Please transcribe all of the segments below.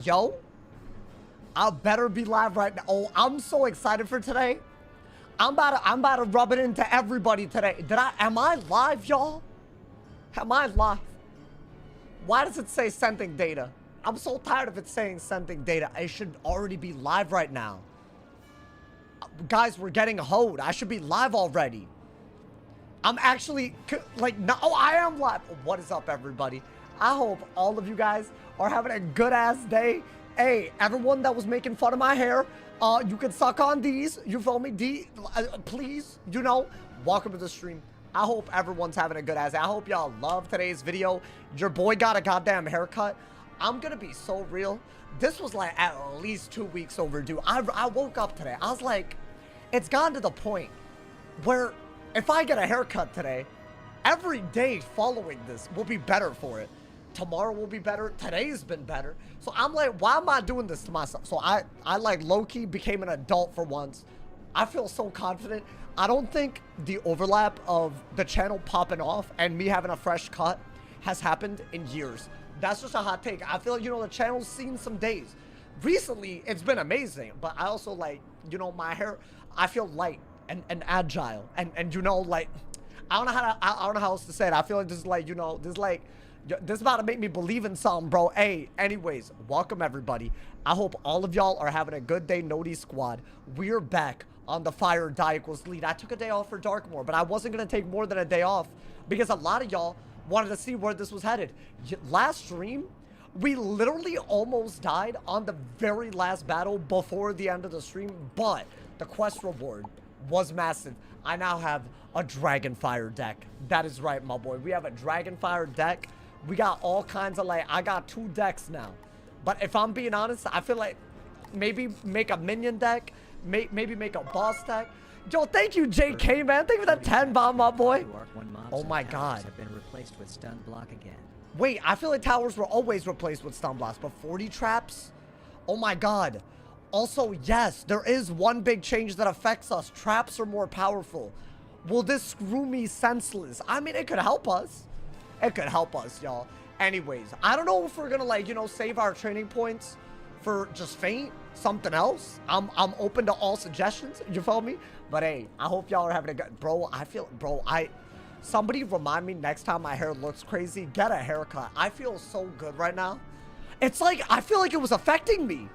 Yo, I better be live right now. Oh, I'm so excited for today. I'm about to rub it into everybody today. Am I live, y'all? Am I live? Why does it say sending data? I'm so tired of it saying sending data. I should already be live right now. Guys, we're getting hoed. I should be live already. I'm actually, like, no, oh, I am live. What is up, everybody? I hope all of you guys are having a good-ass day. Hey, everyone that was making fun of my hair, you can suck on these. You feel me? Please, you know, welcome to the stream. I hope everyone's having a good-ass day. I hope y'all love today's video. Your boy got a goddamn haircut. I'm gonna be so real. This was like at least 2 weeks overdue. I woke up today. I was like, it's gotten to the point where if I get a haircut today, every day following this will be better for it. Tomorrow will be better. Today's been better. So I'm like, why am I doing this to myself? So I like low-key became an adult for once. I feel so confident. I don't think the overlap of the channel popping off and me having a fresh cut has happened in years. That's just a hot take. I feel like, you know, the channel's seen some days. Recently, it's been amazing. But I also like, you know, my hair, I feel light and agile. And you know, like, I don't know how else to say it. I feel like this is like, you know, this is about to make me believe in something, bro. Hey, anyways, welcome everybody. I hope all of y'all are having a good day, Noti Squad. We're back on the Fire Die equals lead. I took a day off for Darkmoor, but I wasn't going to take more than a day off because a lot of y'all wanted to see where this was headed. Last stream, we literally almost died on the very last battle before the end of the stream, but the quest reward was massive. I now have a Dragonfire deck. That is right, my boy. We have a Dragonfire deck. We got all kinds of, like, I got 2 decks now. But if I'm being honest, I feel like maybe make a minion deck, maybe make a boss deck. Yo, thank you, JK, man. Thank you for that 10 bomb, my boy. Oh my god. Have been replaced with stun block again. Wait, I feel like towers were always replaced with stun blocks, but 40 traps? Oh my god. Also, yes, there is one big change that affects us. Traps are more powerful. Will this screw me senseless? I mean, it could help us. It could help us, y'all. Anyways, I don't know if we're gonna, like, you know, save our training points for just Feint, something else. I'm open to all suggestions, you feel me? But hey, I hope y'all are having a good, bro, somebody remind me next time my hair looks crazy, get a haircut. I feel so good right now. It's like, I feel like it was affecting me.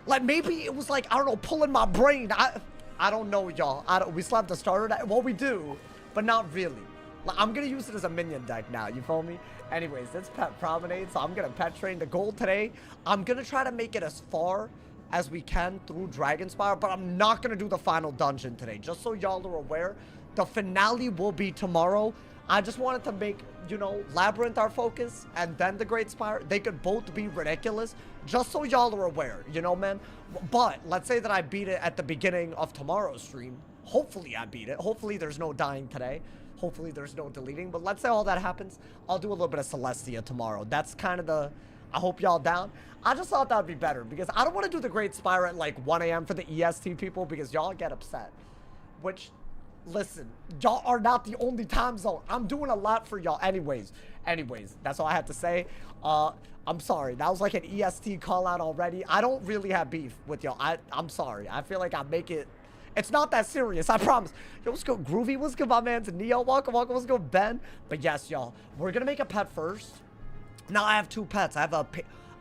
Like, maybe it was like, I don't know, pulling my brain. I don't know, y'all. We still have the starter deck. Well, we do, but not really. Like, I'm going to use it as a minion deck now. You feel me? Anyways, it's Pet Promenade, so I'm going to pet train. The goal today, I'm going to try to make it as far as we can through Dragonspire, but I'm not going to do the final dungeon today. Just so y'all are aware, the finale will be tomorrow. I just wanted to make, you know, Labyrinth our focus and then the Great Spire. They could both be ridiculous, just so y'all are aware, you know, man. But let's say that I beat it at the beginning of tomorrow's stream. Hopefully I beat it. Hopefully there's no dying today. Hopefully there's no deleting. But let's say all that happens, I'll do a little bit of Celestia tomorrow. That's kind of the... I hope y'all down. I just thought that would be better because I don't want to do the Great Spire at like 1 a.m. for the EST people because y'all get upset. Which... Listen, y'all are not the only time zone. I'm doing a lot for y'all anyways. That's all I have to say. I'm sorry. That was like an EST call out already. I don't really have beef with y'all. I'm sorry. I feel like I make it... It's not that serious. I promise. Yo, let's go. Groovy. What's good, my man's Neo. Welcome. Let's go, Ben. But yes, y'all. We're going to make a pet first. Now I have 2 pets. I have a...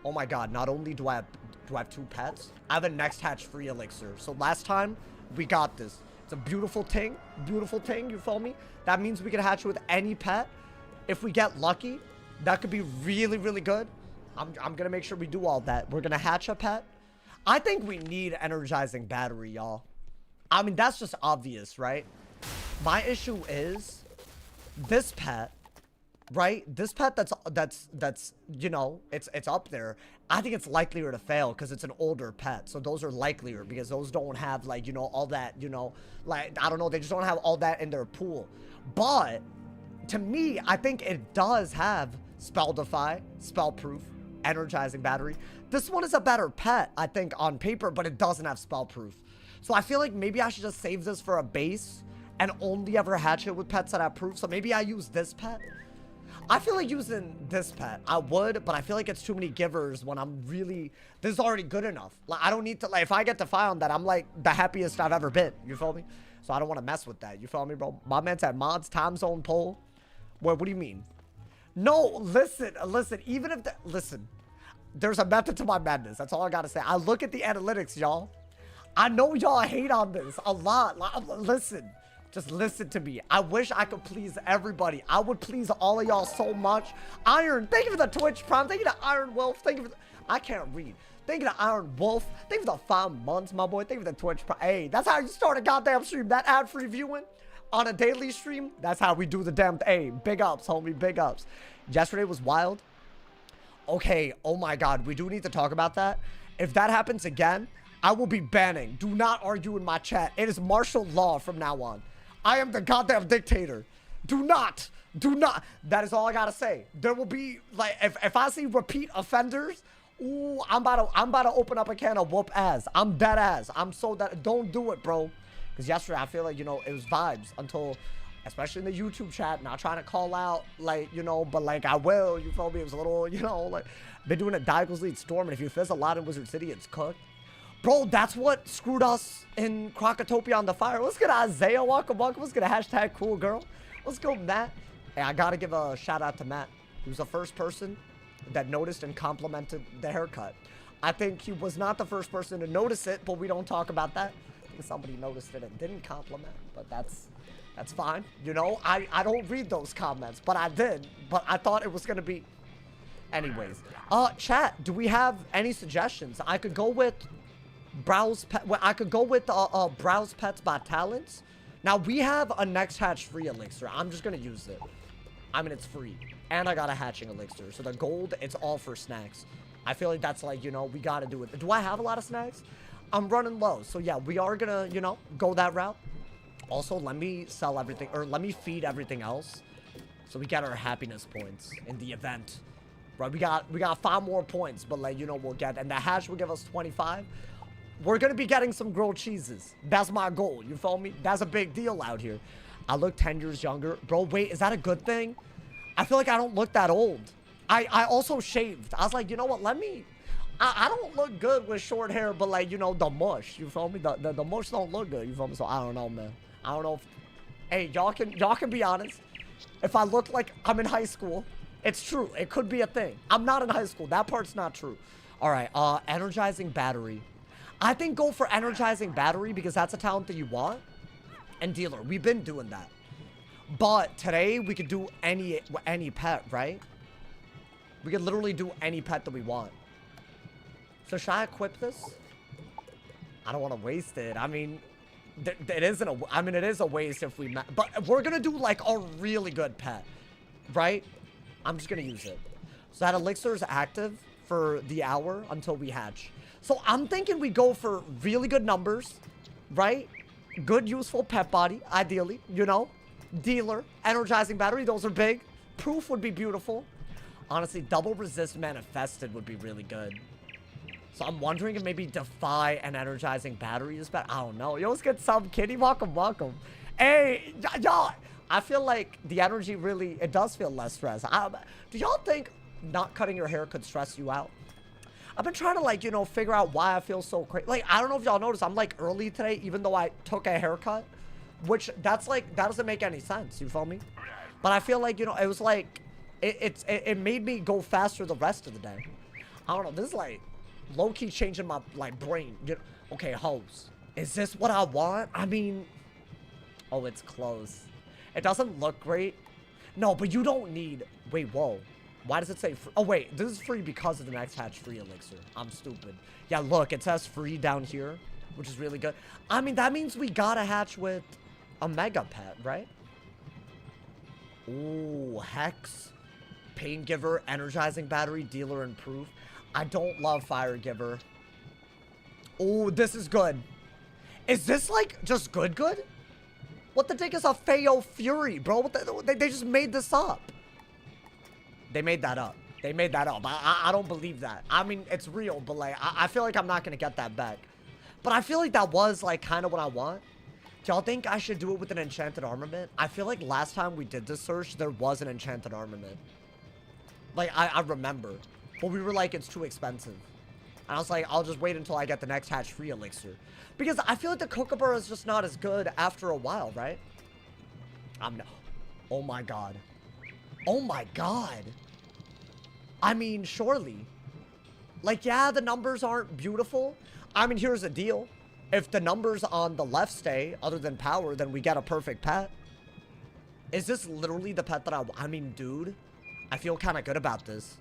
Oh my god. Not only do I have 2 pets, I have a next hatch free elixir. So last time, we got this. It's a beautiful thing, you feel me? That means we can hatch with any pet. If we get lucky, that could be really, really good. I'm gonna make sure we do all that. We're gonna hatch a pet. I think we need energizing battery, y'all. I mean, that's just obvious, right? My issue is this pet, right? This pet that's you know, it's up there. I think it's likelier to fail because it's an older pet. So those are likelier because those don't have, like, you know, all that, you know, like, I don't know. They just don't have all that in their pool. But to me, I think it does have Spell Defy, Spell Proof, Energizing Battery. This one is a better pet, I think, on paper, but it doesn't have Spell Proof. So I feel like maybe I should just save this for a base and only ever hatch it with pets that have proof. So maybe I use this pet. I feel like using this pet. I would, but I feel like it's too many givers when I'm really... This is already good enough. Like, I don't need to... Like, if I get to fire on that, I'm, like, the happiest I've ever been. You feel me? So I don't want to mess with that. You feel me, bro? My man said mods, time zone poll. What do you mean? No, listen. Even if... Listen. There's a method to my madness. That's all I got to say. I look at the analytics, y'all. I know y'all hate on this a lot. Like, listen. Just listen to me. I wish I could please everybody. I would please all of y'all so much. Iron, thank you for the Twitch Prime. Thank you to Iron Wolf. Thank you for the... I can't read. Thank you to Iron Wolf. Thank you for the 5 months, my boy. Thank you for the Twitch Prime. Hey, that's how you start a goddamn stream. That ad-free viewing on a daily stream. That's how we do the damn... Hey, big ups, homie. Big ups. Yesterday was wild. Okay, oh my God. We do need to talk about that. If that happens again, I will be banning. Do not argue in my chat. It is martial law from now on. I am the goddamn dictator. Do not. That is all I gotta say. There will be, like, if I see repeat offenders, ooh, I'm about to open up a can of whoop ass. I'm dead ass. I'm so dead. Don't do it, bro. Because yesterday, I feel like, you know, it was vibes until, especially in the YouTube chat, not trying to call out, like, you know, but, like, I will. You feel me? It was a little, you know, like, been doing a Diagonals Lead Storm, and if you fizz a lot in Wizard City, it's cooked. Bro, that's what screwed us in Crocotopia on the fire. Let's get Isaiah. Welcome. Let's get a hashtag cool girl. Let's go, Matt. Hey, I gotta give a shout out to Matt. He was the first person that noticed and complimented the haircut. I think he was not the first person to notice it, but we don't talk about that. I think somebody noticed it and didn't compliment, but that's fine. You know, I don't read those comments, but I did. But I thought it was gonna be... Anyways. Chat, do we have any suggestions? I could go with... Browse pet. Well, I could go with browse pets by talents. Now we have a next hatch free elixir. I'm just gonna use it. I mean, it's free, and I got a hatching elixir. So the gold, it's all for snacks. I feel like that's like, you know, we gotta do it. Do I have a lot of snacks? I'm running low, so yeah, we are gonna, you know, go that route. Also, let me sell everything, or let me feed everything else, so we get our happiness points in the event. Right? We got 5 more points, but like, you know, we'll get, and the hash will give us 25. We're going to be getting some grilled cheeses. That's my goal. You feel me? That's a big deal out here. I look 10 years younger. Bro, wait, is that a good thing? I feel like I don't look that old. I also shaved. I was like, you know what? Let me... I don't look good with short hair, but like, you know, the mush. You feel me? The mush don't look good. You feel me? So I don't know, man. I don't know if... Hey, y'all can be honest. If I look like I'm in high school, it's true. It could be a thing. I'm not in high school. That part's not true. All right. Energizing battery. I think go for energizing battery because that's a talent that you want. And dealer, we've been doing that. But today we could do any pet, right? We could literally do any pet that we want. So should I equip this? I don't want to waste it. I mean, it is a waste if we... But we're going to do like a really good pet, right? I'm just going to use it. So that elixir is active for the hour until we hatch. So I'm thinking we go for really good numbers, right? Good, useful pet body, ideally, you know? Dealer, energizing battery, those are big. Proof would be beautiful. Honestly, double resist manifested would be really good. So I'm wondering if maybe defy and energizing battery is better. I don't know. Yo, let's get some kitty. Welcome. Hey, y'all. I feel like the energy really, it does feel less stress. Do y'all think not cutting your hair could stress you out? I've been trying to, like, you know, figure out why I feel so crazy. Like, I don't know if y'all noticed, I'm, like, early today, even though I took a haircut. Which, that's, like, that doesn't make any sense. You feel me? But I feel like, you know, it was, like, it made me go faster the rest of the day. I don't know. This is, like, low-key changing my, like, brain. You know? Okay, hoes. Is this what I want? I mean... Oh, it's close. It doesn't look great. No, but you don't need... Wait, whoa. Why does it say free? Oh, wait. This is free because of the next hatch free elixir. I'm stupid. Yeah, look. It says free down here, which is really good. I mean, that means we gotta hatch with a mega pet, right? Ooh, Hex. Pain Giver, Energizing Battery, Dealer, and Proof. I don't love Fire Giver. Ooh, this is good. Is this, like, just good? What the dick is a Feo Fury, bro? What the, they just made this up. They made that up. They made that up. I don't believe that. I mean, it's real, but, like, I feel like I'm not going to get that back. But I feel like that was, like, kind of what I want. y'all think I should do it with an enchanted armament? I feel like last time we did this search, there was an enchanted armament. Like, I remember. But we were like, it's too expensive. And I was like, I'll just wait until I get the next hatch free elixir. Because I feel like the kookaburra is just not as good after a while, right? Oh my god. Oh my god. I mean, surely. Like, yeah, the numbers aren't beautiful. I mean, here's the deal. If the numbers on the left stay, other than power, then we get a perfect pet. Is this literally the pet that I mean, dude, I feel kind of good about this.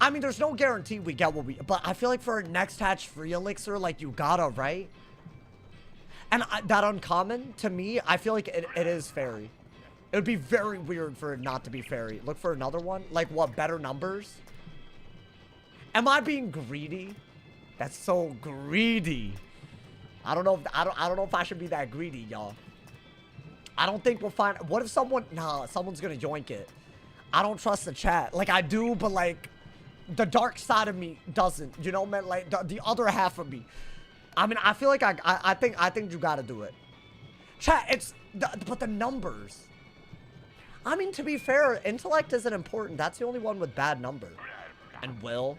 I mean, there's no guarantee we get what we... But I feel like for a next hatch free elixir, like, you gotta, right? And that uncommon, to me, I feel like it is fairy. It would be very weird for it not to be fairy. Look for another one. Like, what, better numbers? Am I being greedy? That's so greedy. I don't know if I should be that greedy, y'all. I don't think we'll find... What if someone... Nah, someone's gonna yoink it. I don't trust the chat. Like, I do, but, like... The dark side of me doesn't. You know, man? Like, the other half of me. I mean, I feel like I think you gotta do it. Chat, it's... but the numbers... I mean, to be fair, intellect isn't important. That's the only one with bad number. And will.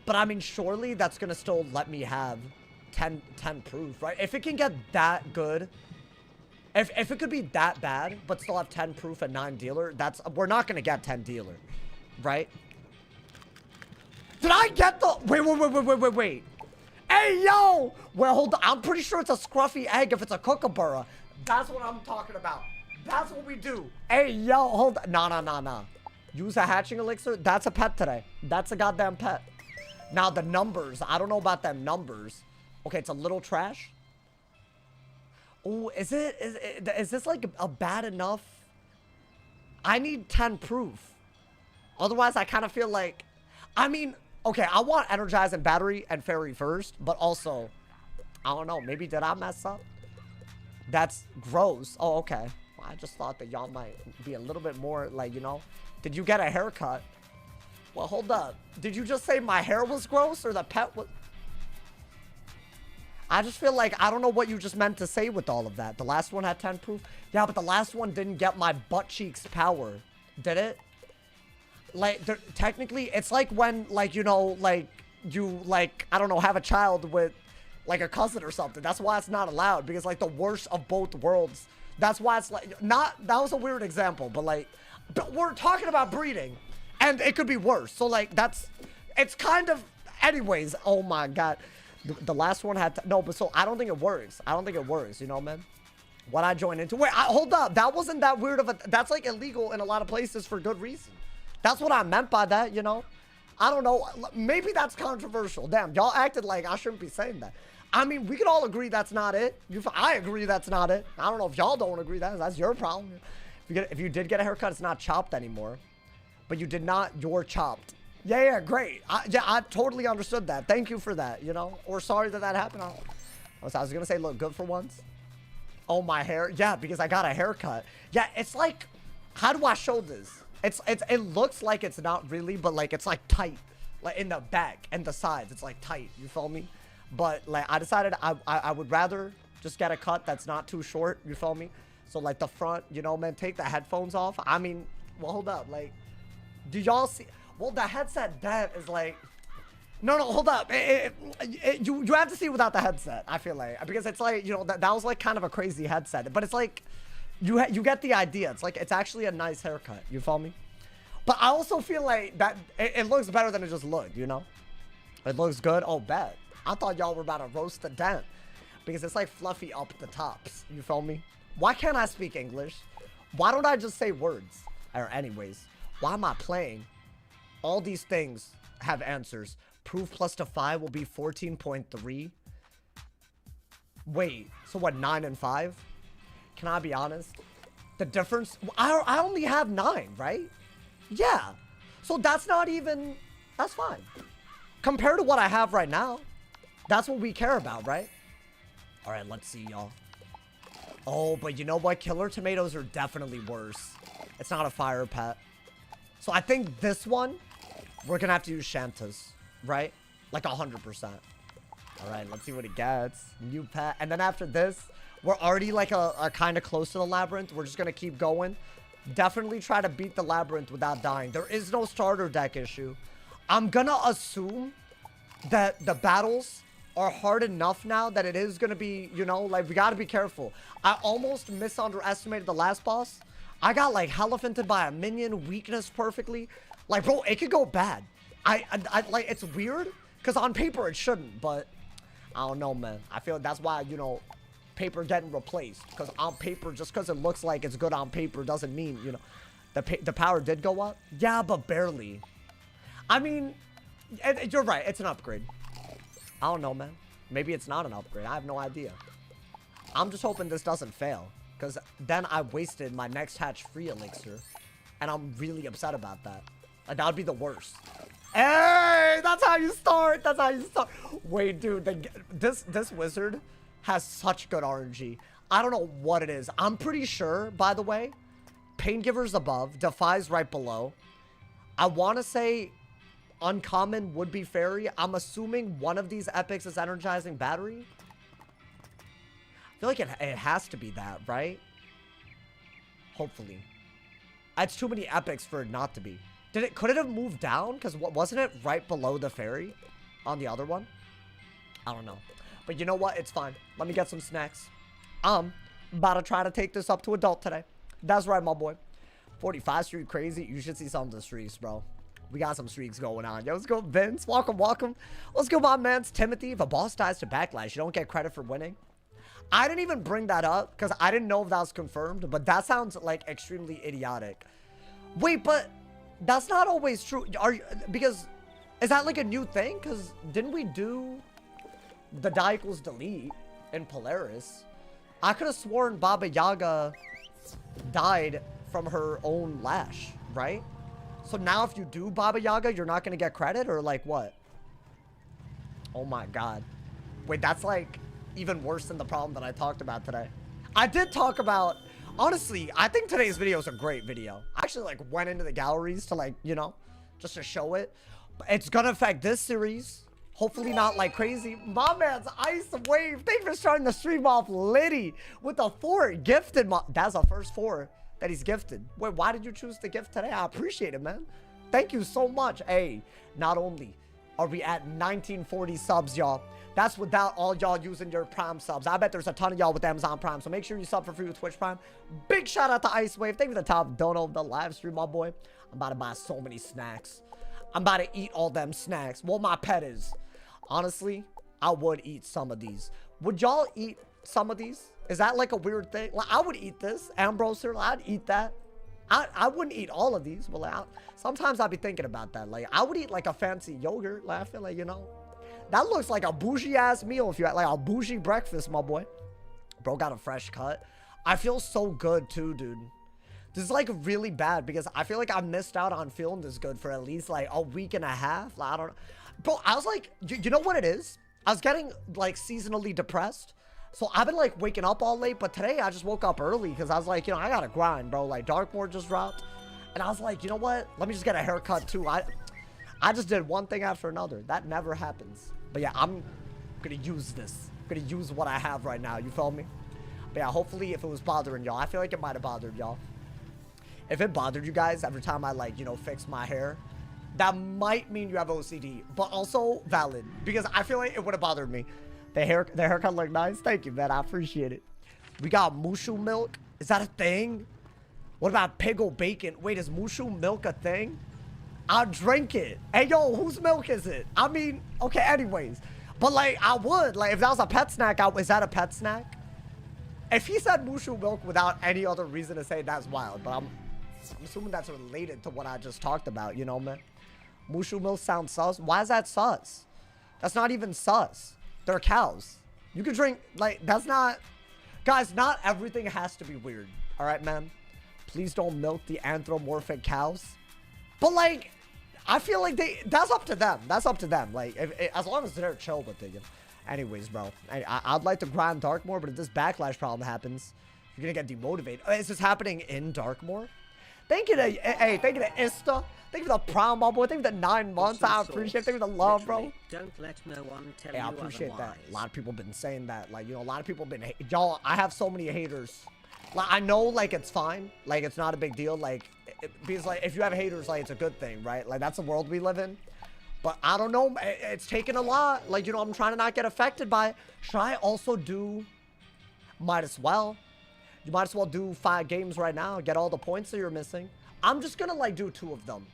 But, I mean, surely that's gonna still let me have 10 proof, right? If it can get that good... If it could be that bad, but still have 10 proof and 9 dealer, that's... We're not gonna get 10 dealer. Right? Did I get the... Wait. Hey, yo! Well, hold on. I'm pretty sure it's a scruffy egg if it's a kookaburra. That's what I'm talking about. That's what we do. Hey, yo, hold on. Nah. Use a hatching elixir? That's a pet today. That's a goddamn pet. Now, the numbers. I don't know about them numbers. Okay, it's a little trash. Oh, is this like a bad enough? I need 10 proof. Otherwise, I kind of feel like... I mean... Okay, I want Energize and Battery and Fairy first, but also, I don't know, maybe did I mess up? That's gross. Oh, okay. Well, I just thought that y'all might be a little bit more, like, you know, did you get a haircut? Well, hold up. Did you just say my hair was gross or the pet was... I just feel like I don't know what you just meant to say with all of that. The last one had 10 proof? Yeah, but the last one didn't get my butt cheeks power. Did it? Like, technically, it's like when, like, you know, like, you, like, I don't know, have a child with, like, a cousin or something. That's why it's not allowed, because, like, the worst of both worlds. That's why it's, like, not, that was a weird example, but, like, we're talking about breeding, and it could be worse. So, like, that's, it's kind of, anyways, oh my god. The last one had, no, but so, I don't think it works. I don't think it works, you know, man? What I joined into, wait, hold up. That wasn't that weird of a, that's, like, illegal in a lot of places for good reason. That's what I meant by that, you know? I don't know. Maybe that's controversial. Damn, y'all acted like I shouldn't be saying that. I mean, we could all agree that's not it. I agree that's not it. I don't know if y'all don't agree that's your problem. If you did get a haircut, it's not chopped anymore. But you did not, you're chopped. Yeah, great. I totally understood that. Thank you for that, you know? Or sorry that happened. I was going to say, look, good for once. Oh, my hair. Yeah, because I got a haircut. Yeah, it's like, how do I show this? It looks like it's not really, but like it's like tight, like in the back and the sides. It's like tight. You feel me? But like I decided I would rather just get a cut that's not too short. You feel me? So like the front, you know, man, take the headphones off. I mean, well, hold up. Like, do y'all see? Well, the headset bed is like, no, hold up. You have to see it without the headset. I feel like because it's like, you know, that was like kind of a crazy headset, but it's like. You get the idea. It's like, it's actually a nice haircut. You follow me? But I also feel like that it looks better than it just looked, you know? It looks good. Oh, bet. I thought y'all were about to roast the dent. Because it's like fluffy up the tops. You feel me? Why can't I speak English? Why don't I just say words? Or anyways, why am I playing? All these things have answers. Proof plus to 5 will be 14.3. Wait, so what, 9 and 5? Can I be honest? The difference, I only have 9, right? Yeah. So that's not even, that's fine. Compared to what I have right now, that's what we care about, right? All right, let's see, y'all. Oh, but you know what? Killer tomatoes are definitely worse. It's not a fire pet. So I think this one, we're going to have to use Shantas, right? Like 100%. All right, let's see what it gets. New pet. And then after this, we're already like a kind of close to the labyrinth. We're just going to keep going. Definitely try to beat the labyrinth without dying. There is no starter deck issue. I'm going to assume that the battles are hard enough now that it is going to be, you know, like we got to be careful. I almost misunderestimated the last boss. I got like elephanted by a minion, weakness perfectly. Like, bro, it could go bad. I like, it's weird because on paper it shouldn't, but I don't know, man. I feel that's why, you know, paper getting replaced, because on paper, just because it looks like it's good on paper doesn't mean, you know, the power did go up. Yeah, but barely. I mean, you're right. It's an upgrade. I don't know, man. Maybe it's not an upgrade. I have no idea. I'm just hoping this doesn't fail, because then I wasted my next hatch free elixir, and I'm really upset about that. Like, that would be the worst. Hey, that's how you start. That's how you start. Wait, dude, this wizard has such good RNG. I don't know what it is. I'm pretty sure, by the way, Paingiver's above, Defies right below. I want to say uncommon would be fairy. I'm assuming one of these epics is energizing battery. I feel like it has to be that, right? Hopefully. It's too many epics for it not to be. Could it have moved down? Because wasn't it right below the fairy on the other one? I don't know. But you know what? It's fine. Let me get some snacks. I'm about to try to take this up to adult today. That's right, my boy. 45 streak crazy. You should see some of the streaks, bro. We got some streaks going on. Yo, let's go, Vince. Welcome, welcome. Let's go, my man's Timothy. If a boss dies to backlash, you don't get credit for winning. I didn't even bring that up because I didn't know if that was confirmed, but that sounds like extremely idiotic. Wait, but that's not always true. Because is that like a new thing? Because didn't we do the die equals delete in Polaris? I could have sworn Baba Yaga died from her own lash, right? So now if you do Baba Yaga, you're not going to get credit, or like what? Oh my god. Wait, that's like even worse than the problem that I talked about today. I did talk about, honestly, I think today's video is a great video. I actually like went into the galleries to like, you know, just to show it. But it's going to affect this series. Hopefully not like crazy. My man's Ice Wave. Thank you for starting the stream off Liddy with the 4 gifted. That's the first 4 that he's gifted. Wait, why did you choose to gift today? I appreciate it, man. Thank you so much. Hey, not only are we at 1940 subs, y'all. That's without all y'all using your Prime subs. I bet there's a ton of y'all with Amazon Prime. So make sure you sub for free with Twitch Prime. Big shout out to Ice Wave. Thank you for the top dono of the live stream, my boy. I'm about to buy so many snacks. I'm about to eat all them snacks. Well, my pet is. Honestly, I would eat some of these. Would y'all eat some of these? Is that like a weird thing? Like, I would eat this. Ambrose cereal, I'd eat that. I wouldn't eat all of these. But like, sometimes I'd be thinking about that. Like, I would eat like a fancy yogurt. Like, I feel like, you know, that looks like a bougie ass meal if you had like a bougie breakfast, my boy. Bro got a fresh cut. I feel so good too, dude. This is like really bad because I feel like I missed out on feeling this good for at least like a week and a half. Like, I don't know. Bro, I was like, you know what it is? I was getting like seasonally depressed. So I've been like waking up all late, but today I just woke up early because I was like, you know, I gotta grind, bro. Like Darkmoor just dropped. And I was like, you know what? Let me just get a haircut too. I just did one thing after another. That never happens. But yeah, I'm gonna use this. I'm gonna use what I have right now. You feel me? But yeah, hopefully if it was bothering y'all, I feel like it might have bothered y'all. If it bothered you guys every time I like, you know, fix my hair, that might mean you have OCD, but also valid because I feel like it would have bothered me. The haircut looked nice. Thank you, man. I appreciate it. We got Mushu milk. Is that a thing? What about Piggle bacon? Wait, is Mushu milk a thing? I'll drink it. Hey, yo, whose milk is it? I mean, okay, anyways. But like, I would. Like, if that was a pet snack, is that a pet snack? If he said Mushu milk without any other reason to say it, that's wild. But I'm assuming that's related to what I just talked about, you know, man? Mushu milk sounds sus. Why is that sus? That's not even sus. They're cows. You can drink, like, that's not... Guys, not everything has to be weird. All right, man? Please don't milk the anthropomorphic cows. But, like, I feel like that's up to them. That's up to them. Like, as long as they're chill with it. You know? Anyways, bro. I'd like to grind Darkmoor, but if this backlash problem happens, you're going to get demotivated. Is this happening in Darkmoor? Thank you to, hey, thank you to Ista. Thank you for the prom, my boy. Thank you for the 9 months. I appreciate it. Thank you for the love, bro. Don't let no one tell Hey, you I appreciate otherwise. that. A lot of people been saying that. Like, you know, a lot of people been, y'all, I have so many haters. Like, I know, like, it's fine. Like, it's not a big deal. Like, because, like, if you have haters, like, it's a good thing, right? Like, that's the world we live in. But I don't know. It's taken a lot. Like, you know, I'm trying to not get affected by it. Should I also do... Might as well. You might as well do 5 games right now. Get all the points that you're missing. I'm just gonna, like, do 2 of them.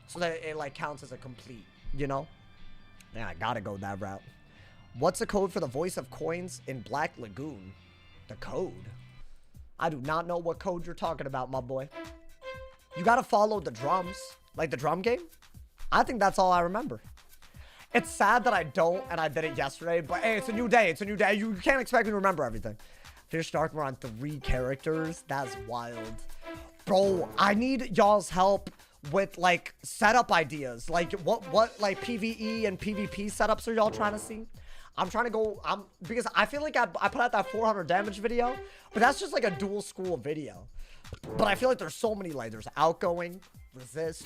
So that it, like, counts as a complete, you know? Yeah, I gotta go that route. What's the code for the voice of coins in Black Lagoon? The code? I do not know what code you're talking about, my boy. You gotta follow the drums. Like the drum game? I think that's all I remember. It's sad that I don't, and I did it yesterday, but hey, it's a new day. It's a new day. You can't expect me to remember everything. Fish Darkmoor on 3 characters? That's wild. Bro, I need y'all's help with, like, setup ideas. Like, what, like, PvE and PvP setups are y'all trying to see? I'm trying to go, because I feel like I put out that 400 damage video, but that's just, like, a dual school video. But I feel like there's so many, like, there's outgoing, resist,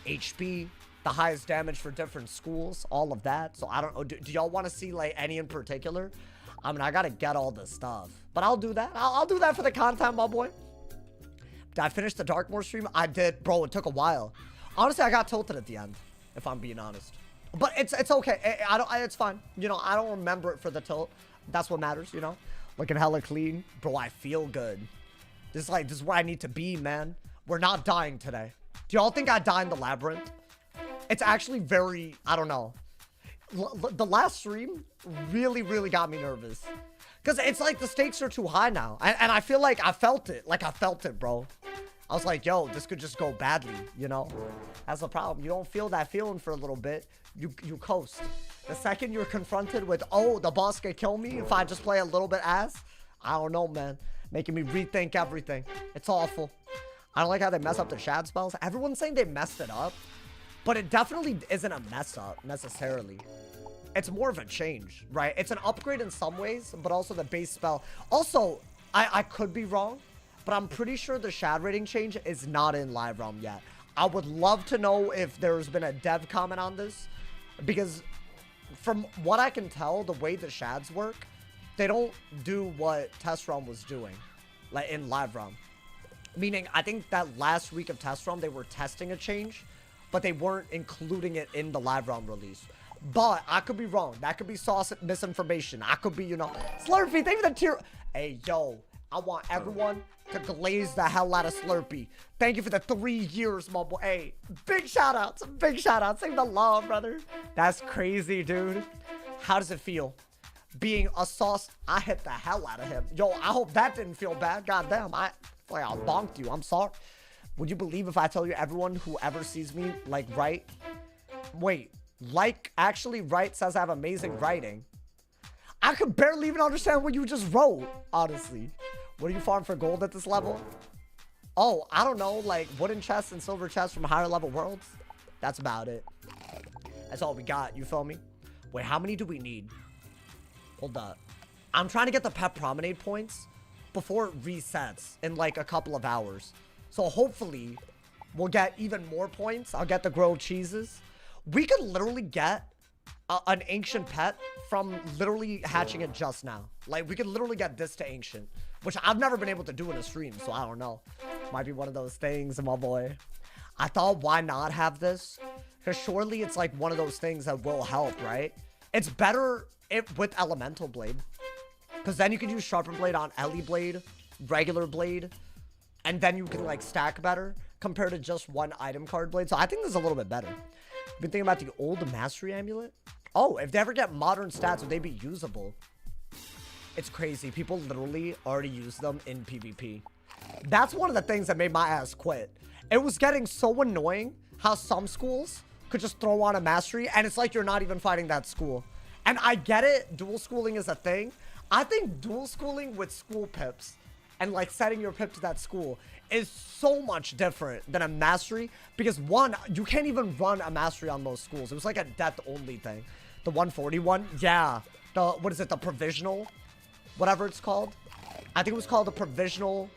HP, the highest damage for different schools, all of that. So I don't know, do y'all want to see, like, any in particular? I mean, I gotta get all this stuff, but I'll do that. I'll do that for the content, my boy. Did I finish the Darkmoor stream? I did. Bro, it took a while. Honestly, I got tilted at the end, if I'm being honest. But it's okay. It's fine. You know, I don't remember it for the tilt. That's what matters, you know? Looking hella clean. Bro, I feel good. This is where I need to be, man. We're not dying today. Do y'all think I die in the Labyrinth? It's actually very, I don't know. The last stream really, really got me nervous. Because it's like the stakes are too high now. And I feel like I felt it. Like, I felt it, bro. I was like, yo, this could just go badly, you know? That's the problem. You don't feel that feeling for a little bit. You coast. The second you're confronted with, oh, the boss could kill me if I just play a little bit ass. I don't know, man. Making me rethink everything. It's awful. I don't like how they mess up the shad spells. Everyone's saying they messed it up. But it definitely isn't a mess up, necessarily. It's more of a change, right? It's an upgrade in some ways, but also the base spell. Also, I could be wrong, but I'm pretty sure the shad rating change is not in Live Realm yet. I would love to know if there's been a dev comment on this, because from what I can tell, the way the shads work, they don't do what Test Realm was doing, like in Live Realm. Meaning, I think that last week of Test Realm, they were testing a change, but they weren't including it in the Live Realm release. But I could be wrong. That could be sauce misinformation. I could be, you know, Slurpee, thank you for the tier. Hey, yo, I want everyone to glaze the hell out of Slurpee. Thank you for the 3 years, my boy. Hey, big shout outs. Big shout outs. Save the love, brother. That's crazy, dude. How does it feel? Being a sauce, I hit the hell out of him. Yo, I hope that didn't feel bad. Goddamn, I bonked you. I'm sorry. Would you believe if I tell you everyone who ever sees me, like, write? Wait. Like, actually write says I have amazing writing. I could barely even understand what you just wrote, honestly. What do you farm for gold at this level? Oh, I don't know, like wooden chests and silver chests from higher level worlds. That's about it. That's all we got, you feel me? Wait, how many do we need? Hold up. I'm trying to get the Pet Promenade points before it resets in like a couple of hours. So hopefully we'll get even more points. I'll get the grilled cheeses. We could literally get an ancient pet from literally hatching it just now. Like, we could literally get this to ancient, which I've never been able to do in a stream, so I don't know. Might be one of those things, my boy. I thought, why not have this? Because surely it's like one of those things that will help, right? It's better with Elemental Blade. Because then you can use Sharper Blade on Ellie Blade, regular Blade, and then you can, like, stack better compared to just one item card Blade. So I think this is a little bit better. Been thinking about the old Mastery Amulet. Oh, if they ever get modern stats, would they be usable? It's crazy. People literally already use them in PvP. That's one of the things that made my ass quit. It was getting so annoying how some schools could just throw on a Mastery, and it's like you're not even fighting that school. And I get it. Dual schooling is a thing. I think dual schooling with school pips and, like, setting your pip to that school is so much different than a Mastery, because one, you can't even run a Mastery on most schools. It was like a death only thing. The 141, yeah. The, what is it, the provisional, whatever it's called. I think it was called the provisional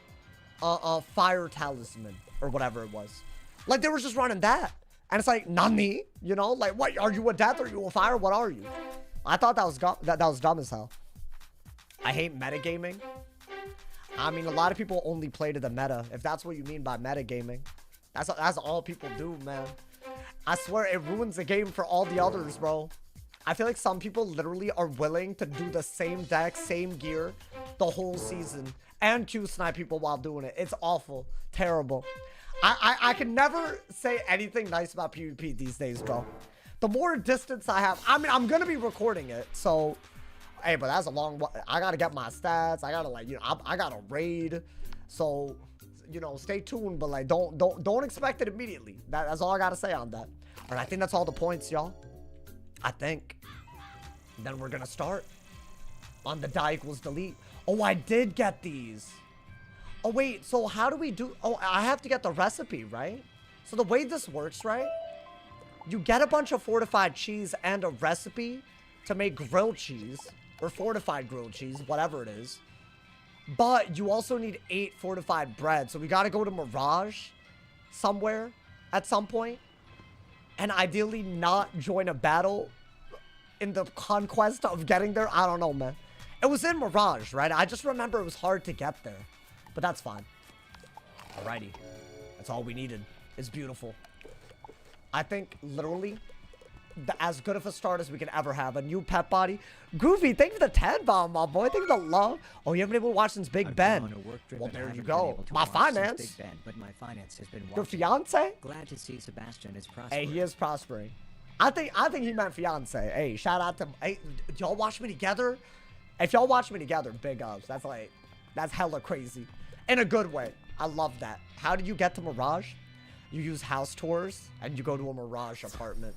Fire Talisman. or whatever it was. Like, they were just running that. And it's like, Nani? You know, like, what? Are you a death? Are you a fire? What are you? I thought that was that was dumb as hell. I hate metagaming. I mean, a lot of people only play to the meta. If that's what you mean by metagaming. That's all people do, man. I swear, it ruins the game for all the others, bro. I feel like some people literally are willing to do the same deck, same gear, the whole season. And Q-snipe people while doing it. It's awful. Terrible. I can never say anything nice about PvP these days, bro. The more distance I have, I mean, I'm gonna be recording it, so, hey, but that's a long, I gotta get my stats, I gotta, like, you know, I gotta raid, so, you know, stay tuned, but, like, don't expect it immediately. That's all I gotta say on that. All right, I think that's all the points, y'all. I think. Then we're gonna start on the die equals delete. Oh, I did get these. Oh, wait, so how do we do... Oh, I have to get the recipe, right? So the way this works, right? You get a bunch of fortified cheese and a recipe to make grilled cheese. Or fortified grilled cheese, whatever it is. But you also need 8 fortified bread. So we gotta go to Mirage somewhere at some point. And ideally not join a battle in the conquest of getting there. I don't know, man. It was in Mirage, right? I just remember it was hard to get there. But that's fine. Alrighty. That's all we needed. It's beautiful. I think, literally, as good of a start as we can ever have. A new pet body. Groovy, thank you for the 10 bomb, my boy. Thank you for the love. Oh, you haven't been able to watch since Big Ben. Well, there you go. My finance. Big Ben, but my finance has been your fiance? Glad to see Sebastian is prospering. Hey, he is prospering. I think he meant fiance. Hey, shout out to... Hey, y'all watch me together? If y'all watch me together, big ups. That's like... That's hella crazy. In a good way. I love that. How do you get to Mirage? You use house tours and you go to a Mirage apartment.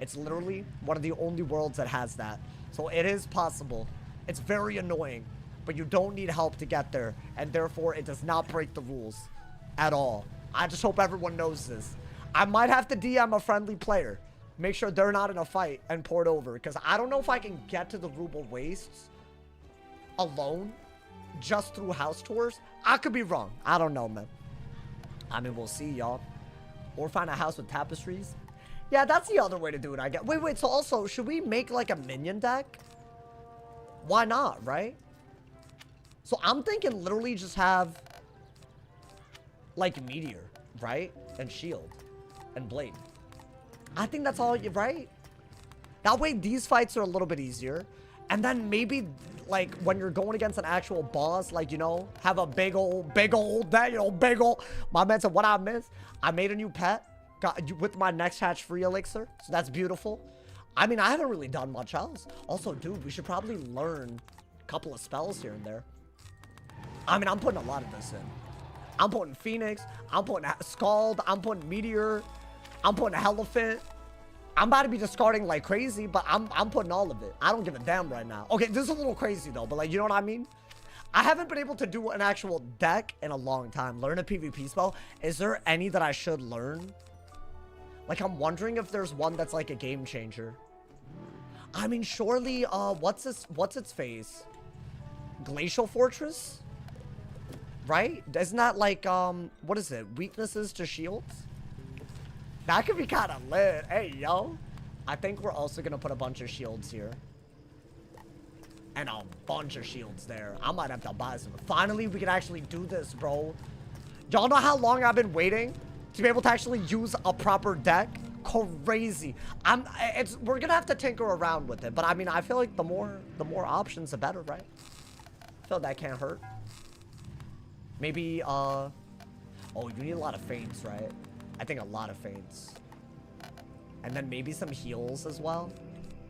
It's literally one of the only worlds that has that. So it is possible. It's very annoying, but you don't need help to get there. And therefore, it does not break the rules at all. I just hope everyone knows this. I might have to DM a friendly player. Make sure they're not in a fight and port over. Because I don't know if I can get to the Ruble Wastes alone. Just through house tours. I could be wrong. I don't know, man. I mean, we'll see, y'all. Or find a house with tapestries. Yeah, that's the other way to do it, I guess. Wait. So also, should we make like a minion deck? Why not, right? So I'm thinking literally just have like Meteor, right? And Shield. And Blade. I think that's all, right? That way these fights are a little bit easier. And then maybe, like, when you're going against an actual boss, like, you know, have a big old deck, you know, big old... My man said, what I missed? I made a new pet with my next hatch free elixir. So that's beautiful. I mean, I haven't really done much else. Also, dude, we should probably learn a couple of spells here and there. I mean, I'm putting a lot of this in. I'm putting Phoenix. I'm putting Scald. I'm putting Meteor. I'm putting Elephant. I'm about to be discarding like crazy, but I'm putting all of it. I don't give a damn right now. Okay, this is a little crazy though, but like, you know what I mean? I haven't been able to do an actual deck in a long time. Learn a PvP spell. Is there any that I should learn? Like, I'm wondering if there's one that's like a game changer. I mean, surely, what's its face? Glacial Fortress? Right? Isn't that like, what is it? Weaknesses to shields? That could be kind of lit. Hey, yo. I think we're also going to put a bunch of shields here. And a bunch of shields there. I might have to buy some. Finally, we can actually do this, bro. Y'all know how long I've been waiting to be able to actually use a proper deck? Crazy. We're going to have to tinker around with it. But I mean, I feel like the more options, the better, right? I feel that can't hurt. Maybe, oh, you need a lot of feints, right? I think a lot of feints. And then maybe some heals as well.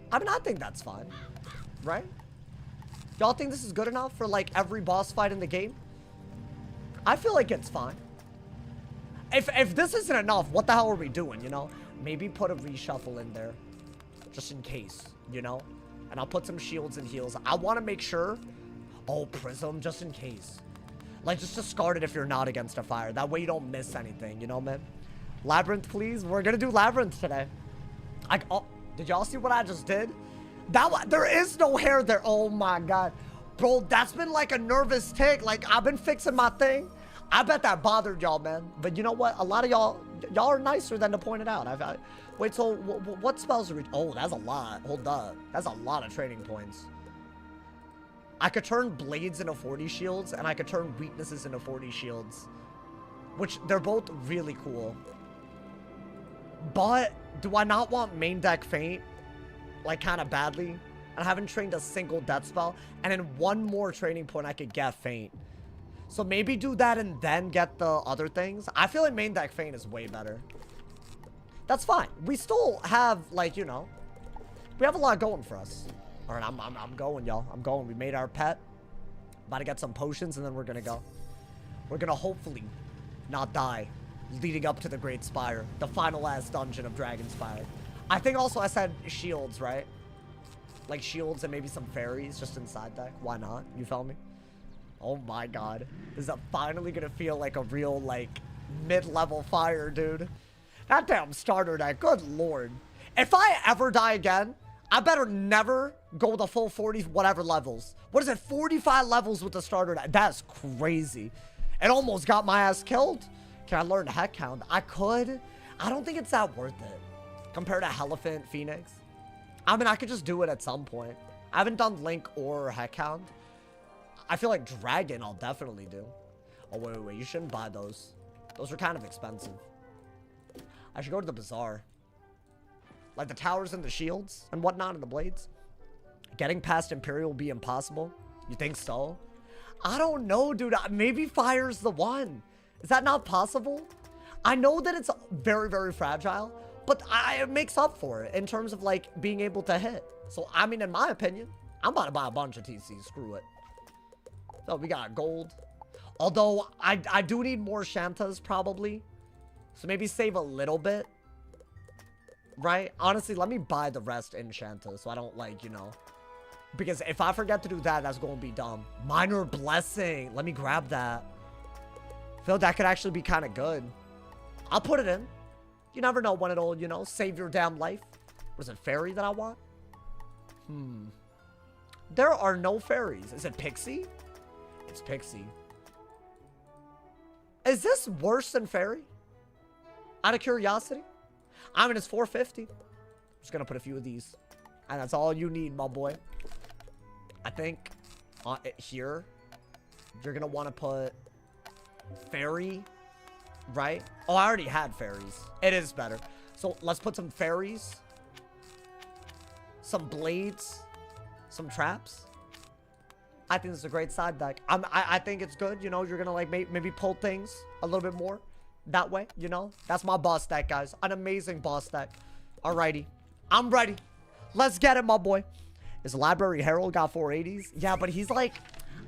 I mean, I think that's fine. Right? Y'all think this is good enough for, like, every boss fight in the game? I feel like it's fine. If this isn't enough, what the hell are we doing, you know? Maybe put a reshuffle in there. Just in case, you know? And I'll put some shields and heals. I want to make sure... Oh, Prism, just in case. Like, just discard it if you're not against a fire. That way you don't miss anything, you know, man? Labyrinth, please. We're gonna do Labyrinth today. Oh, did y'all see what I just did? There is no hair there. Oh my god. Bro, that's been like a nervous tick. Like, I've been fixing my thing. I bet that bothered y'all, man. But you know what? A lot of y'all are nicer than to point it out. Wait, so what spells are... Oh, that's a lot. Hold up. That's a lot of training points. I could turn blades into 40 shields, and I could turn weaknesses into 40 shields. Which, they're both really cool. But, do I not want main deck Feint? Like, kind of badly? And I haven't trained a single death spell. And in one more training point, I could get Feint. So maybe do that and then get the other things. I feel like main deck Feint is way better. That's fine. We still have, like, you know, we have a lot going for us. All right, I'm going, y'all. I'm going. We made our pet. About to get some potions, and then we're going to go. We're going to hopefully not die leading up to the Great Spire. The final last dungeon of Dragon Spire. I think also I said shields, right? Like shields and maybe some fairies just inside deck. Why not? You feel me? Oh my god. Is that finally going to feel like a real, like, mid-level fire, dude? That damn starter deck. Good lord. If I ever die again, I better never go the full 40 whatever levels. What is it? 45 levels with the starter deck. That's crazy. It almost got my ass killed. Can I learn Heck Hound? I could. I don't think it's that worth it compared to Elephant Phoenix. I mean, I could just do it at some point. I haven't done Link or Heck Hound. I feel like Dragon I'll definitely do. Oh, wait. You shouldn't buy those. Those are kind of expensive. I should go to the Bazaar. Like the towers and the shields and whatnot and the blades. Getting past Imperial will be impossible. You think so? I don't know, dude. Maybe Fire's the one. Is that not possible? I know that it's very, very fragile, but it makes up for it in terms of like being able to hit. So, I mean, in my opinion, I'm about to buy a bunch of TCs. Screw it. So, we got gold. Although, I do need more Shantas probably. So, maybe save a little bit. Right? Honestly, let me buy the rest in Shanta so I don't, like, you know. Because if I forget to do that, that's going to be dumb. Minor Blessing. Let me grab that. I feel that could actually be kind of good. I'll put it in. You never know when it'll, you know, save your damn life. Was it Fairy that I want? There are no fairies. Is it Pixie? It's Pixie. Is this worse than Fairy? Out of curiosity? I mean, it's 450. I'm just going to put a few of these. And that's all you need, my boy. I think here, you're going to want to put Fairy, right? Oh, I already had Fairies. It is better. So let's put some Fairies, some Blades, some Traps. I think this is a great side deck. I think it's good. You know, you're going to like maybe pull things a little bit more. That way, you know? That's my boss deck, guys. An amazing boss deck. Alrighty. I'm ready. Let's get it, my boy. Is Library Herald got 480s? Yeah, but he's like...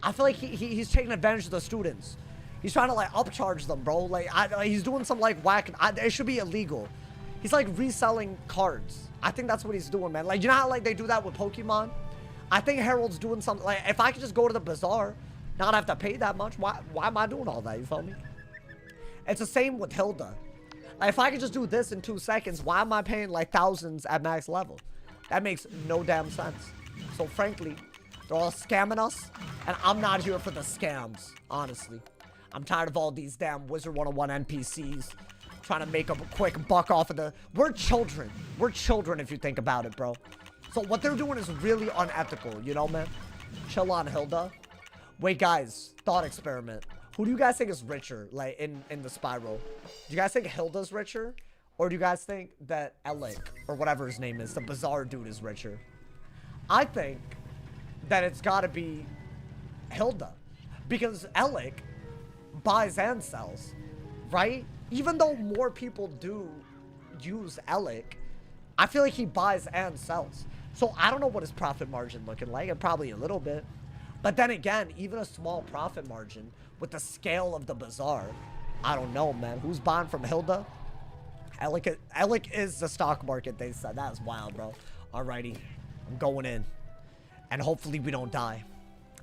I feel like he's taking advantage of the students. He's trying to, like, upcharge them, bro. Like, he's doing some, like, whack... it should be illegal. He's, like, reselling cards. I think that's what he's doing, man. Like, you know how, like, they do that with Pokemon? I think Herald's doing something... Like, if I could just go to the Bazaar, not have to pay that much, why am I doing all that? You feel me? It's the same with Hilda. Like, if I could just do this in 2 seconds, why am I paying like thousands at max level? That makes no damn sense. So frankly, they're all scamming us, and I'm not here for the scams, honestly. I'm tired of all these damn Wizard101 NPCs trying to make a quick buck off of the... We're children. We're children if you think about it, bro. So what they're doing is really unethical, you know, man? Chill on, Hilda. Wait, guys. Thought experiment. Who do you guys think is richer, like, in the spiral? Do you guys think Hilda's richer? Or do you guys think that Alec, or whatever his name is, the Bazaar dude, is richer? I think that it's gotta be Hilda. Because Alec buys and sells, right? Even though more people do use Alec, I feel like he buys and sells. So I don't know what his profit margin looking like. Probably a little bit. But then again, even a small profit margin with the scale of the Bazaar, I don't know, man. Who's buying from Hilda? Alec is the stock market, they said. That's wild, bro. Alrighty. I'm going in. And hopefully we don't die.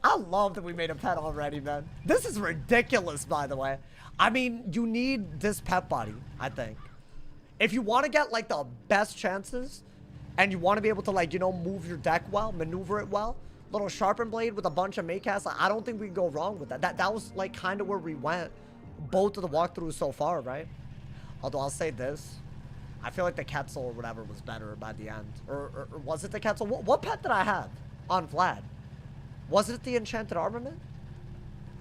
I love that we made a pet already, man. This is ridiculous, by the way. I mean, you need this pet body, I think. If you want to get, like, the best chances, and you want to be able to, like, you know, move your deck well, maneuver it well, little sharpen blade with a bunch of Maycasts, I don't think we can go wrong with that. That was, like, kind of where we went both of the walkthroughs so far, right? Although I'll say this. I feel like the Quetzal or whatever was better by the end. Or was it the Quetzal? What pet did I have on Vlad? Was it the enchanted armament?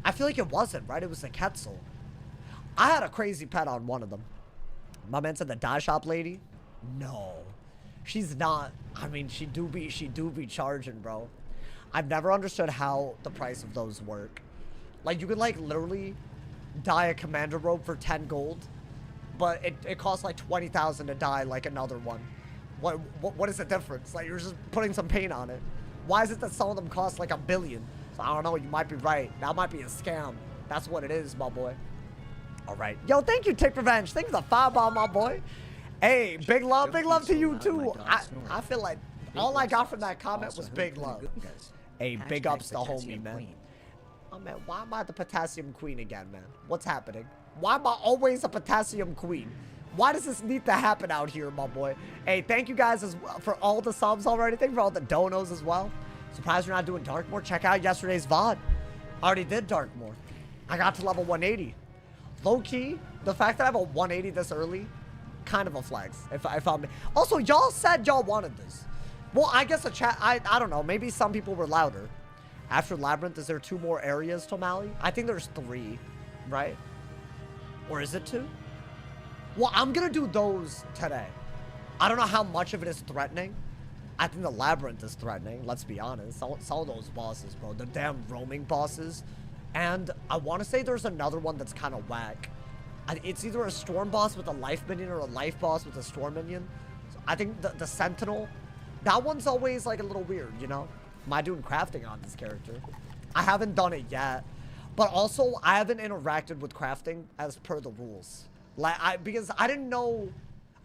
I feel like it wasn't, right? It was the Quetzal. I had a crazy pet on one of them. My man said the dye shop lady. No, she's not. I mean, she do be charging, bro. I've never understood how the price of those work. Like, you could like literally dye a commander robe for 10 gold, but it costs like 20,000 to dye like another one. What is the difference? Like, you're just putting some paint on it. Why is it that some of them cost like $1 billion? So I don't know, you might be right. That might be a scam. That's what it is, my boy. All right. Yo, thank you, Tick Revenge. Thank you for the fireball, my boy. Hey, big love to you too. I feel like all I got from that comment was big love. Hey, big ups to homie, man. Oh man, why am I the potassium queen again, man? What's happening? Why am I always a potassium queen? Why does this need to happen out here, my boy? Hey, thank you guys as well for all the subs already. Thank you for all the donos as well. Surprised you're not doing Darkmoor. Check out yesterday's VOD. Already did Darkmoor. I got to level 180. Low key, the fact that I have a 180 this early, kind of a flex. If I'm also, y'all said y'all wanted this. Well, I guess the chat. I don't know. Maybe some people were louder. After Labyrinth, is there 2 more areas to Mali? I think there's 3, right? Or is it 2? Well, I'm gonna do those today. I don't know how much of it is threatening. I think the Labyrinth is threatening, let's be honest. Some of those bosses, bro. The damn roaming bosses. And I want to say there's another one that's kind of whack. It's either a storm boss with a life minion or a life boss with a storm minion. So I think the Sentinel, that one's always like a little weird, you know? Am I doing crafting on this character? I haven't done it yet. But also, I haven't interacted with crafting as per the rules. Because I didn't know.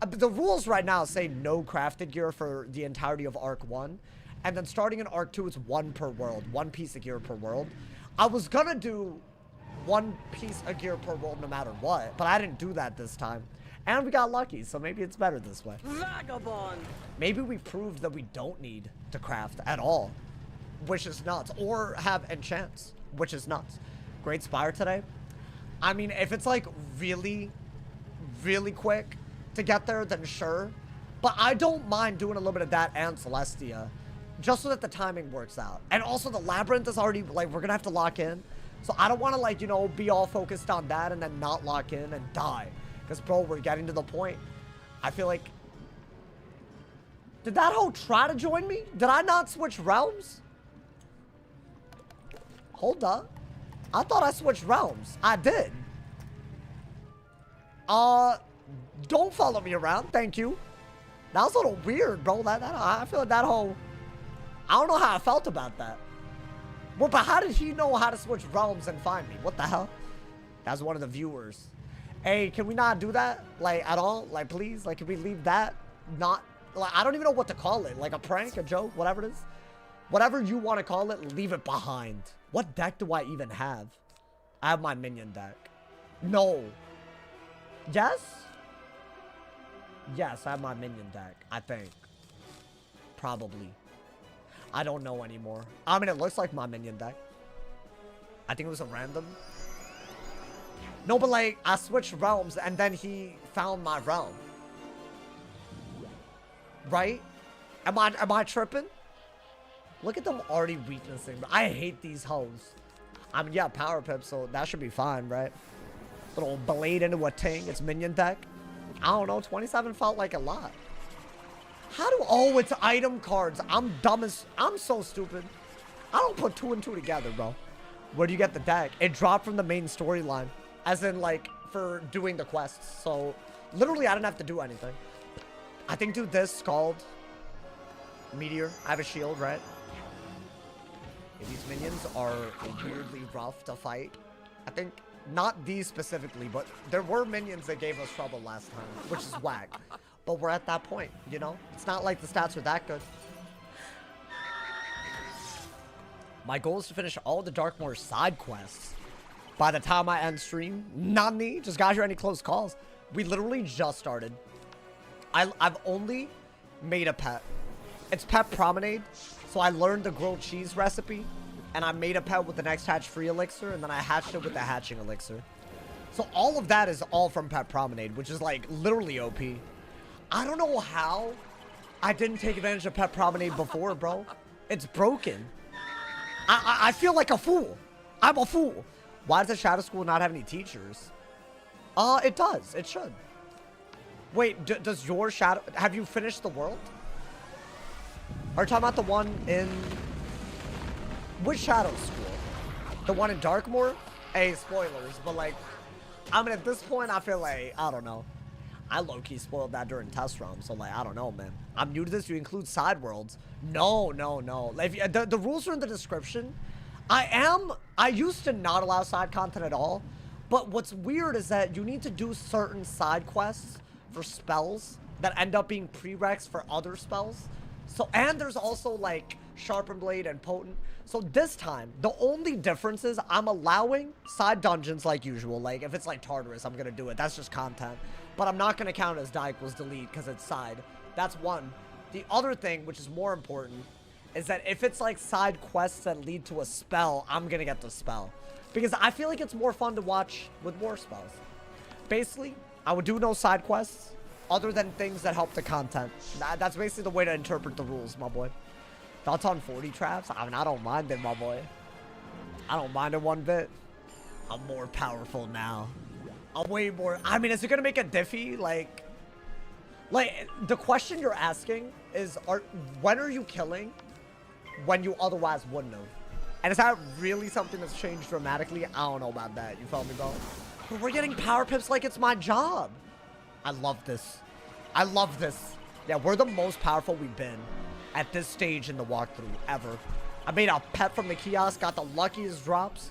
The rules right now say no crafted gear for the entirety of Arc 1. And then starting in Arc 2, it's 1 per world. 1 piece of gear per world. I was gonna do 1 piece of gear per world no matter what. But I didn't do that this time. And we got lucky, so maybe it's better this way. Vagabond! Maybe we proved that we don't need to craft at all. Which is nuts. Or have enchants. Which is nuts. Great Spire today. I mean, if it's like really quick to get there, then sure. But I don't mind doing a little bit of that and Celestia, just so that the timing works out. And also the Labyrinth is already, like, we're gonna have to lock in. So I don't want to, like, you know, be all focused on that and then not lock in and die. Because, bro, we're getting to the point. I feel like... Did that hoe try to join me? Did I not switch realms? Hold up. I thought I switched realms. I did. Don't follow me around. Thank you. That was a little weird, bro. I feel like that whole... I don't know how I felt about that. Well, but how did he know how to switch realms and find me? What the hell? That's one of the viewers. Hey, can we not do that? Like, at all? Like, please? Like, can we leave that? Not... Like, I don't even know what to call it. Like, a prank, a joke, whatever it is. Whatever you want to call it, leave it behind. What deck do I even have? I have my minion deck. No. Yes? Yes, I have my minion deck, I think. Probably. I don't know anymore. I mean, it looks like my minion deck. I think it was a random. No, but like, I switched realms and then he found my realm. Right? Am I tripping? Look at them already weaknessing. I hate these hoes. I mean, yeah, power pip, so that should be fine, right? Little blade into a ting. It's minion deck. I don't know. 27 felt like a lot. How do... Oh, it's item cards. I'm dumb as... I'm so stupid. I don't put 2 and 2 together, bro. Where do you get the deck? It dropped from the main storyline. As in, like, for doing the quests. So, literally, I didn't have to do anything. I think do this, Scald. Meteor. I have a shield, right? These minions are weirdly rough to fight. I think, not these specifically, but there were minions that gave us trouble last time, which is whack. But we're at that point, you know? It's not like the stats are that good. My goal is to finish all the Darkmoor side quests by the time I end stream. Nani, just got here any close calls. We literally just started. I've only made a pet. It's Pet Promenade. So I learned the grilled cheese recipe, and I made a pet with the next hatch free elixir, and then I hatched it with the hatching elixir. So all of that is all from Pet Promenade, which is like literally OP. I don't know how I didn't take advantage of Pet Promenade before, bro. It's broken. I feel like a fool. I'm a fool. Why does the Shadow School not have any teachers? It does. It should. Wait, does your Shadow... Have you finished the world? Are you talking about the one in... Which Shadow School? The one in Darkmoor? Hey, spoilers, but like... I mean, at this point, I feel like... I don't know. I low-key spoiled that during test run, so like, I don't know, man. I'm new to this. You include side worlds. No. Like, the rules are in the description. I used to not allow side content at all, but what's weird is that you need to do certain side quests for spells that end up being prereqs for other spells. So, and there's also like Sharpened Blade and Potent. So this time, the only difference is I'm allowing side dungeons like usual. Like if it's like Tartarus, I'm gonna do it. That's just content. But I'm not gonna count as die equals delete because it's side. That's one. The other thing, which is more important, is that if it's like side quests that lead to a spell, I'm gonna get the spell. Because I feel like it's more fun to watch with more spells. Basically, I would do no side quests other than things that help the content. That's basically the way to interpret the rules, my boy. Thoughts on 40 traps? I mean, I don't mind it, my boy. I don't mind it one bit. I'm more powerful now. I'm way more... I mean, is it gonna make a diffy? Like, the question you're asking is, when are you killing when you otherwise wouldn't have? And is that really something that's changed dramatically? I don't know about that. You felt me, bro? But we're getting power pips like it's my job. I love this. I love this. Yeah, we're the most powerful we've been at this stage in the walkthrough ever. I made a pet from the kiosk, got the luckiest drops.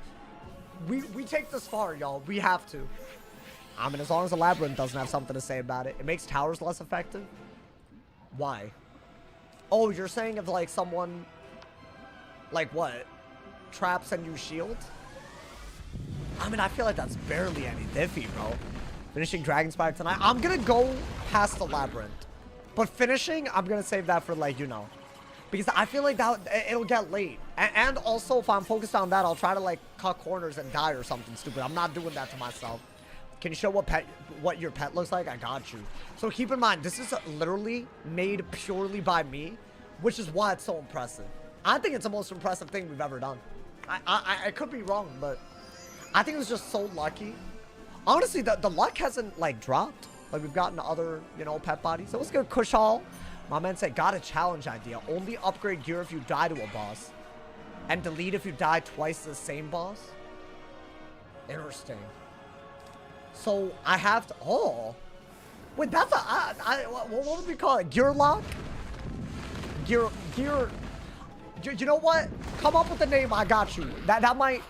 We take this far, y'all. We have to. I mean, as long as the Labyrinth doesn't have something to say about it. It makes towers less effective? Why? Oh, you're saying if, like, someone... Like, what? Traps and you shield? I mean, I feel like that's barely any diffy, bro. Finishing Dragon Spire tonight. I'm gonna go past the Labyrinth. But finishing, I'm gonna save that for, like, you know. Because I feel like that it'll get late. And also, if I'm focused on that, I'll try to, like, cut corners and die or something stupid. I'm not doing that to myself. Can you show what your pet looks like? I got you. So keep in mind, this is literally made purely by me, which is why it's so impressive. I think it's the most impressive thing we've ever done. I could be wrong, but I think it was just so lucky. Honestly, the luck hasn't, like, dropped. Like, we've gotten other, you know, pet bodies. So let's go Kushal. My man said, got a challenge idea. Only upgrade gear if you die to a boss. And delete if you die twice to the same boss. Interesting. So, I have to... Oh. Wait, that's a... what would we call it? Gear lock? Gear... You know what? Come up with a name. I got you. That might...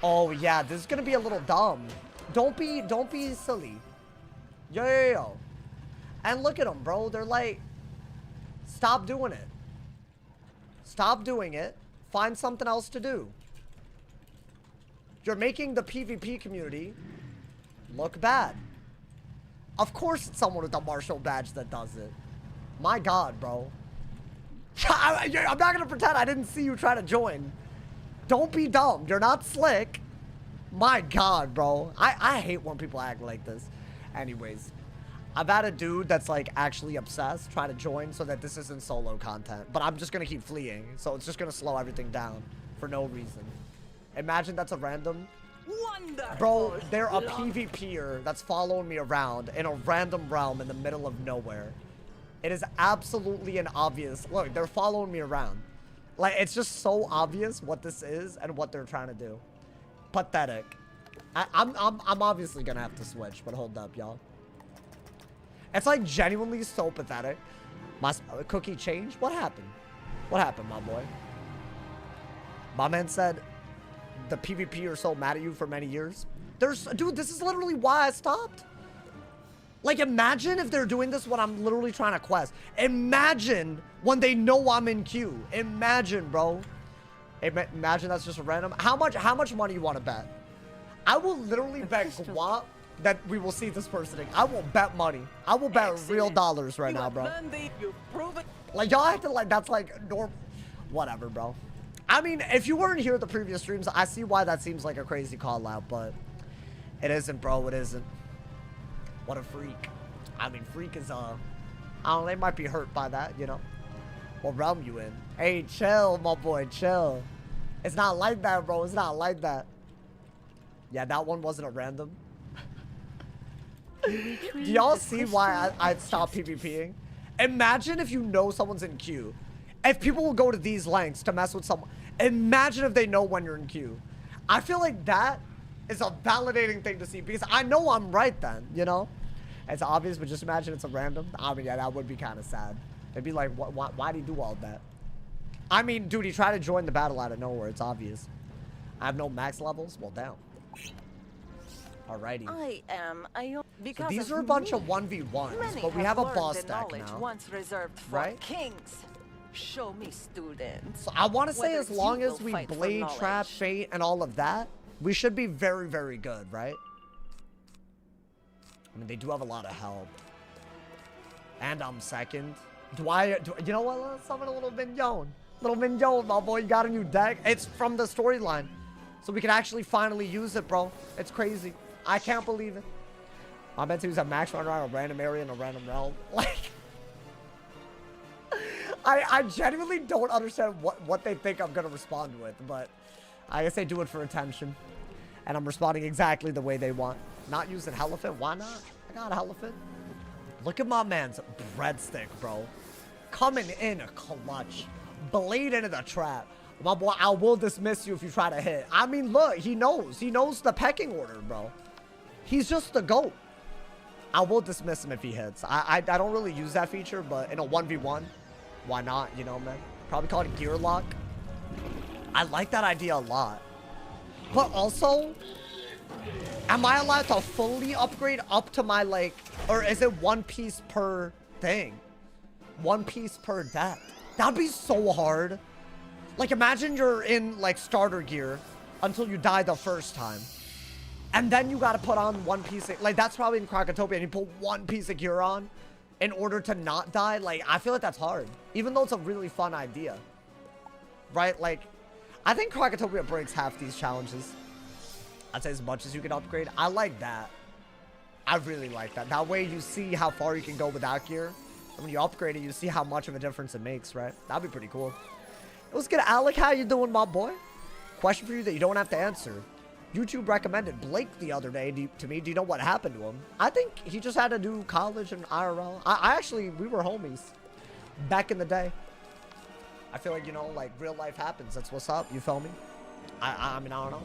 Oh, yeah. This is going to be a little dumb. Don't be silly. Yo. And look at them, bro. They're like... Stop doing it. Stop doing it. Find something else to do. You're making the PvP community look bad. Of course it's someone with a martial badge that does it. My God, bro. I'm not going to pretend I didn't see you try to join. Don't be dumb. You're not slick. My God, bro. I hate when people act like this. Anyways. I've had a dude that's like actually obsessed try to join so that this isn't solo content. But I'm just going to keep fleeing. So it's just going to slow everything down for no reason. Imagine that's a random... Wonderful. Bro, they're a PvPer that's following me around in a random realm in the middle of nowhere. It is absolutely an obvious... Look, they're following me around. Like, it's just so obvious what this is and what they're trying to do. Pathetic. I'm obviously going to have to switch, but hold up, y'all. It's like genuinely so pathetic. My cookie changed? What happened? What happened, my boy? My man said the PvP are so mad at you for many years. Dude, this is literally why I stopped. Like, imagine if they're doing this when I'm literally trying to quest. Imagine when they know I'm in queue. Imagine, bro. Imagine that's just a random. How much money you want to bet? I will literally bet guap that we will see this person. I will bet money. I will bet real dollars right now, bro. Like, y'all have to, like, that's like normal. Whatever, bro. I mean, if you weren't here at the previous streams, I see why that seems like a crazy call out, but It isn't, bro. It isn't. What a freak. I mean, freak is, I don't know, they might be hurt by that, you know? What realm you in? Hey, chill, my boy, chill. It's not like that, bro. It's not like that. Yeah, that one wasn't a random. Do y'all see why I'd stop PvPing? Imagine if you know someone's in queue. If people will go to these lengths to mess with someone. Imagine if they know when you're in queue. I feel like that is a validating thing to see because I know I'm right then, you know? It's obvious, but just imagine it's a random. I mean, yeah, that would be kind of sad. They'd be like, why'd he do all that? I mean, dude, he tried to join the battle out of nowhere. It's obvious. I have no max levels? Well, down. Alrighty. Because so these are a bunch of 1v1s, but we have a boss deck now. Once reserved for right? Kings. Show me, students. So I want to say whether as long you as will we fight for blade, knowledge. trap, fate, and all of that, we should be very, very good, right? I mean, they do have a lot of help. And I'm second. You know what? Let's summon a little mignon. Little mignon, my boy. You got a new deck. It's from the storyline. So we can actually finally use it, bro. It's crazy. I can't believe it. I meant to use a max run around a random area in a random realm. Like, I genuinely don't understand what they think I'm going to respond with. But I guess they do it for attention. And I'm responding exactly the way they want. Not using Elephant. Why not? I got Elephant. Look at my man's breadstick, bro. Coming in a clutch. Blade into the trap. My boy, I will dismiss you if you try to hit. I mean, look, he knows. He knows the pecking order, bro. He's just the GOAT. I will dismiss him if he hits. I don't really use that feature, but in a 1v1, why not, you know, man? Probably call it gear lock. I like that idea a lot. But also, am I allowed to fully upgrade up to my, like, or is it one piece per thing? One piece per deck. That'd be so hard. Like, imagine you're in, like, starter gear until you die the first time. And then you gotta put on one piece of, like, that's probably in Krakatopia, and you put one piece of gear on in order to not die. Like, I feel like that's hard. Even though it's a really fun idea. Right? Like, I think Krakatopia breaks half these challenges. I'd say as much as you can upgrade. I like that. I really like that. That way you see how far you can go without gear. And when you upgrade it, you see how much of a difference it makes, right? That'd be pretty cool. What's good, Alec? How you doing, my boy? Question for you that you don't have to answer. YouTube recommended Blake the other day to me. Do you know what happened to him? I think he just had to do college and IRL. I actually, we were homies back in the day. I feel like, you know, like real life happens. That's what's up. You feel me? I mean, I don't know.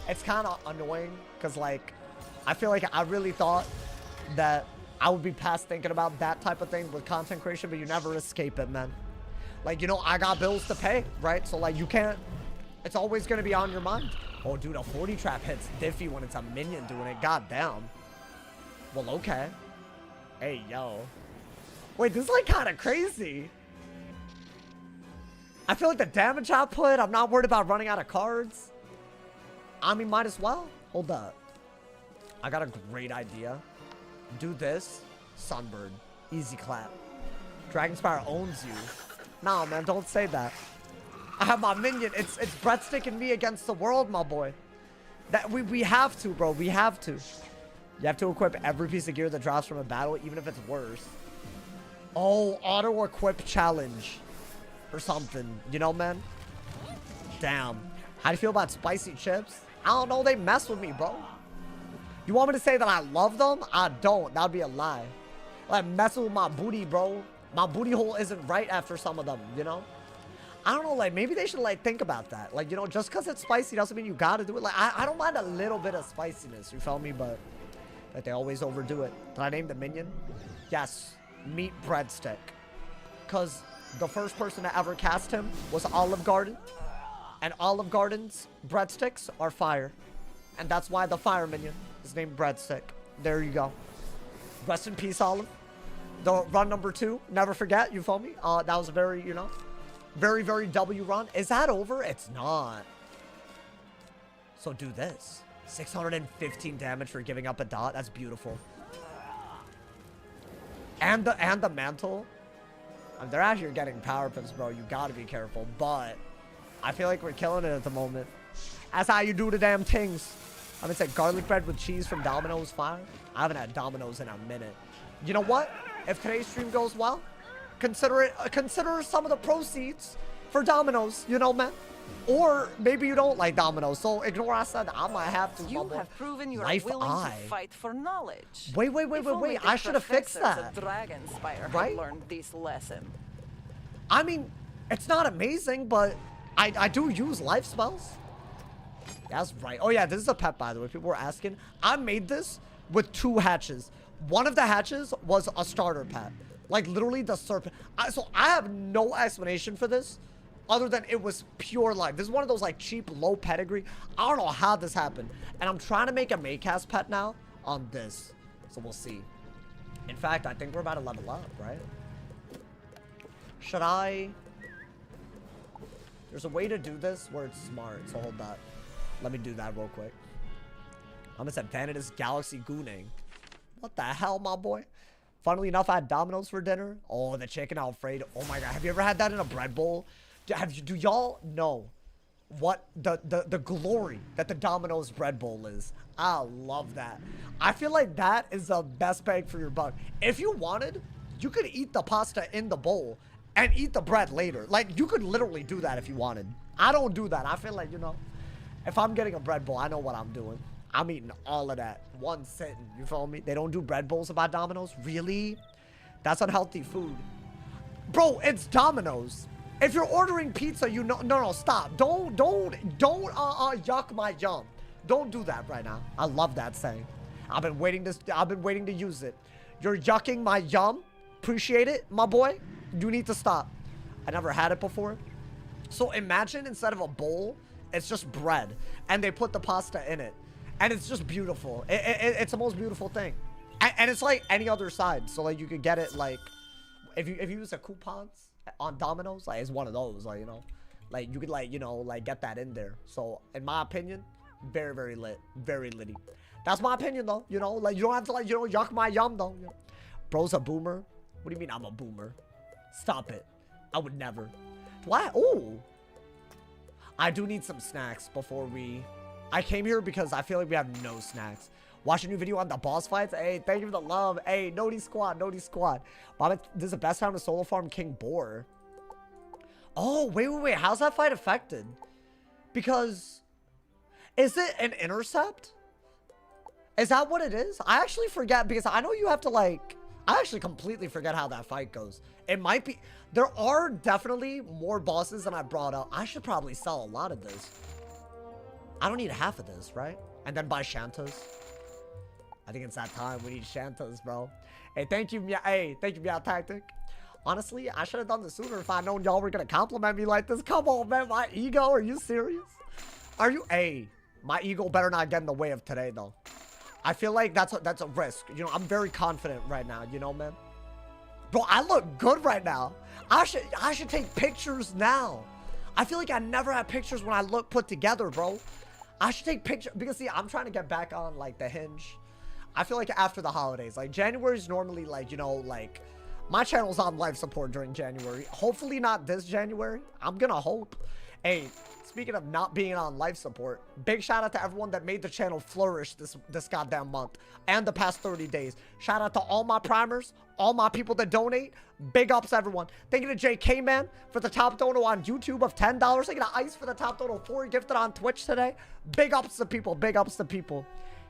It's kind of annoying because, like, I feel like I really thought that I would be past thinking about that type of thing with content creation, but you never escape it, man. Like, you know, I got bills to pay, right? So, like, you can't, it's always going to be on your mind. Oh, dude, a 40 trap hits diffy when it's a minion doing it. Goddamn. Well, okay. Hey, yo. Wait, this is, like, kind of crazy. I feel like the damage output, I'm not worried about running out of cards. I mean, might as well. Hold up. I got a great idea. Do this. Sunbird. Easy clap. Dragon Spire owns you. Nah, man, don't say that. I have my minion. It's breadstick and me against the world, my boy. That we have to, bro. We have to. You have to equip every piece of gear that drops from a battle, even if it's worse. Oh, auto-equip challenge. Or something. You know, man? Damn. How do you feel about spicy chips? I don't know. They mess with me, bro. You want me to say that I love them? I don't. That'd be a lie. Like, messing with my booty, bro. My booty hole isn't right after some of them, you know? I don't know, like, maybe they should, like, think about that. Like, you know, just because it's spicy doesn't mean you gotta do it. Like, I don't mind a little bit of spiciness, you feel me? But, like, they always overdo it. Did I name the minion? Yes. Meat breadstick. Because the first person to ever cast him was Olive Garden. And Olive Garden's breadsticks are fire. And that's why the fire minion is named breadstick. There you go. Rest in peace, Olive. The run number 2, never forget, you feel me? That was a very, you know, very, very W run. Is that over? It's not. So do this. 615 damage for giving up a dot. That's beautiful. And the mantle. I mean, they're out here getting power pips, bro. You gotta be careful. But I feel like we're killing it at the moment. That's how you do the damn things. I'm gonna say garlic bread with cheese from Domino's fire. I haven't had Domino's in a minute. You know what? If today's stream goes well, consider some of the proceeds for Domino's, you know, man. Or maybe you don't like Domino's, so ignore what I said. I might have to. You have proven you are Life willing eye. to fight for knowledge. Wait. If only the I should have fixed professors that. at Dragon Spire Right? had learned this lesson. I mean, it's not amazing, but I do use life spells. That's right. Oh yeah, this is a pet, by the way. People were asking. I made this with 2 hatches. One of the hatches was a starter pet. Like literally the serpent. So I have no explanation for this other than it was pure life. This is one of those like cheap, low pedigree. I don't know how this happened. And I'm trying to make a Maycast pet now on this. So we'll see. In fact, I think we're about to level up, right? Should I? There's a way to do this where it's smart. So hold that. Let me do that real quick. I'm gonna say Vanidus Galaxy Gooning. What the hell, my boy? Funnily enough, I had Domino's for dinner. Oh, the chicken Alfredo. Oh my god, have you ever had that in a bread bowl? Do y'all know what the glory that the Domino's bread bowl is? I love that. I feel like that is the best bang for your buck. If you wanted, you could eat the pasta in the bowl and eat the bread later. Like, you could literally do that if you wanted. I don't do that. I feel like, you know, if I'm getting a bread bowl, I know what I'm doing. I'm eating all of that. One sitting. You feel me? They don't do bread bowls about Domino's? Really? That's unhealthy food. Bro, it's Domino's. If you're ordering pizza, you know, no, stop. Don't yuck my yum. Don't do that right now. I love that saying. I've been waiting to use it. You're yucking my yum. Appreciate it, my boy. You need to stop. I never had it before. So imagine instead of a bowl, it's just bread, and they put the pasta in it, and it's just beautiful. It's the most beautiful thing, and it's like any other side. So like you could get it like if you use a coupons on Domino's, like it's one of those, like, you know, like you could like, you know, like get that in there. So in my opinion, very lit, very litty. That's my opinion though, you know, like you don't have to like, you know, yuck my yum though. You know? Bro's a boomer. What do you mean I'm a boomer? Stop it. I would never. Do I? Oh, I do need some snacks before we. I came here because I feel like we have no snacks. Watch a new video on the boss fights. Hey, thank you for the love. Hey, Nody Squad. Bob, this is the best time to solo farm King Boar. Oh, wait. How's that fight affected? Because, is it an intercept? Is that what it is? I actually forget because I know you have to like, I actually completely forget how that fight goes. It might be, there are definitely more bosses than I brought up. I should probably sell a lot of this. I don't need half of this, right? And then buy Shantas. I think it's that time. We need Shantas, bro. Hey, thank you, Meow Tactic. Honestly, I should have done this sooner if I'd known y'all were gonna compliment me like this. Come on, man. My ego. Are you serious? Are you? Hey, my ego better not get in the way of today, though. I feel like that's a risk. You know, I'm very confident right now. You know, man. Bro, I look good right now. I should take pictures now. I feel like I never had pictures when I look put together, bro. I should take pictures because see, I'm trying to get back on like the Hinge. I feel like after the holidays, like January is normally like, you know, like my channel's on life support during January. Hopefully not this January. I'm gonna hope. Hey, speaking of not being on life support, big shout out to everyone that made the channel flourish this goddamn month and the past 30 days. Shout out to all my primers, all my people that donate. Big ups, everyone. Thank you to JK Man for the top dono on YouTube of $10. Thank you to Ice for the top dono 4 gifted on Twitch today. Big ups to people. Big ups to people.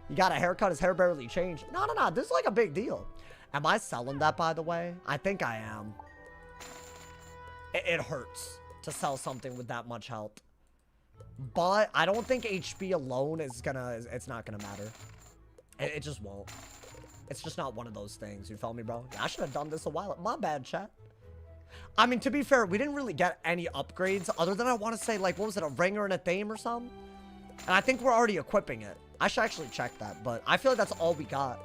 You got a haircut, his hair barely changed. No. This is like a big deal. Am I selling that, by the way? I think I am. It hurts to sell something with that much health. But I don't think HP alone is gonna, it's not gonna matter. It just won't. It's just not one of those things. You feel me, bro? I should have done this a while. My bad, chat. I mean, to be fair, we didn't really get any upgrades other than I want to say, like, what was it, a ringer and a theme or something? And I think we're already equipping it. I should actually check that, but I feel like that's all we got.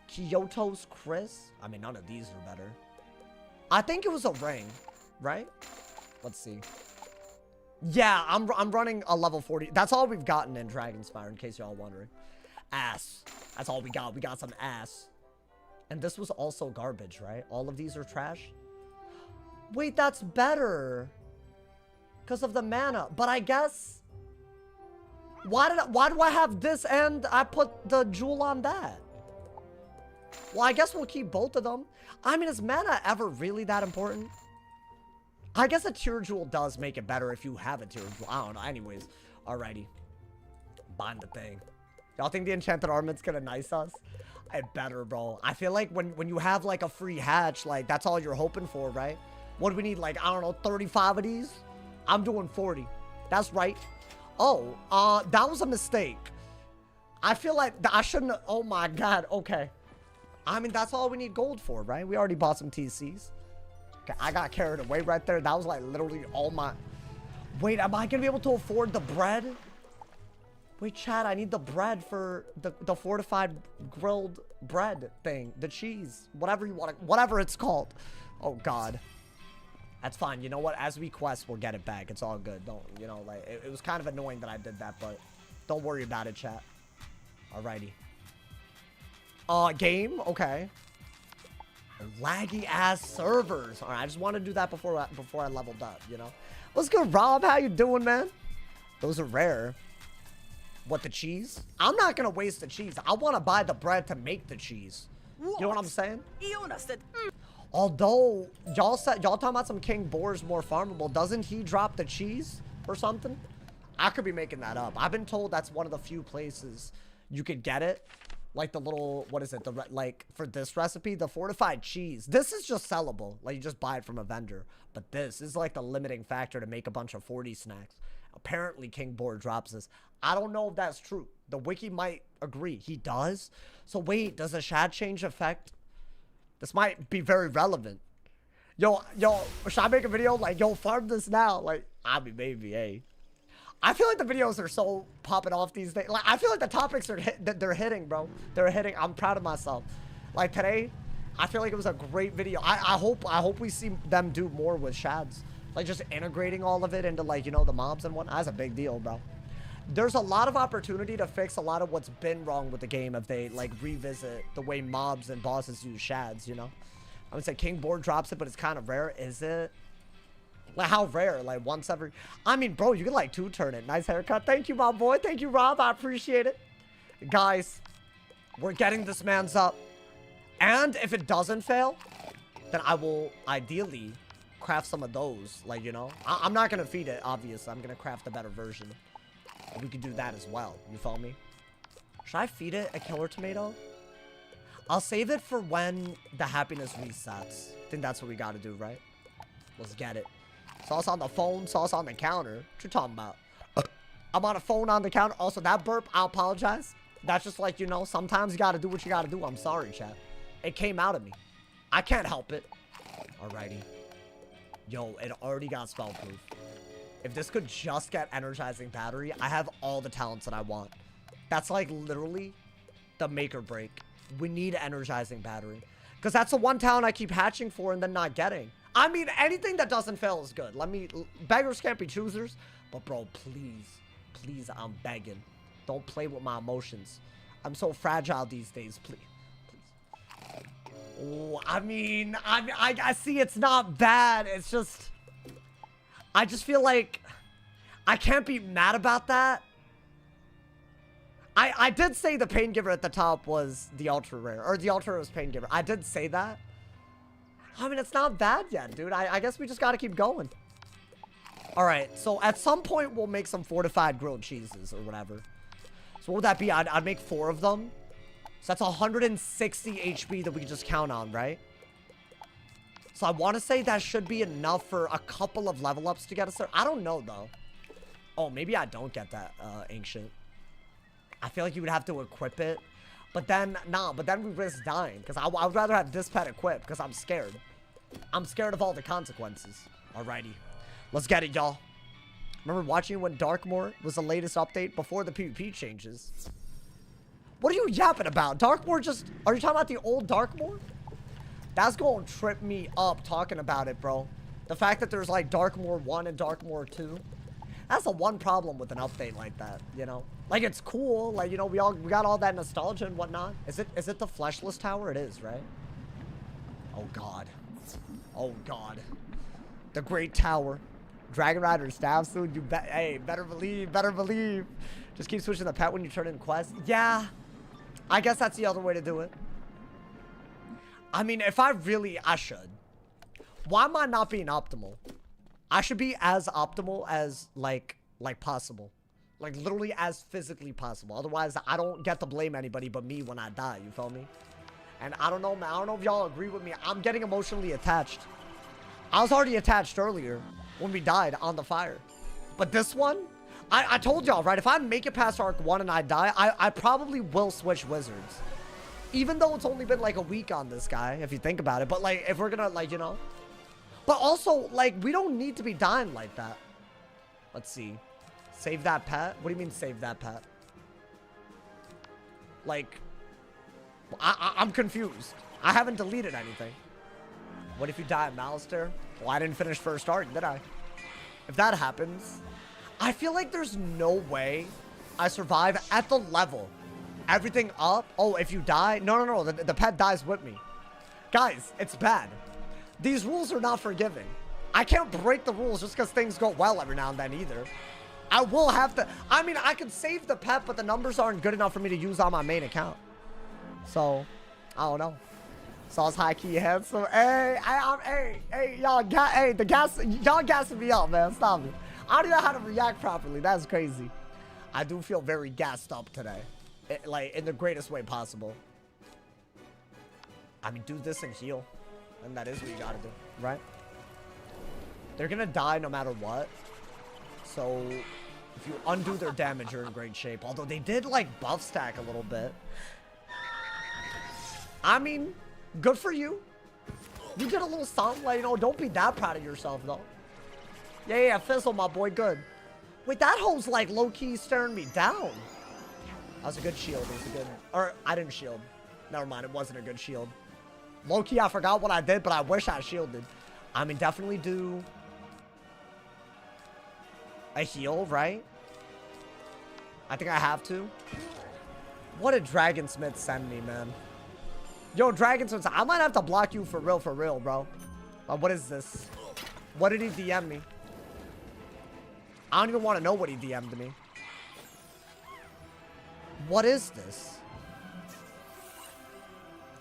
Kyoto's Chris? I mean, none of these are better. I think it was a ring, right? Let's see. Yeah, I'm running a level 40. That's all we've gotten in Dragonspire, in case y'all wondering. Ass. That's all we got. We got some ass. And this was also garbage, right? All of these are trash? Wait, that's better. Because of the mana. But I guess... Why do I have this and I put the jewel on that? Well, I guess we'll keep both of them. I mean, is mana ever really that important? I guess a tier jewel does make it better if you have a tier jewel. I don't know. Anyways, alrighty. Bind the thing. Y'all think the enchanted armament's gonna nice us? It better, bro. I feel like when you have like a free hatch, like that's all you're hoping for, right? What do we need? Like, I don't know, 35 of these? I'm doing 40. That's right. Oh, that was a mistake. I feel like I shouldn't. Oh my God. Okay. I mean, that's all we need gold for, right? We already bought some TCs. Okay, I got carried away right there. That was like literally all my... Wait, am I going to be able to afford the bread? Wait, Chad, I need the bread for the fortified grilled bread thing. The cheese. Whatever you want to... Whatever it's called. Oh, God. That's fine. You know what? As we quest, we'll get it back. It's all good. Don't, you know, like, it was kind of annoying that I did that, but don't worry about it, chat. Alrighty. Game? Okay. Laggy ass servers. Alright, I just want to do that before I leveled up, you know? What's good, Rob? How you doing, man? Those are rare. What, the cheese? I'm not gonna waste the cheese. I want to buy the bread to make the cheese. You know what I'm saying? Although, y'all talking about some King Boar's more farmable. Doesn't he drop the cheese or something? I could be making that up. I've been told that's one of the few places you could get it. Like the little, what is it? Like for this recipe, the fortified cheese. This is just sellable. Like you just buy it from a vendor. But this is like the limiting factor to make a bunch of 40 snacks. Apparently King Boar drops this. I don't know if that's true. The wiki might agree. He does. So wait, does the shad change affect? This might be very relevant. Yo, should I make a video like, yo, farm this now? Like, I mean, maybe, hey. I feel like the videos are so popping off these days. Like, I feel like the topics are they're hitting, bro. They're hitting. I'm proud of myself. Like today, I feel like it was a great video. I hope we see them do more with shads. Like just integrating all of it into like, you know, the mobs and whatnot. That's a big deal, bro. There's a lot of opportunity to fix a lot of what's been wrong with the game if they like revisit the way mobs and bosses use shads, you know? I would say King Board drops it, but it's kind of rare. Is it? Like how rare? Like once every... I mean, bro, you can like two-turn it. Nice haircut. Thank you, my boy. Thank you, Rob. I appreciate it. Guys, we're getting this man's up. And if it doesn't fail, then I will ideally craft some of those. Like, you know? I'm not going to feed it, obviously. I'm going to craft a better version. We could do that as well. You follow me? Should I feed it a killer tomato? I'll save it for when the happiness resets. I think that's what we got to do, right? Let's get it. Sauce on the phone, sauce on the counter. What you talking about? I'm on a phone on the counter. Also, that burp, I apologize. That's just like, you know, sometimes you gotta do what you gotta do. I'm sorry, chat. It came out of me. I can't help it. Alrighty. Yo, it already got spell proof. If this could just get energizing battery, I have all the talents that I want. That's like literally the make or break. We need energizing battery. Because that's the one talent I keep hatching for and then not getting. I mean, anything that doesn't fail is good. Beggars can't be choosers. But bro, please, I'm begging. Don't play with my emotions. I'm so fragile these days. Please. Oh, I mean, I see it's not bad. It's just, I just feel like I can't be mad about that. I did say the pain giver at the top was the ultra rare, or the ultra rare was pain giver. I did say that. I mean, it's not bad yet, dude. I guess we just got to keep going. All right, so at some point, we'll make some fortified grilled cheeses or whatever. So what would that be? I'd make 4 of them. So that's 160 HP that we can just count on, right? So I want to say that should be enough for a couple of level ups to get us there. I don't know, though. Oh, maybe I don't get that ancient. I feel like you would have to equip it. But then, nah, but then we risk dying. Because I would rather have this pet equipped because I'm scared. I'm scared of all the consequences. Alrighty. Let's get it, y'all. Remember watching when Darkmoor was the latest update before the PvP changes? What are you yapping about? Darkmoor just... Are you talking about the old Darkmoor? That's going to trip me up talking about it, bro. The fact that there's like Darkmoor 1 and Darkmoor 2. That's the one problem with an update like that, you know? Like, it's cool. Like, you know, we got all that nostalgia and whatnot. Is it the fleshless tower? It is, right? Oh, God. Oh, God. The Great Tower. Dragon Rider staff soon. You bet. Hey, better believe. Better believe. Just keep switching the pet when you turn in quests. Yeah. I guess that's the other way to do it. I mean, if I should. Why am I not being optimal? I should be as optimal as, like possible. Like, literally as physically possible. Otherwise, I don't get to blame anybody but me when I die. You feel me? And I don't know, man. I don't know if y'all agree with me. I'm getting emotionally attached. I was already attached earlier when we died on the fire. But this one, I told y'all, right? If I make it past Arc 1 and I die, I probably will switch Wizards. Even though it's only been like a week on this guy, if you think about it. But, like, if we're gonna, like, you know. But also, like, we don't need to be dying like that. Let's see. Save that pet? What do you mean save that pet? Like, I'm confused. I haven't deleted anything. What if you die at Malister? Well, I didn't finish first arc, did I? If that happens, I feel like there's no way I survive at the level. Everything up. Oh, if you die? No. The pet dies with me. Guys, it's bad. These rules are not forgiving. I can't break the rules just because things go well every now and then either. I will have to. I mean, I could save the pet, but the numbers aren't good enough for me to use on my main account. So, I don't know. Sauce high key handsome. Hey, y'all y'all gassing me up, man. Stop it. I don't know how to react properly. That's crazy. I do feel very gassed up today. Like, in the greatest way possible. I mean, do this and heal. And that is what you gotta do, right? They're gonna die no matter what. So, if you undo their damage, you're in great shape. Although they did, like, buff stack a little bit. I mean, good for you. You did a little something, like, you know, don't be that proud of yourself, though. Yeah, Fizzle, my boy, good. Wait, that hoe's, like, low-key staring me down. That was a good shield. It was a good... Or, I didn't shield. Never mind, it wasn't a good shield. Low-key, I forgot what I did, but I wish I shielded. I mean, definitely do... a heal, right? I think I have to. What did Dragonsmith send me, man? Yo, Dragonsmith, I might have to block you for real, bro. What is this? What did he DM me? I don't even want to know what he DM'd me. What is this?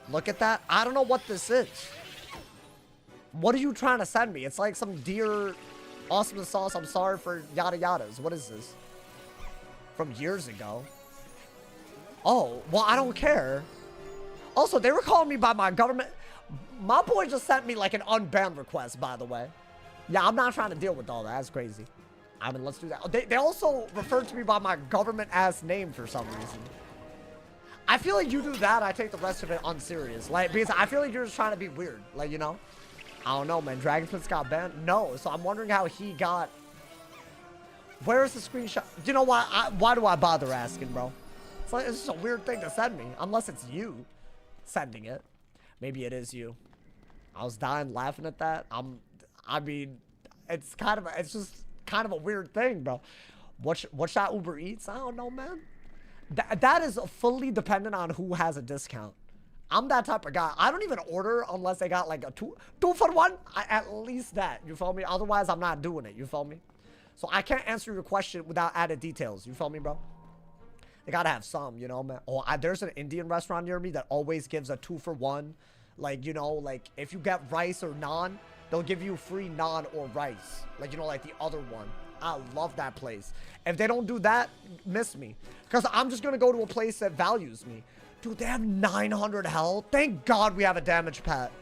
Look at that. I don't know what this is. What are you trying to send me? It's like some dear awesome sauce. I'm sorry for yada yadas. What is this? From years ago. Oh, well, I don't care. Also, they were calling me by my government. My boy just sent me like an unbanned request, by the way. Yeah, I'm not trying to deal with all that. That's crazy. I mean, let's do that. They also referred to me by my government-ass name for some reason. I feel like you do that, I take the rest of it unserious. Like, because I feel like you're just trying to be weird. Like, you know? I don't know, man. Dragonsmith got banned? No. So I'm wondering how he got... Where's the screenshot? You know why? Why do I bother asking, bro? It's like, it's just a weird thing to send me. Unless it's you sending it. Maybe it is you. I was dying laughing at that. I mean, it's just kind of a weird thing, bro. What's that Uber Eats? I don't know, man. That is fully dependent on who has a discount. I'm that type of guy. I don't even order unless they got like a two for one. At least that. You feel me? Otherwise, I'm not doing it. You feel me? So I can't answer your question without added details. You feel me, bro? They gotta have some, you know, man. Oh, there's an Indian restaurant near me that always gives a 2-for-1. Like, you know, like if you get rice or naan, they'll give you free naan or rice. Like, you know, like the other one. I love that place. If they don't do that, miss me. Because I'm just going to go to a place that values me. Dude, they have 900 health. Thank God we have a damage pet.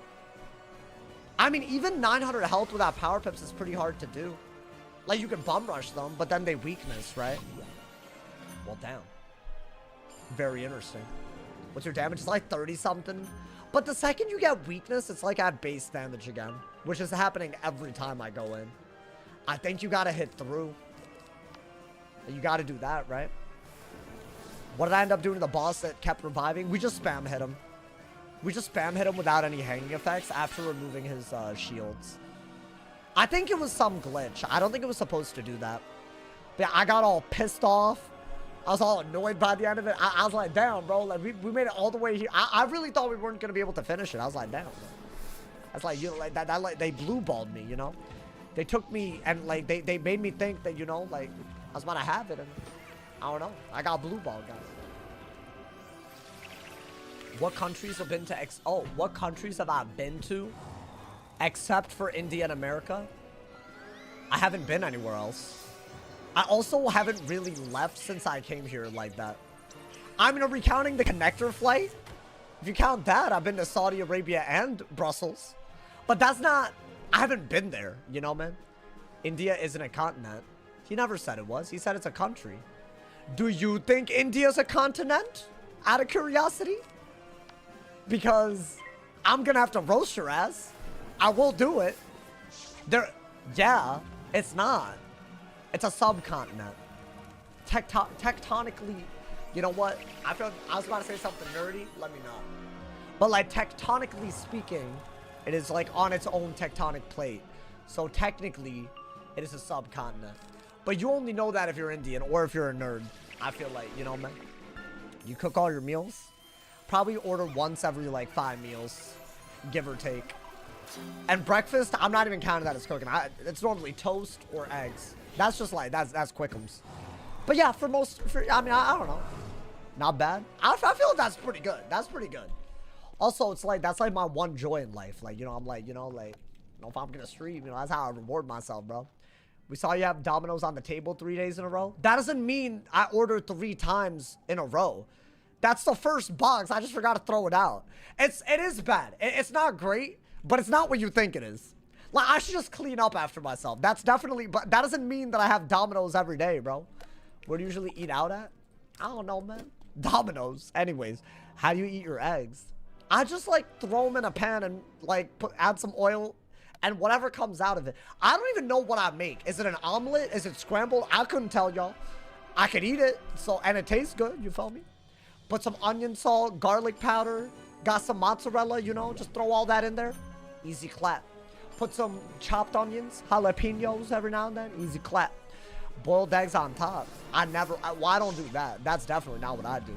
I mean, even 900 health without power pips is pretty hard to do. Like, you can bum rush them, but then they weakness, right? Well, damn. Very interesting. What's your damage? It's like 30-something. But the second you get weakness, it's like at base damage again. Which is happening every time I go in. I think you gotta hit through. You gotta do that, right? What did I end up doing to the boss that kept reviving? We just spam hit him. We just spam hit him without any hanging effects after removing his shields. I think it was some glitch. I don't think it was supposed to do that. But yeah, I got all pissed off. I was all annoyed by the end of it. I was like, damn, bro. Like, we made it all the way here. I really thought we weren't going to be able to finish it. I was like, damn. Bro. That's like, you know, like, that like, they blue balled me, you know? They took me and like they made me think that, you know, like I was about to have it, and I don't know. I got blue ball, guys. What countries have been to what countries have I been to except for India and America? I haven't been anywhere else. I also haven't really left since I came here like that. I'm recounting the connector flight. If you count that, I've been to Saudi Arabia and Brussels. But that's not... I haven't been there, you know, man? India isn't a continent. He never said it was. He said it's a country. Do you think India's a continent? Out of curiosity? Because I'm gonna have to roast your ass. I will do it. Yeah, it's not. It's a subcontinent. Tectonically, you know what? I was about to say something nerdy. Let me know. But like tectonically speaking, it is like on its own tectonic plate. So technically, it is a subcontinent. But you only know that if you're Indian or if you're a nerd. I feel like, you know, man. You cook all your meals. Probably order once every like 5 meals, give or take. And breakfast, I'm not even counting that as cooking. It's normally toast or eggs. That's just like, that's quickums. But yeah, I mean, I don't know. Not bad. I feel like that's pretty good. That's pretty good. Also, it's like, that's like my one joy in life. Like, you know, I'm like, you know, if I'm gonna stream, you know, that's how I reward myself, bro. We saw you have Domino's on the table 3 days in a row. That doesn't mean I ordered 3 times in a row. That's the first box. I just forgot to throw it out. It is bad. It's not great, but it's not what you think it is. Like, I should just clean up after myself. That's definitely, but that doesn't mean that I have Domino's every day, bro. Where do you usually eat out at? I don't know, man. Domino's. Anyways, how do you eat your eggs? I just like throw them in a pan and like add some oil and whatever comes out of it. I don't even know what I make. Is it an omelet? Is it scrambled? I couldn't tell y'all. I could eat it, and it tastes good, you feel me? Put some onion salt, garlic powder, got some mozzarella, you know, just throw all that in there. Easy clap. Put some chopped onions, jalapenos every now and then. Easy clap. Boiled eggs on top. I don't do that. That's definitely not what I do.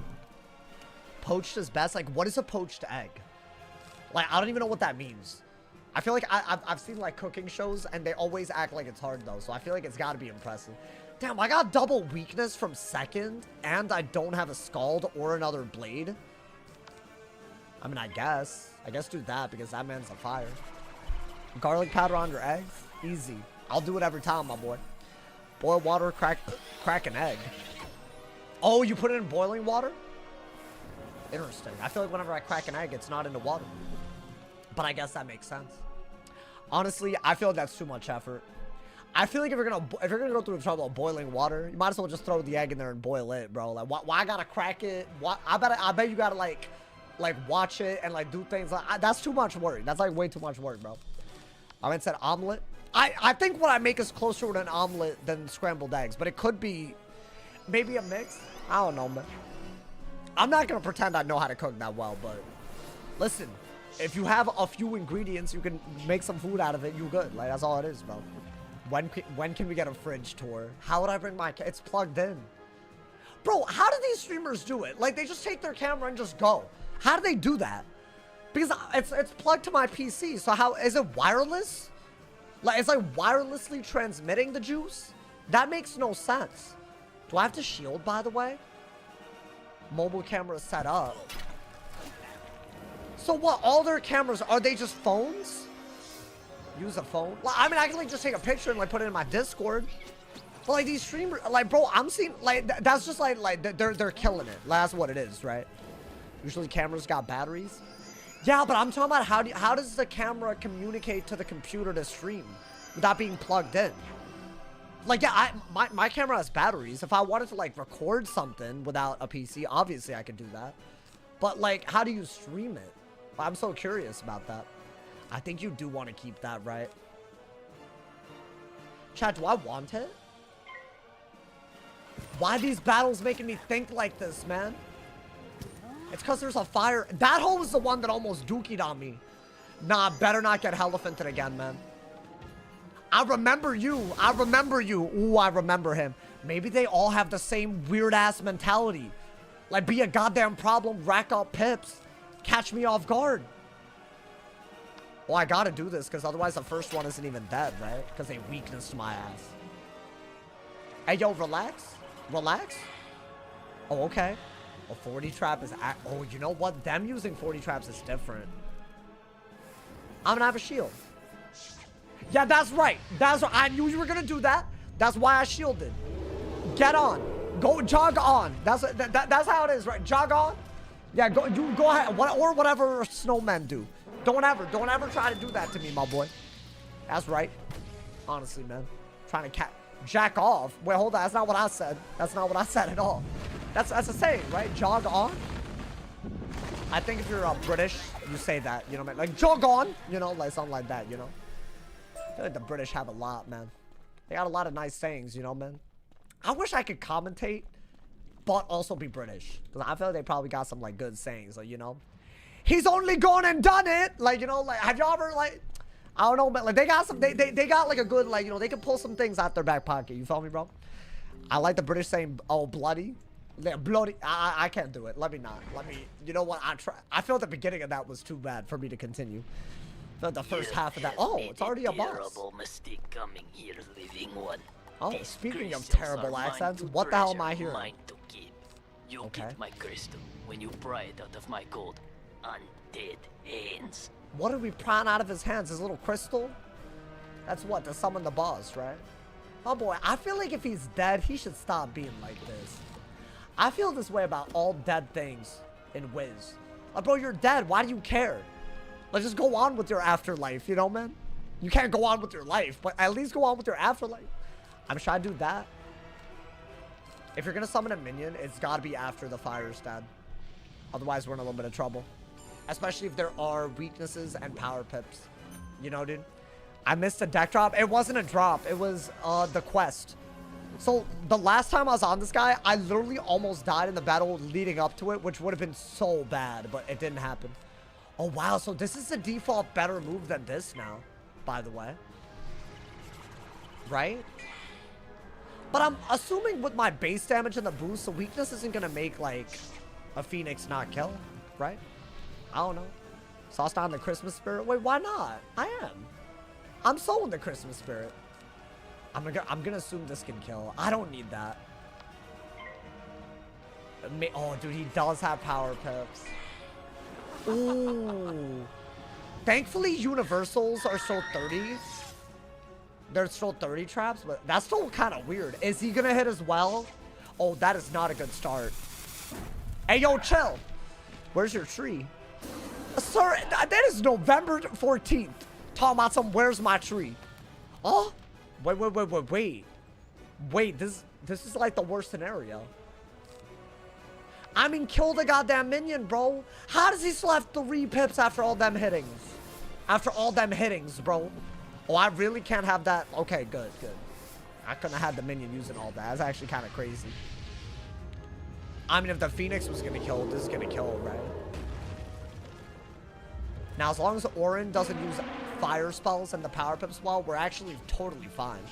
Poached is best. Like, what is a poached egg? Like, I don't even know what that means. I feel like I've seen like cooking shows and they always act like it's hard though. So I feel like it's got to be impressive. Damn, I got double weakness from second, and I don't have a scald or another blade. I mean, I guess do that because that man's a fire. Garlic powder on your eggs? Easy. I'll do it every time, my boy. Boil water, crack an egg. Oh, you put it in boiling water? Interesting. I feel like whenever I crack an egg, it's not in the water. But I guess that makes sense. Honestly, I feel like that's too much effort. I feel like if you're gonna go through the trouble of boiling water, you might as well just throw the egg in there and boil it, bro. Like, why I gotta crack it? I bet you gotta like watch it and like do things. Like, that's too much work. That's like way too much work, bro. I meant said omelet. I think what I make is closer to an omelet than scrambled eggs, but it could be maybe a mix. I don't know, man. I'm not gonna pretend I know how to cook that well, but listen, if you have a few ingredients, you can make some food out of it. You good? Like, that's all it is, bro. When can we get a fridge tour? How would I bring my... It's plugged in. Bro, how do these streamers do it? Like, they just take their camera and just go. How do they do that? Because it's plugged to my PC. So how... Is it wireless? Like, it's like wirelessly transmitting the juice? That makes no sense. Do I have to shield, by the way? Mobile camera set up. So what? All their cameras, are they just phones? Use a phone? Well, I mean, I can like just take a picture and like put it in my Discord. But like these streamers, like, bro, I'm seeing like that's just like they're killing it. That's what it is, right? Usually cameras got batteries. Yeah, but I'm talking about how does the camera communicate to the computer to stream without being plugged in? Like, yeah, my camera has batteries. If I wanted to like record something without a PC, obviously I could do that. But like, how do you stream it? I'm so curious about that. I think you do want to keep that, right? Chat, do I want it? Why are these battles making me think like this, man? It's because there's a fire. That hole was the one that almost dookied on me. Nah, better not get elephanted again, man. I remember you. I remember you. Ooh, I remember him. Maybe they all have the same weird-ass mentality. Like, be a goddamn problem, rack up pips. Catch me off guard. Oh, I gotta do this, because otherwise the first one isn't even dead, right? Because they weakness my ass. Hey, yo, relax. Relax. Oh, okay. A 40 trap is... Oh, you know what? Them using 40 traps is different. I'm gonna have a shield. Yeah, that's right. That's right. I knew you were gonna do that. That's why I shielded. Get on. Go jog on. That's how it is, right? Jog on. Yeah, go ahead. Or whatever snowmen do. Don't ever try to do that to me, my boy. That's right. Honestly, man. Trying to jack off. Wait, hold on. That's not what I said. That's not what I said at all. That's a saying, right? Jog on. I think if you're British, you say that. You know what I mean? Like, jog on. You know, like something like that, you know? I feel like the British have a lot, man. They got a lot of nice sayings, you know, man? I wish I could commentate, but also be British. Because I feel like they probably got some, like, good sayings, like, you know? He's only gone and done it! Like, you know, like, have y'all ever, like... I don't know, but, like, they got some... They got, like, a good, like, you know, they can pull some things out their back pocket. You feel me, bro? I like the British saying, oh, bloody. Bloody. I can't do it. Let me not. Let me... You know what? I feel the beginning of that was too bad for me to continue. The first half of that. Oh, it's already a boss. Terrible mistake coming here, living one. Oh, These speaking of crystals terrible are accents, mine to what the hell am I treasure, hearing? mine to keep. You Okay. get my crystal when you pry it out of my gold. Undead hands. What did we prying out of his hands? His little crystal? That's what? To summon the boss, right? Oh boy, I feel like if he's dead, he should stop being like this. I feel this way about all dead things in Wiz. Like, bro, you're dead. Why do you care? Like, just go on with your afterlife, you know, man? You can't go on with your life, but at least go on with your afterlife. I'm trying to do that. If you're gonna summon a minion, it's gotta be after the fire's dead. Otherwise, we're in a little bit of trouble. Especially if there are weaknesses and power pips. You know, dude? I missed a deck drop. It wasn't a drop. It was the quest. So, the last time I was on this guy, I literally almost died in the battle leading up to it, which would have been so bad, but it didn't happen. Oh, wow. So, this is the default better move than this now, by the way. Right? But I'm assuming with my base damage and the boost, the weakness isn't going to make, like, a Phoenix not kill, right? I don't know. Sauce on the Christmas spirit? Wait, why not? I am. I'm so in the Christmas spirit. I'm gonna assume this can kill. I don't need that. Oh, dude, he does have power pips. Ooh. Thankfully, universals are still 30s. There's still 30 traps, but that's still kind of weird. Is he gonna hit as well? Oh, that is not a good start. Hey, yo, chill. Where's your tree? Sir, that is November 14th. Talking about some, where's my tree? Oh, wait, this is like the worst scenario. I mean, kill the goddamn minion, bro. How does he still have 3 pips after all them hittings? After all them hittings, bro. Oh, I really can't have that. Okay, good. I couldn't have had the minion using all that. That's actually kind of crazy. I mean, if the Phoenix was gonna kill, this is gonna kill, right? Now, as long as Orin doesn't use fire spells and the power pips well, we're actually totally fine.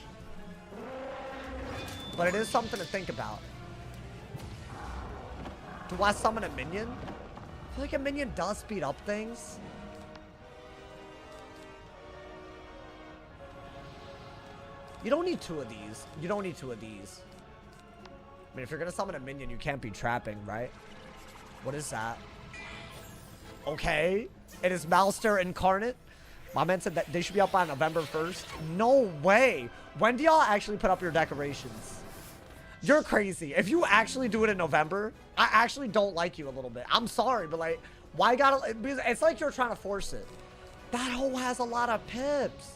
But it is something to think about. Do I summon a minion? I feel like a minion does speed up things. You don't need 2 of these. You don't need 2 of these. I mean, if you're gonna summon a minion, you can't be trapping, right? What is that? Okay. It is Malster Incarnate. My man said that they should be up by November 1st. No way. When do y'all actually put up your decorations? You're crazy. If you actually do it in November, I actually don't like you a little bit. I'm sorry, but like, why gotta... Because it's like you're trying to force it. That hoe has a lot of pips.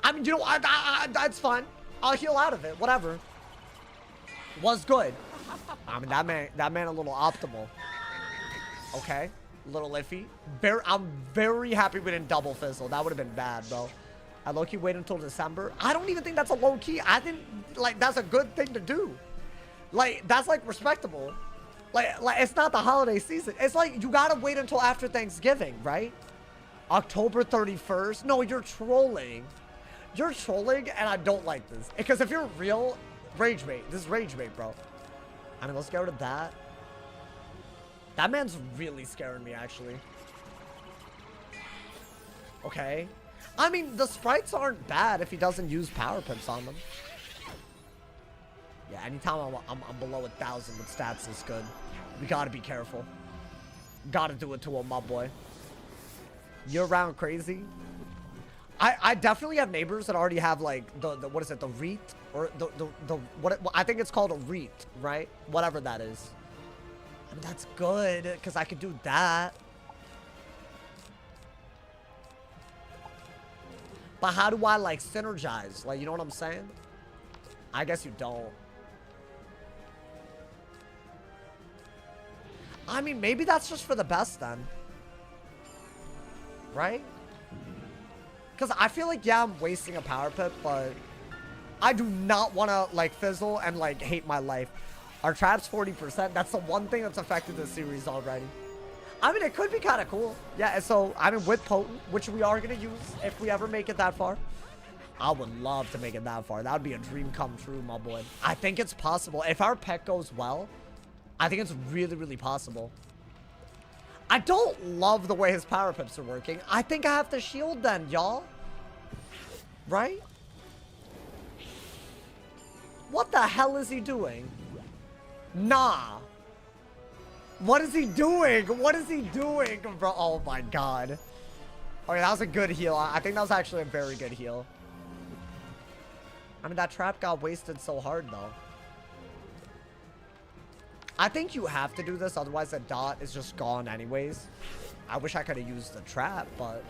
I mean, you know, that's fine. I'll heal out of it. Whatever. Was good. I mean, that man a little optimal. Okay. A little iffy. I'm very happy we didn't double fizzle. That would have been bad, bro. I low-key wait until December. I don't even think that's a low-key. I think, like, that's a good thing to do. Like, that's, like, respectable. Like it's not the holiday season. It's like, you gotta wait until after Thanksgiving, right? October 31st? No, you're trolling. You're trolling, and I don't like this. Because if you're real, rage bait. This is rage bait, bro. I mean, let's get rid of that. That man's really scaring me, actually. Okay. I mean, the sprites aren't bad if he doesn't use power pips on them. Yeah, anytime I'm below 1,000 with stats is good. We gotta be careful. Gotta do it to him, my boy. You're around crazy. I definitely have neighbors that already have like the what is it, the reet or the what I think it's called a reet, right? Whatever that is. I mean, that's good because I could do that. But how do I like synergize? Like, you know what I'm saying? I guess you don't. I mean, maybe that's just for the best then. Right? Because I feel like, yeah, I'm wasting a power pip, but I do not want to, like, fizzle and, like, hate my life. Our trap's 40%. That's the one thing that's affected this series already. I mean, it could be kind of cool. Yeah, so, I mean, with Potent, which we are going to use if we ever make it that far. I would love to make it that far. That would be a dream come true, my boy. I think it's possible. If our pet goes well, I think it's really, really possible. I don't love the way his power pips are working. I think I have to shield then, y'all. Right? What the hell is he doing? Nah. What is he doing? What is he doing, bro? Oh my god. Okay, that was a good heal. I think that was actually a very good heal. I mean, that trap got wasted so hard, though. I think you have to do this, otherwise the dot is just gone anyways. I wish I could have used the trap, but...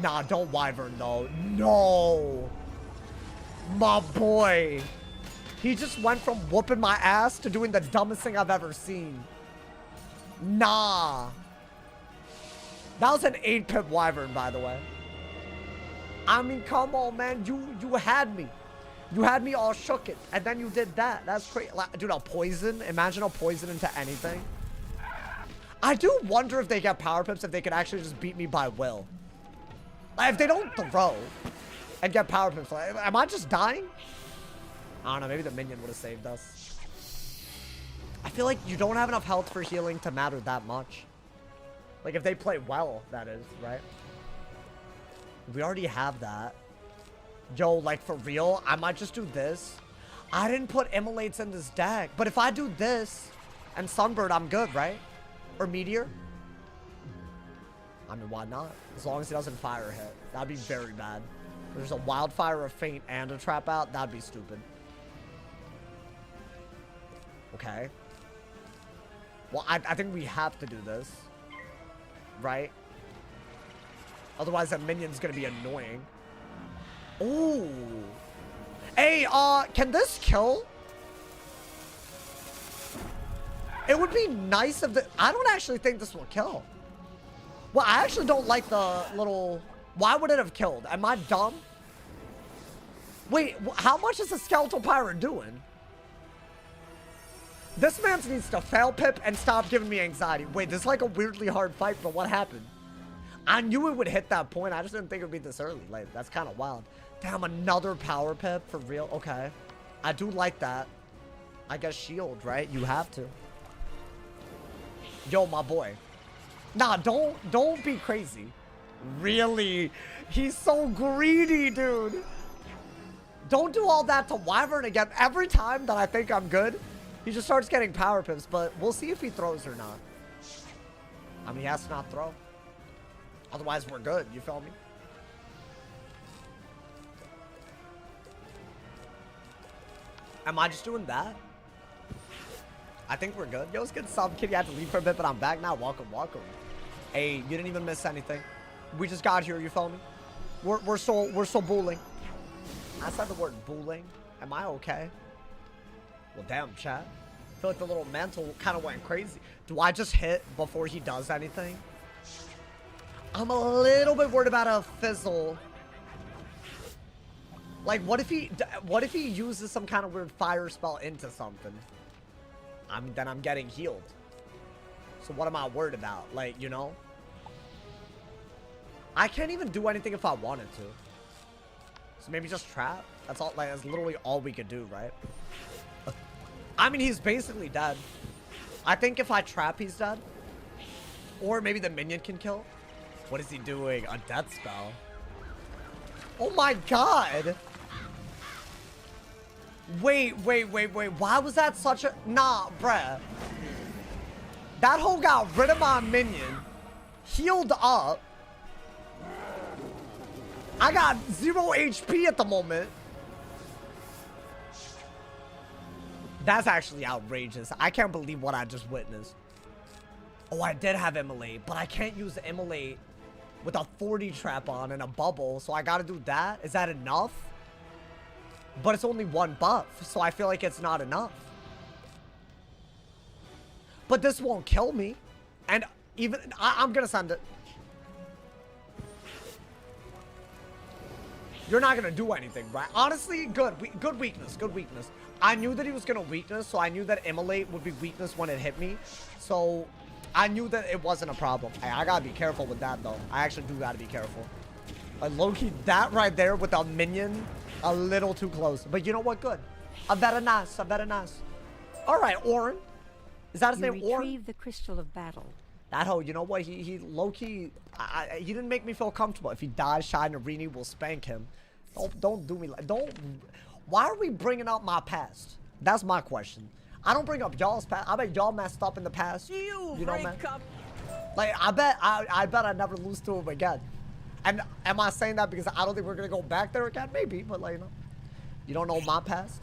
Nah, don't wyvern, though. No! My boy! He just went from whooping my ass to doing the dumbest thing I've ever seen. Nah! That was an 8-pip wyvern, by the way. I mean, come on, man. You had me. You had me all shook it, and then you did that. That's crazy. Like, dude, a poison. Imagine a poison into anything. I do wonder if they get power pips, if they could actually just beat me by will. Like, if they don't throw and get power pips, like, am I just dying? I don't know. Maybe the minion would have saved us. I feel like you don't have enough health for healing to matter that much. Like, if they play well, that is, right? We already have that. Yo, like, for real, I might just do this. I didn't put Immolates in this deck. But if I do this and Sunbird, I'm good, right? Or Meteor. I mean, why not? As long as he doesn't fire hit. That'd be very bad. There's a Wildfire, a Feint, and a Trap out. That'd be stupid. Okay. Well, I think we have to do this. Right? Otherwise, that minion's gonna be annoying. Ooh. Hey, can this kill? It would be nice if the... I don't actually think this will kill. Well, I actually don't like the little... Why would it have killed? Am I dumb? Wait, how much is the Skeletal Pirate doing? This man needs to fail pip and stop giving me anxiety. Wait, this is like a weirdly hard fight, but what happened? I knew it would hit that point. I just didn't think it would be this early. Like, that's kind of wild. Damn, another power pip for real. Okay. I do like that. I guess shield, right? You have to. Yo, my boy. Nah, don't be crazy. Really? He's so greedy, dude. Don't do all that to wyvern again. Every time that I think I'm good, he just starts getting power pips, but we'll see if he throws or not. I mean, he has to not throw. Otherwise, we're good. You feel me? Am I just doing that? I think we're good. Yo, it's good sub, kid. You had to leave for a bit, but I'm back now. Welcome, welcome. Hey, you didn't even miss anything. We just got here. You feel me? We're so bullying. I said the word bullying. Am I okay? Well, damn, chat. I feel like the little mantle kind of went crazy. Do I just hit before he does anything? I'm a little bit worried about a fizzle. Like, what if he uses some kind of weird fire spell into something? Then I'm getting healed. So what am I worried about? Like, you know? I can't even do anything if I wanted to. So maybe just trap? That's all, like, that's literally all we could do, right? I mean, he's basically dead. I think if I trap, he's dead. Or maybe the minion can kill. What is he doing? A death spell? Oh my god! Wait. Why was that such a... Nah, bruh. That hoe got rid of my minion. Healed up. I got 0 HP at the moment. That's actually outrageous. I can't believe what I just witnessed. Oh, I did have Immolate, but I can't use Immolate with a 40 trap on and a bubble, so I gotta do that? Is that enough? But it's only 1 buff, so I feel like it's not enough. But this won't kill me. And even... I'm gonna send it. You're not gonna do anything, right? Honestly, good weakness, good weakness. I knew that he was gonna weakness, so I knew that Immolate would be weakness when it hit me. So I knew that it wasn't a problem. I gotta be careful with that, though. I actually do gotta be careful. Like, low-key, that right there with a minion, a little too close. But you know what? Good. A better nice. All right, Orin. Is that his name, Orin? Retrieve the crystal of battle. That hoe, you know what? He low-key, he didn't make me feel comfortable. If he dies, Shine Arini will spank him. Don't do me like, why are we bringing up my past? That's my question. I don't bring up y'all's past. I bet y'all messed up in the past. You know, man. Like, I bet I never lose to him again. And am I saying that because I don't think we're gonna go back there again? Maybe, but like, you don't know my past.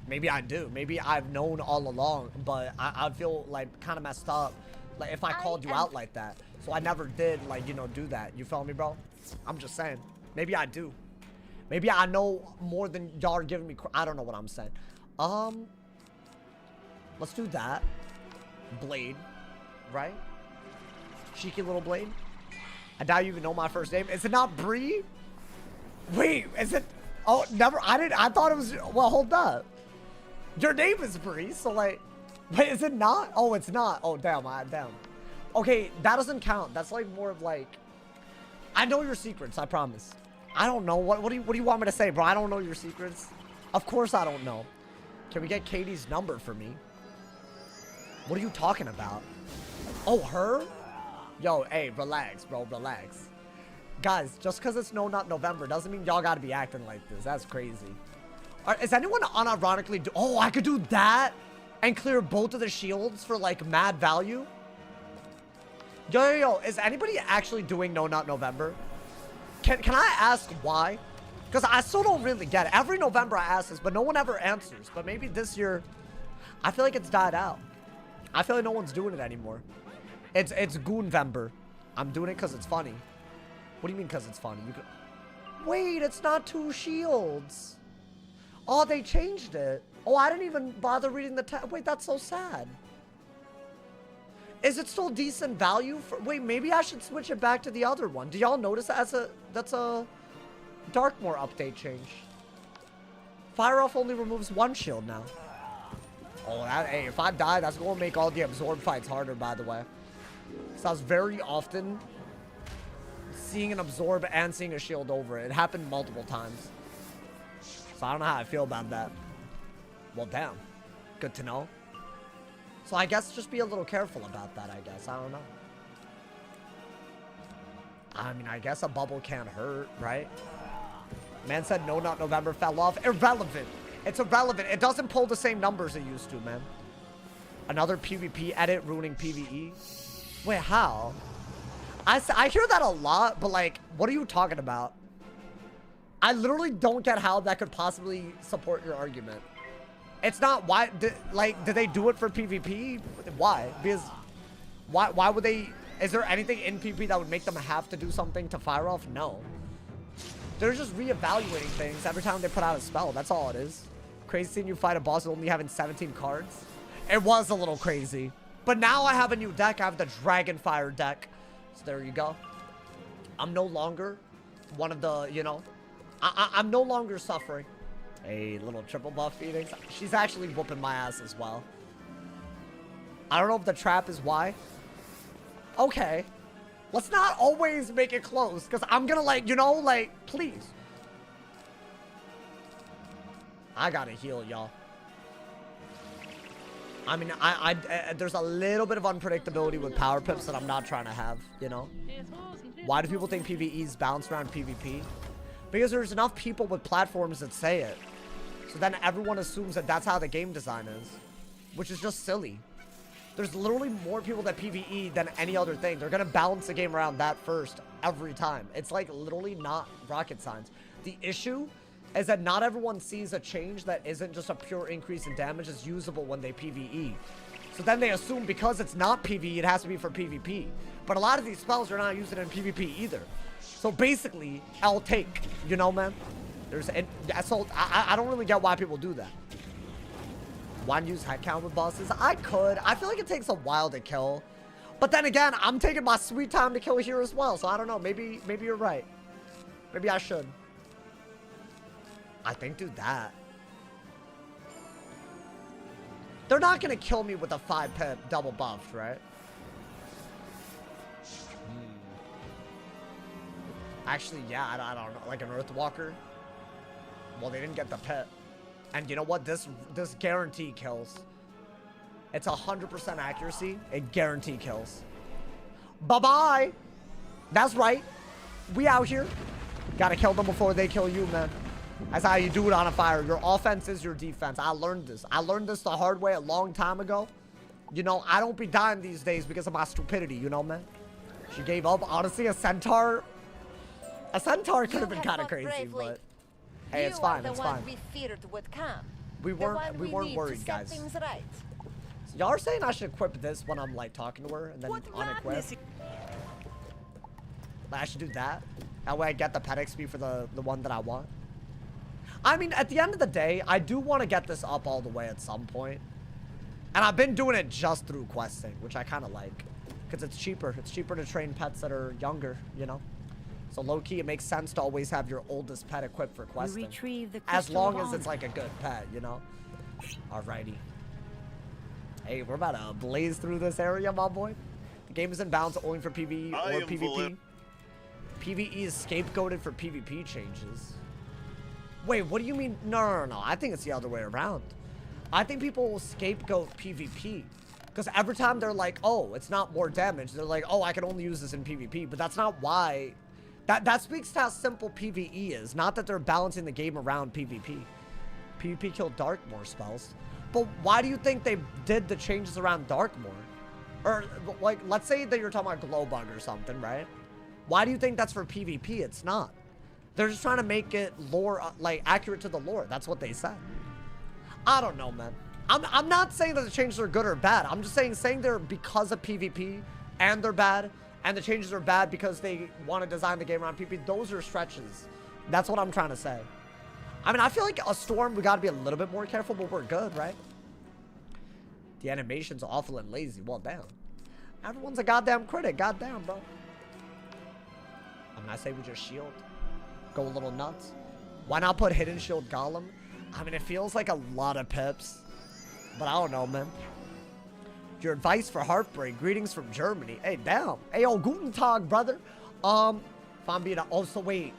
Maybe I do. Maybe I've known all along, but I feel like kind of messed up. Like if I called you out like that. So I never did, like, you know, do that. You feel me, bro? I'm just saying. Maybe I do. Maybe I know more than y'all are giving me. I don't know what I'm saying. Let's do that. Blade, right? Cheeky little blade. I doubt you even know my first name. Is it not Bree? Wait, is it? Oh, never. I thought it was. Well, hold up. Your name is Bree, so like. Wait, is it not? Oh, it's not. Oh, damn. Damn. Okay, that doesn't count. That's like more of like. I know your secrets. I promise. I don't know. What do you want me to say, bro? I don't know your secrets. Of course I don't know. Can we get Katie's number for me? What are you talking about? Oh, her? Yo, hey, relax, bro. Relax. Guys, just because it's not November doesn't mean y'all got to be acting like this. That's crazy. Is anyone unironically... Oh, I could do that and clear both of the shields for, like, mad value? Yo. Is anybody actually doing not November? Can I ask why? Because I still don't really get it. Every November I ask this, but no one ever answers. But maybe this year, I feel like it's died out. I feel like no one's doing it anymore. It's Goonvember. I'm doing it because it's funny. What do you mean because it's funny? You could... Wait, it's not 2 shields. Oh, they changed it. Oh, I didn't even bother reading the text. Wait, that's so sad. Is it still decent value? Wait, maybe I should switch it back to the other one. Do y'all notice that's a Darkmoor update change? Fire off only removes 1 shield now. Oh, hey, if I die, that's going to make all the absorb fights harder, by the way. So I was very often seeing an absorb and seeing a shield over it. It happened multiple times. So I don't know how I feel about that. Well, damn. Good to know. So I guess just be a little careful about that, I guess. I don't know. I mean, I guess a bubble can't hurt, right? Man said not November fell off. Irrelevant. It's irrelevant. It doesn't pull the same numbers it used to, man. Another PvP edit ruining PvE. Wait, how? I hear that a lot, but like, what are you talking about? I literally don't get how that could possibly support your argument. It's not why, did they do it for PvP? Why? Because why would they, is there anything in PvP that would make them have to do something to fire off? No. They're just reevaluating things every time they put out a spell. That's all it is. Crazy seeing you fight a boss with only having 17 cards. It was a little crazy. But now I have a new deck. I have the Dragonfire deck. So there you go. I'm no longer one of the, you know, I'm no longer suffering. A little triple buff Phoenix. She's actually whooping my ass as well. I don't know if the trap is why. Okay. Let's not always make it close, because I'm gonna, like, you know, like, please. I gotta heal, y'all. I mean, there's a little bit of unpredictability with power pips that I'm not trying to have, you know? Why do people think PvEs bounce around PvP? Because there's enough people with platforms that say it. So then everyone assumes that that's how the game design is. Which is just silly. There's literally more people that PvE than any other thing. They're going to balance the game around that first every time. It's like literally not rocket science. The issue is that not everyone sees a change that isn't just a pure increase in damage as usable when they PvE. So then they assume because it's not PvE, it has to be for PvP. But a lot of these spells are not using in PvP either. So basically, I'll take, you know, man. So I don't really get why people do that. Why use head count with bosses? I could. I feel like it takes a while to kill. But then again, I'm taking my sweet time to kill here as well. So I don't know. Maybe you're right. Maybe I should. I think do that. They're not going to kill me with a 5-pip double buffed, right? Actually, yeah, I don't know. Like an Earthwalker. Well, they didn't get the pit. And you know what? This guarantee kills. It's 100% accuracy. It guarantee kills. Bye-bye. That's right. We out here. Gotta kill them before they kill you, man. That's how you do it on a fire. Your offense is your defense. I learned this. I learned this the hard way a long time ago. You know, I don't be dying these days because of my stupidity, you know, man? She gave up. Honestly, a centaur... A centaur could have been kind of crazy, but... Hey, it's fine, it's fine. We weren't worried, guys. Right. So y'all are saying I should equip this when I'm, like, talking to her and then unequip? I should do that? That way I get the pet XP for the one that I want? I mean, at the end of the day, I do want to get this up all the way at some point. And I've been doing it just through questing, which I kind of like. Because it's cheaper. It's cheaper to train pets that are younger, you know? So low-key, it makes sense to always have your oldest pet equipped for questing. As long as it's like a good pet, you know? Alrighty. Hey, we're about to blaze through this area, my boy. The game is in balance only for PvE or PvP. PvE is scapegoated for PvP changes. Wait, what do you mean? No. I think it's the other way around. I think people will scapegoat PvP. Because every time they're like, oh, it's not more damage. They're like, oh, I can only use this in PvP. But that's not why... That speaks to how simple PvE is. Not that they're balancing the game around PvP. PvP killed Darkmoor spells. But why do you think they did the changes around Darkmoor? Or, like, let's say that you're talking about Glowbug or something, right? Why do you think that's for PvP? It's not. They're just trying to make it lore, like, accurate to the lore. That's what they said. I don't know, man. I'm not saying that the changes are good or bad. I'm just saying they're because of PvP and they're bad. And the changes are bad because they want to design the game around PvP. Those are stretches. That's what I'm trying to say. I mean, I feel like a storm, we got to be a little bit more careful, but we're good, right? The animation's awful and lazy. Well, damn. Everyone's a goddamn critic. Goddamn, bro. I mean, I say we just shield. Go a little nuts. Why not put Hidden Shield Golem? I mean, it feels like a lot of pips. But I don't know, man. Your advice for Heartbreak. Greetings from Germany. Hey, damn. Hey, yo, guten Tag, brother. If I'm being... Also, wait.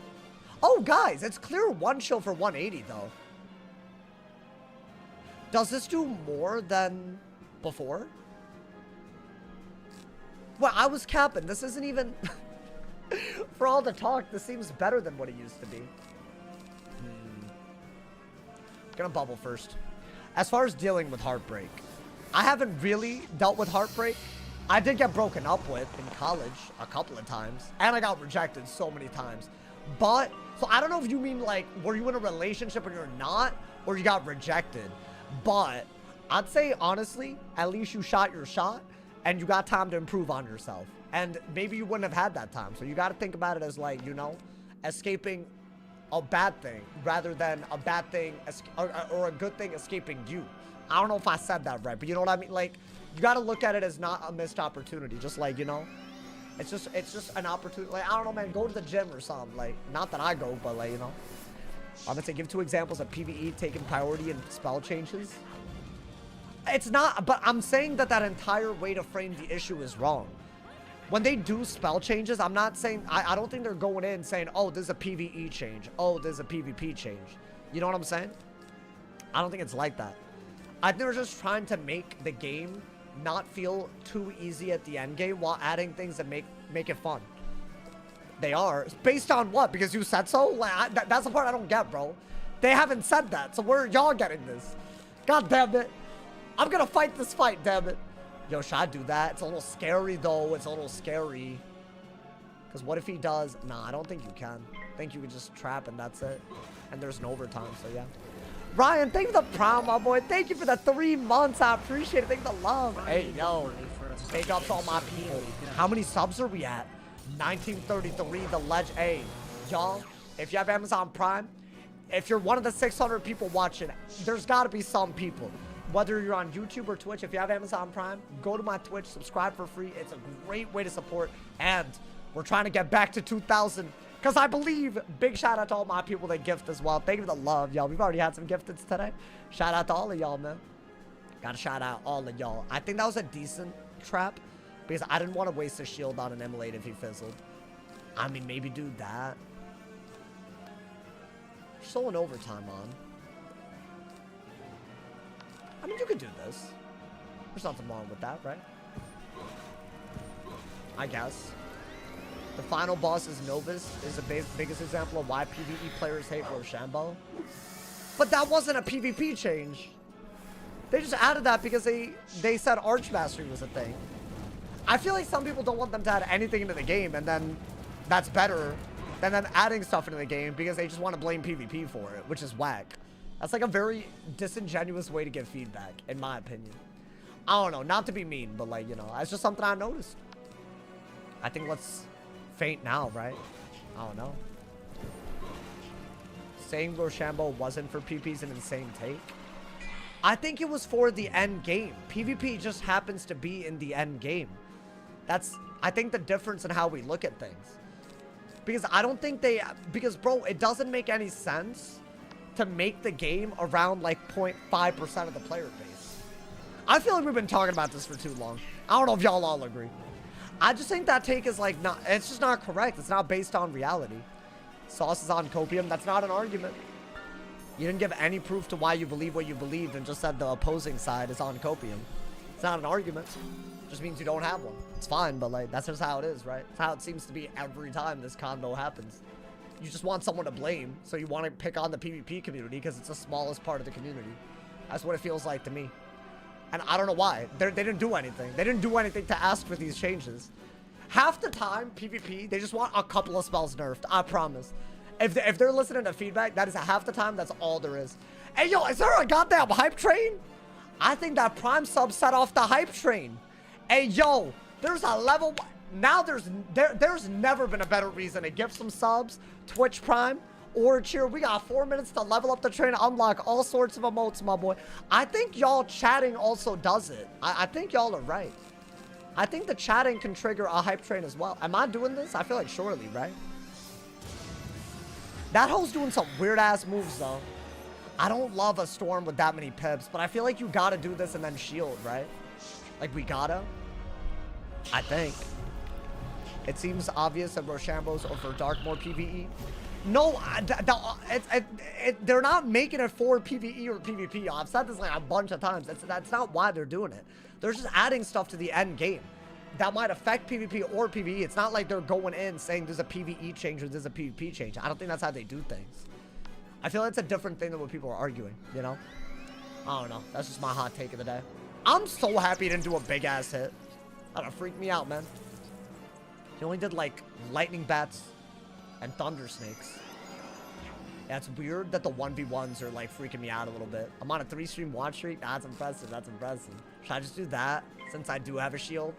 Oh, guys, it's clear one chill for 180, though. Does this do more than before? Well, I was capping. This isn't even... For all the talk, this seems better than what it used to be. Gonna bubble first. As far as dealing with Heartbreak, I haven't really dealt with Heartbreak. I did get broken up with in college a couple of times. And I got rejected so many times. But, so I don't know if you mean like, were you in a relationship and you're not? Or you got rejected? But, I'd say honestly, at least you shot your shot. And you got time to improve on yourself. And maybe you wouldn't have had that time. So you got to think about it as like, you know, escaping a bad thing. Rather than a bad thing, or a good thing escaping you. I don't know if I said that right, but you know what I mean? Like, you got to look at it as not a missed opportunity. Just like, you know, it's just an opportunity. Like, I don't know, man, go to the gym or something. Like, not that I go, but like, you know. I'm gonna say give 2 examples of PvE taking priority in spell changes. It's not, but I'm saying that entire way to frame the issue is wrong. When they do spell changes, I'm not saying, I don't think they're going in saying, oh, this is a PvE change. Oh, this is a PvP change. You know what I'm saying? I don't think it's like that. I think they're just trying to make the game not feel too easy at the end game while adding things that make it fun. They are. Based on what? Because you said so? Like, that's the part I don't get, bro. They haven't said that, so where are y'all getting this? God damn it. I'm gonna fight this fight, damn it. Yo, should I do that? It's a little scary, though. It's a little scary. Because what if he does? Nah, I don't think you can. I think you could just trap and that's it. And there's no overtime, so yeah. Ryan, thank you for the prom, my boy. Thank you for the 3 months. I appreciate it. Thank you for the love. Hey, yo. Big ups all my people. How many subs are we at? 1933, the legend. Hey, y'all, if you have Amazon Prime, if you're one of the 600 people watching, there's got to be some people. Whether you're on YouTube or Twitch, if you have Amazon Prime, go to my Twitch, subscribe for free. It's a great way to support. And we're trying to get back to 2,000. Because I believe, big shout out to all my people that gift as well. Thank you for the love, y'all. We've already had some gifteds today. Shout out to all of y'all, man. Gotta shout out all of y'all. I think that was a decent trap. Because I didn't want to waste a shield on an immolate if he fizzled. I mean, maybe do that. Still an overtime on. I mean, you could do this. There's nothing wrong with that, right? I guess. The final boss is Novus, is the biggest example of why PvE players hate Rochambeau. But that wasn't a PvP change. They just added that because they said Archmastery was a thing. I feel like some people don't want them to add anything into the game, and then that's better than them adding stuff into the game because they just want to blame PvP for it, which is whack. That's like a very disingenuous way to give feedback, in my opinion. I don't know, not to be mean, but like, you know, that's just something I noticed. I think let's faint now, right? I don't know. Saying Rochambeau wasn't for PP is an insane take. I think it was for the end game. PvP just happens to be in the end game. That's, I think, the difference in how we look at things. Because I don't think because bro, it doesn't make any sense to make the game around like 0.5% of the player base. I feel like we've been talking about this for too long. I don't know if y'all all agree. I just think that take is like not, it's just not correct. It's not based on reality. Sauce is on copium. That's not an argument. You didn't give any proof to why you believe what you believed and just said the opposing side is on copium. It's not an argument. It just means you don't have one. It's fine, but like, that's just how it is, right? It's how it seems to be every time this convo happens. You just want someone to blame, so you want to pick on the PvP community because it's the smallest part of the community. That's what it feels like to me. And I don't know why. They didn't do anything. They didn't do anything to ask for these changes. Half the time, PvP, they just want a couple of spells nerfed. I promise. If they're listening to feedback, that is half the time, that's all there is. Hey, yo, is there a goddamn hype train? I think that Prime sub set off the hype train. Hey, yo, there's a level... Now there's never been a better reason to give some subs, Twitch Prime, or cheer. We got 4 minutes to level up the train, unlock all sorts of emotes, my boy. I think y'all chatting also does it. I think y'all are right. I think the chatting can trigger a hype train as well. Am I doing this? I feel like surely, right? That hoe's doing some weird-ass moves, though. I don't love a storm with that many pips, but I feel like you gotta do this and then shield, right? Like, we gotta? I think. It seems obvious that Rochambeau's over Darkmoor PvE. No, they're not making it for PvE or PvP. I've said this like a bunch of times. That's not why they're doing it. They're just adding stuff to the end game that might affect PvP or PvE. It's not like they're going in saying there's a PvE change or there's a PvP change. I don't think that's how they do things. I feel it's a different thing than what people are arguing, you know? I don't know. That's just my hot take of the day. I'm so happy he didn't do a big-ass hit. That'll freak me out, man. He only did, like, lightning bats and thunder snakes. Yeah, it's weird that the 1v1s are, like, freaking me out a little bit. I'm on a 3-stream watch streak. That's impressive. That's impressive. Should I just do that since I do have a shield?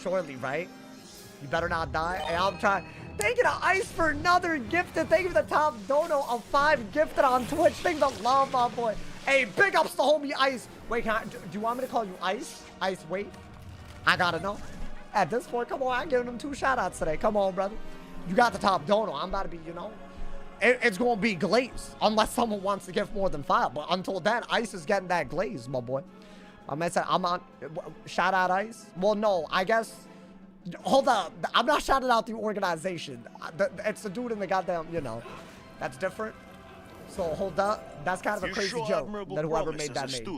Surely, right? You better not die. Hey, I'm trying. Thank you to Ice for another gifted. Thank you for the top dono of 5 gifted on Twitch. Thank you to love, my boy. Hey, big ups to homie Ice. Wait, do you want me to call you Ice? Ice, wait. I gotta know. At this point, come on. I'm giving him 2 shout-outs today. Come on, brother. You got the top dono. I'm about to be, you know. It's going to be glazed unless someone wants to give more than 5. But until then, Ice is getting that glaze, my boy. My man said, I'm on. Shout out Ice. Well, no, I guess. Hold up. I'm not shouting out the organization. It's the dude in the goddamn, you know. That's different. So hold up. That's kind of a crazy joke that whoever made that made.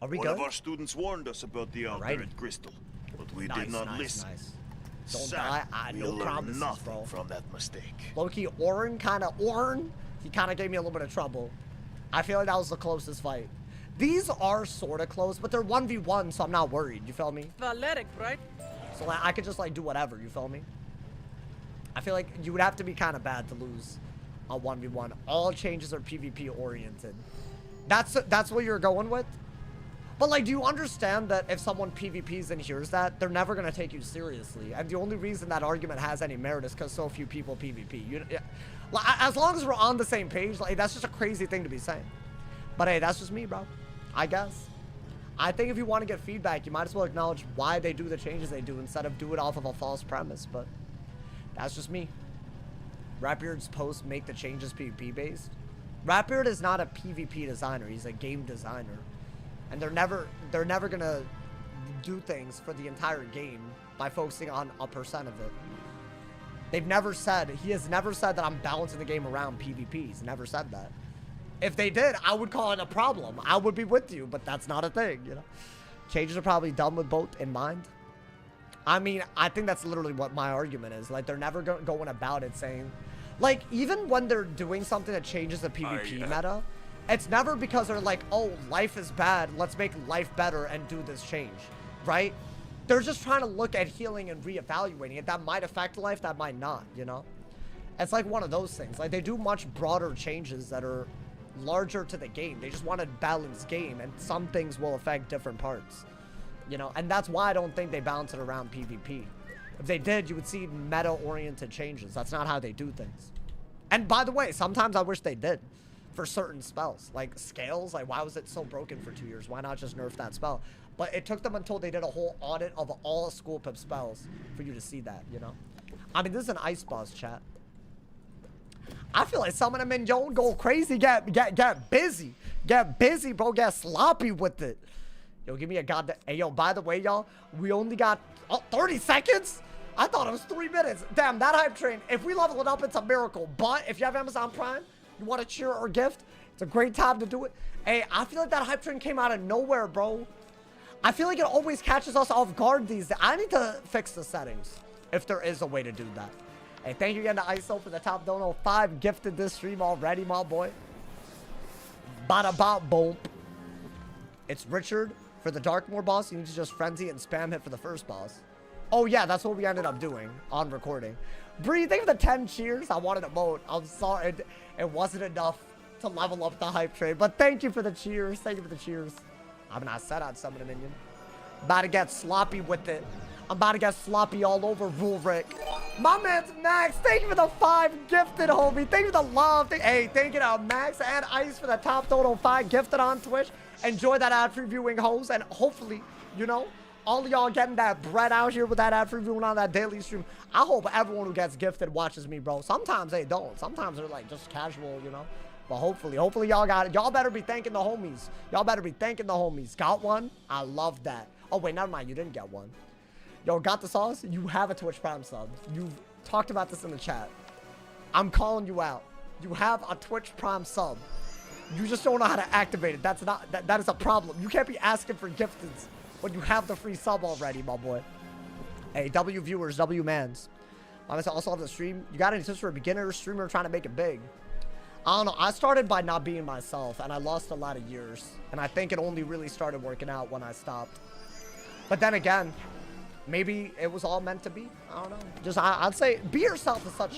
Are we good? One of our students warned us about the altar at Crystal, but we did not listen. Don't die. No promises, nothing bro. from that mistake. Low-key, Orin, he kind of gave me a little bit of trouble. I feel like that was the closest fight. These are sort of close, but they're 1v1, so I'm not worried. You feel me? Athletic, right? So like, I could just like do whatever. You feel me? I feel like you would have to be kind of bad to lose a 1v1. All changes are PvP oriented. That's what you're going with? But like, do you understand that if someone PvPs and hears that, they're never going to take you seriously? And the only reason that argument has any merit is because so few people PvP. As long as we're on the same page, like, that's just a crazy thing to be saying. But hey, that's just me, bro. I guess. I think if you want to get feedback, you might as well acknowledge why they do the changes they do instead of do it off of a false premise. But that's just me. Rapbeard's posts make the changes PvP based. Rapbeard is not a PvP designer. He's a game designer. And they're never gonna do things for the entire game by focusing on a percent of it. He has never said that I'm balancing the game around PvP. He's never said that. If they did, I would call it a problem. I would be with you, but that's not a thing, you know? Changes are probably done with both in mind. I mean, I think that's literally what my argument is. Like, they're never going about it saying... Like, even when they're doing something that changes the PvP meta, it's never because they're like, oh, life is bad, let's make life better and do this change, right? They're just trying to look at healing and reevaluating it. That might affect life, that might not, you know? It's like one of those things. Like, they do much broader changes that are larger to the game. They just want a balanced game, and some things will affect different parts, you know? And that's why I don't think they balance it around PvP. If they did, you would see meta-oriented changes. That's not how they do things. And by the way, sometimes I wish they did for certain spells. Like Scales, like why was it so broken for 2 years? Why not just nerf that spell? But it took them until they did a whole audit of all school pip spells for you to see that, you know? I mean, this is an ice boss, chat. I feel like some of them in Yon go crazy, get busy. Get busy, bro. Get sloppy with it. Yo, give me a goddamn... Hey, yo, by the way, y'all, we only got 30 seconds? I thought it was 3 minutes. Damn, that hype train. If we level it up, it's a miracle. But if you have Amazon Prime, you want to cheer or gift, it's a great time to do it. Hey, I feel like that hype train came out of nowhere, bro. I feel like it always catches us off guard these days. I need to fix the settings if there is a way to do that. Hey, thank you again to ISO for the top dono. 5 gifted this stream already, my boy. Bada bop boom. It's Richard for the Darkmoor boss. You need to just frenzy and spam hit for the first boss. Oh yeah, that's what we ended up doing on recording. Bree, thank you for the 10 cheers. I wanted a vote. I'm sorry, it wasn't enough to level up the hype train, but thank you for the cheers. Thank you for the cheers. I'm not set on summon a minion. About to get sloppy with it. I'm about to get sloppy all over Rule Rick. My man's Max. Thank you for the 5 gifted, homie. Thank you for the love. Hey, thank you to Max and Ice for the top total 5 gifted on Twitch. Enjoy that ad previewing, hoes, and hopefully, you know, all of y'all getting that bread out here with that ad previewing on that daily stream. I hope everyone who gets gifted watches me, bro. Sometimes they don't. Sometimes they're like just casual, you know. But hopefully y'all got it. Y'all better be thanking the homies. Y'all better be thanking the homies. Got one? I love that. Oh, wait, never mind. You didn't get one. Yo, got the sauce? You have a Twitch Prime sub. You've talked about this in the chat. I'm calling you out. You have a Twitch Prime sub. You just don't know how to activate it. That's not, that is a problem. You can't be asking for gifteds when you have the free sub already, my boy. Hey, W viewers, W mans. I also have the stream. You got any tips for a beginner streamer trying to make it big? I don't know. I started by not being myself, and I lost a lot of years. And I think it only really started working out when I stopped. But then again, maybe it was all meant to be. I don't know. Just, I'd say be yourself is such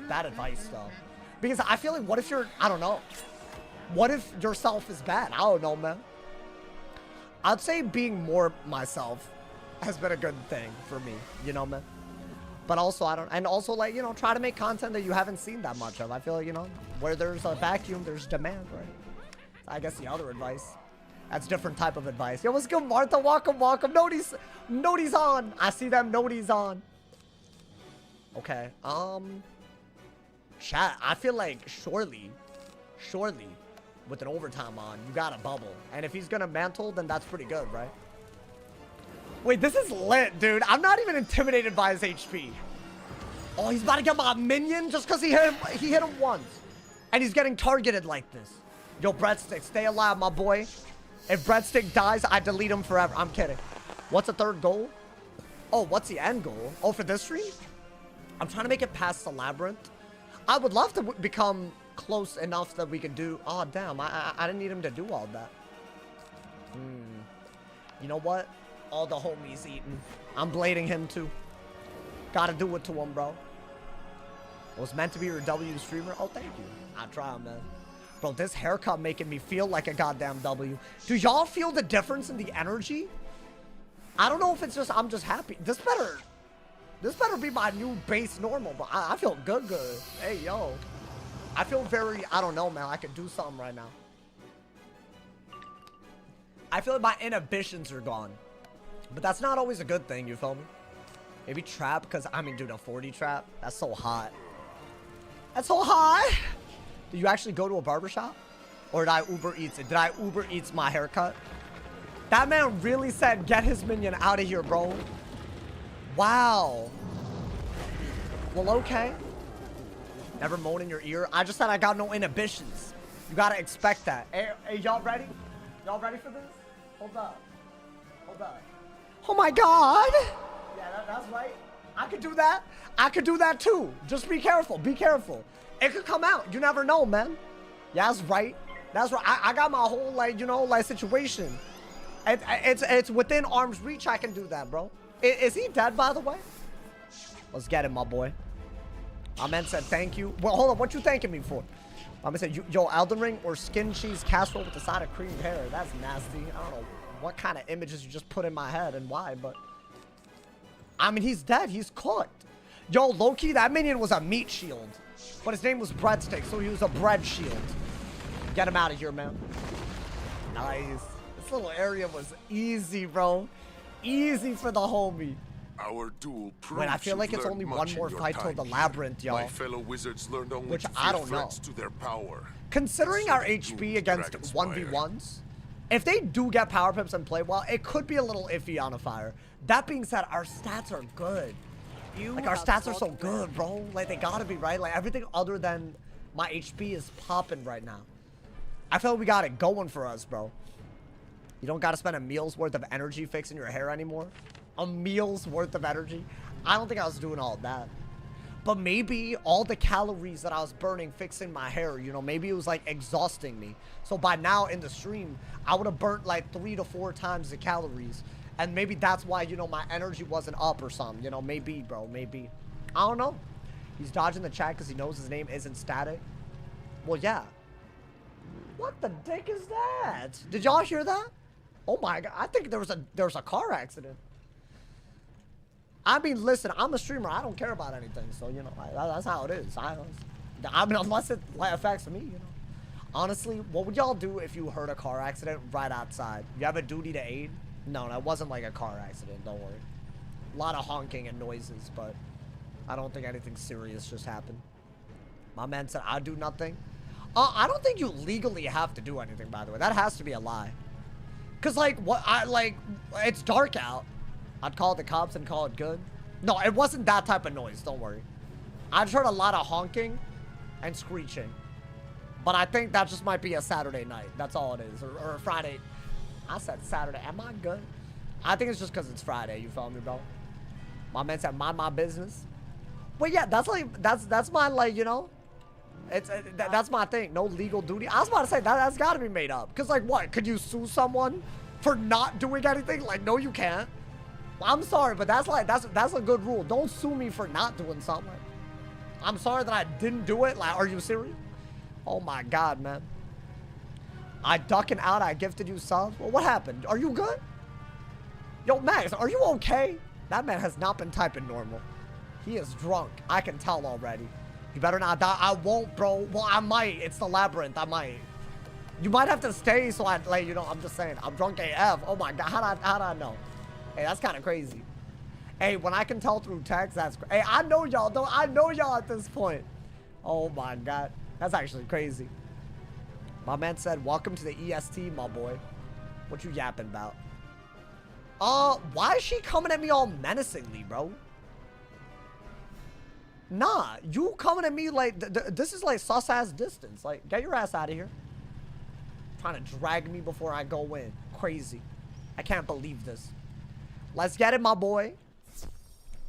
bad advice, though. Because I feel like, what if you're, I don't know. What if yourself is bad? I don't know, man. I'd say being more myself has been a good thing for me, you know, man. But also, and also, like, you know, try to make content that you haven't seen that much of. I feel like, you know, where there's a vacuum, there's demand, right? I guess the other advice. That's different type of advice. Yo, what's good, Martha? Welcome, welcome. Noties on. I see them. Noties on. Okay. Chat. I feel like surely, with an overtime on, you got a bubble. And if he's gonna mantle, then that's pretty good, right? Wait, this is lit, dude. I'm not even intimidated by his HP. Oh, he's about to get my minion just because he hit him once. And he's getting targeted like this. Yo, Breadstick, stay alive, my boy. If Breadstick dies, I delete him forever. I'm kidding. What's the third goal? Oh, what's the end goal? Oh, for this stream? I'm trying to make it past the labyrinth. I would love to become close enough that we could do... Oh, damn. I didn't need him to do all that. You know what? All the homies eating. I'm blading him, too. Gotta do it to him, bro. It was meant to be your W streamer. Oh, thank you. I try, man. Bro, this haircut making me feel like a goddamn W. Do y'all feel the difference in the energy? I don't know if it's just I'm just happy. This better be my new base normal, but I feel good. Hey, yo. I feel very, I don't know, man. I could do something right now. I feel like my inhibitions are gone. But that's not always a good thing, you feel me? Maybe trap, because, I mean, dude, a 40 trap? That's so hot. That's so hot! Did you actually go to a barbershop? Or did I Uber Eats it? Did I Uber Eats my haircut? That man really said, get his minion out of here, bro. Wow. Well, okay. Never moan in your ear. I just said I got no inhibitions. You gotta expect that. Hey, y'all ready? Y'all ready for this? Hold up. Hold up. Oh my god! Yeah, that's right. I could do that. I could do that too. Just be careful. Be careful. It could come out. You never know, man. Yeah, that's right. That's right. I got my whole, like, you know, like, situation. It's within arm's reach. I can do that, bro. Is he dead, by the way? Let's get him, my boy. My man said thank you. Well, hold on. What you thanking me for? My man said, yo, Elden Ring or skin cheese casserole with the side of cream hair. That's nasty. I don't know what kind of images you just put in my head and why, but... I mean, he's dead. He's cooked. Yo, low-key, that minion was a meat shield. But his name was Breadstick, so he was a bread shield. Get him out of here, man. Nice. This little area was easy, bro. Easy for the homie. Our duel proves Wait, I feel like it's you've only learned one much more in your fight till time the here. labyrinth, y'all. My fellow wizards learned only Which to I fear don't know. threats to their power. Considering our Consider HP you against Dragon Spire. 1v1s, if they do get power pips and play well, it could be a little iffy on a fire. That being said, our stats are good. Like, our stats are so good, bro. Like, they gotta be, right? Like, everything other than my HP is popping right now. I feel like we got it going for us, bro. You don't gotta spend a meal's worth of energy fixing your hair anymore. A meal's worth of energy. I don't think I was doing all of that. But maybe all the calories that I was burning fixing my hair, you know, maybe it was like exhausting me. So by now in the stream, I would have burnt like 3 to 4 times the calories. And maybe that's why, you know, my energy wasn't up or something. You know, maybe, bro, maybe. I don't know. He's dodging the chat because he knows his name isn't static. Well, yeah. What the dick is that? Did y'all hear that? Oh my god. I think there was a car accident. I mean, listen, I'm a streamer. I don't care about anything. So, you know, that's how it is. I mean, unless it affects me, you know. Honestly, what would y'all do if you heard a car accident right outside? You have a duty to aid? No, that wasn't like a car accident. Don't worry. A lot of honking and noises, but I don't think anything serious just happened. My man said, I do nothing. I don't think you legally have to do anything, by the way. That has to be a lie. Because, like, it's dark out. I'd call the cops and call it good. No, it wasn't that type of noise. Don't worry. I just heard a lot of honking and screeching. But I think that just might be a Saturday night. That's all it is. Or a Friday. I said Saturday. Am I good? I think it's just because it's Friday. You feel me, bro? My man said, mind my business. But yeah, that's like, that's my, like, you know. That's my thing. No legal duty. I was about to say, that's got to be made up. Because, like, what? Could you sue someone for not doing anything? Like, no, you can't. I'm sorry, but that's a good rule. Don't sue me for not doing something. I'm sorry that I didn't do it. Like, are you serious? Oh my god, man. I ducking out. I gifted you subs. Well, what happened? Are you good? Yo, Max, are you okay? That man has not been typing normal. He is drunk. I can tell already. You better not die. I won't, bro. Well, I might. It's the labyrinth. I might. You might have to stay so I, like, you know, I'm just saying. I'm drunk AF. Oh my god. How'd I know? Hey, that's kind of crazy. Hey, when I can tell through text, that's... Hey, I know y'all, though. I know y'all at this point. Oh, my God. That's actually crazy. My man said, welcome to the EST, my boy. What you yapping about? Why is she coming at me all menacingly, bro? Nah, you coming at me like... this is like sus-ass distance. Like, get your ass out of here. Trying to drag me before I go in. Crazy. I can't believe this. Let's get it, my boy.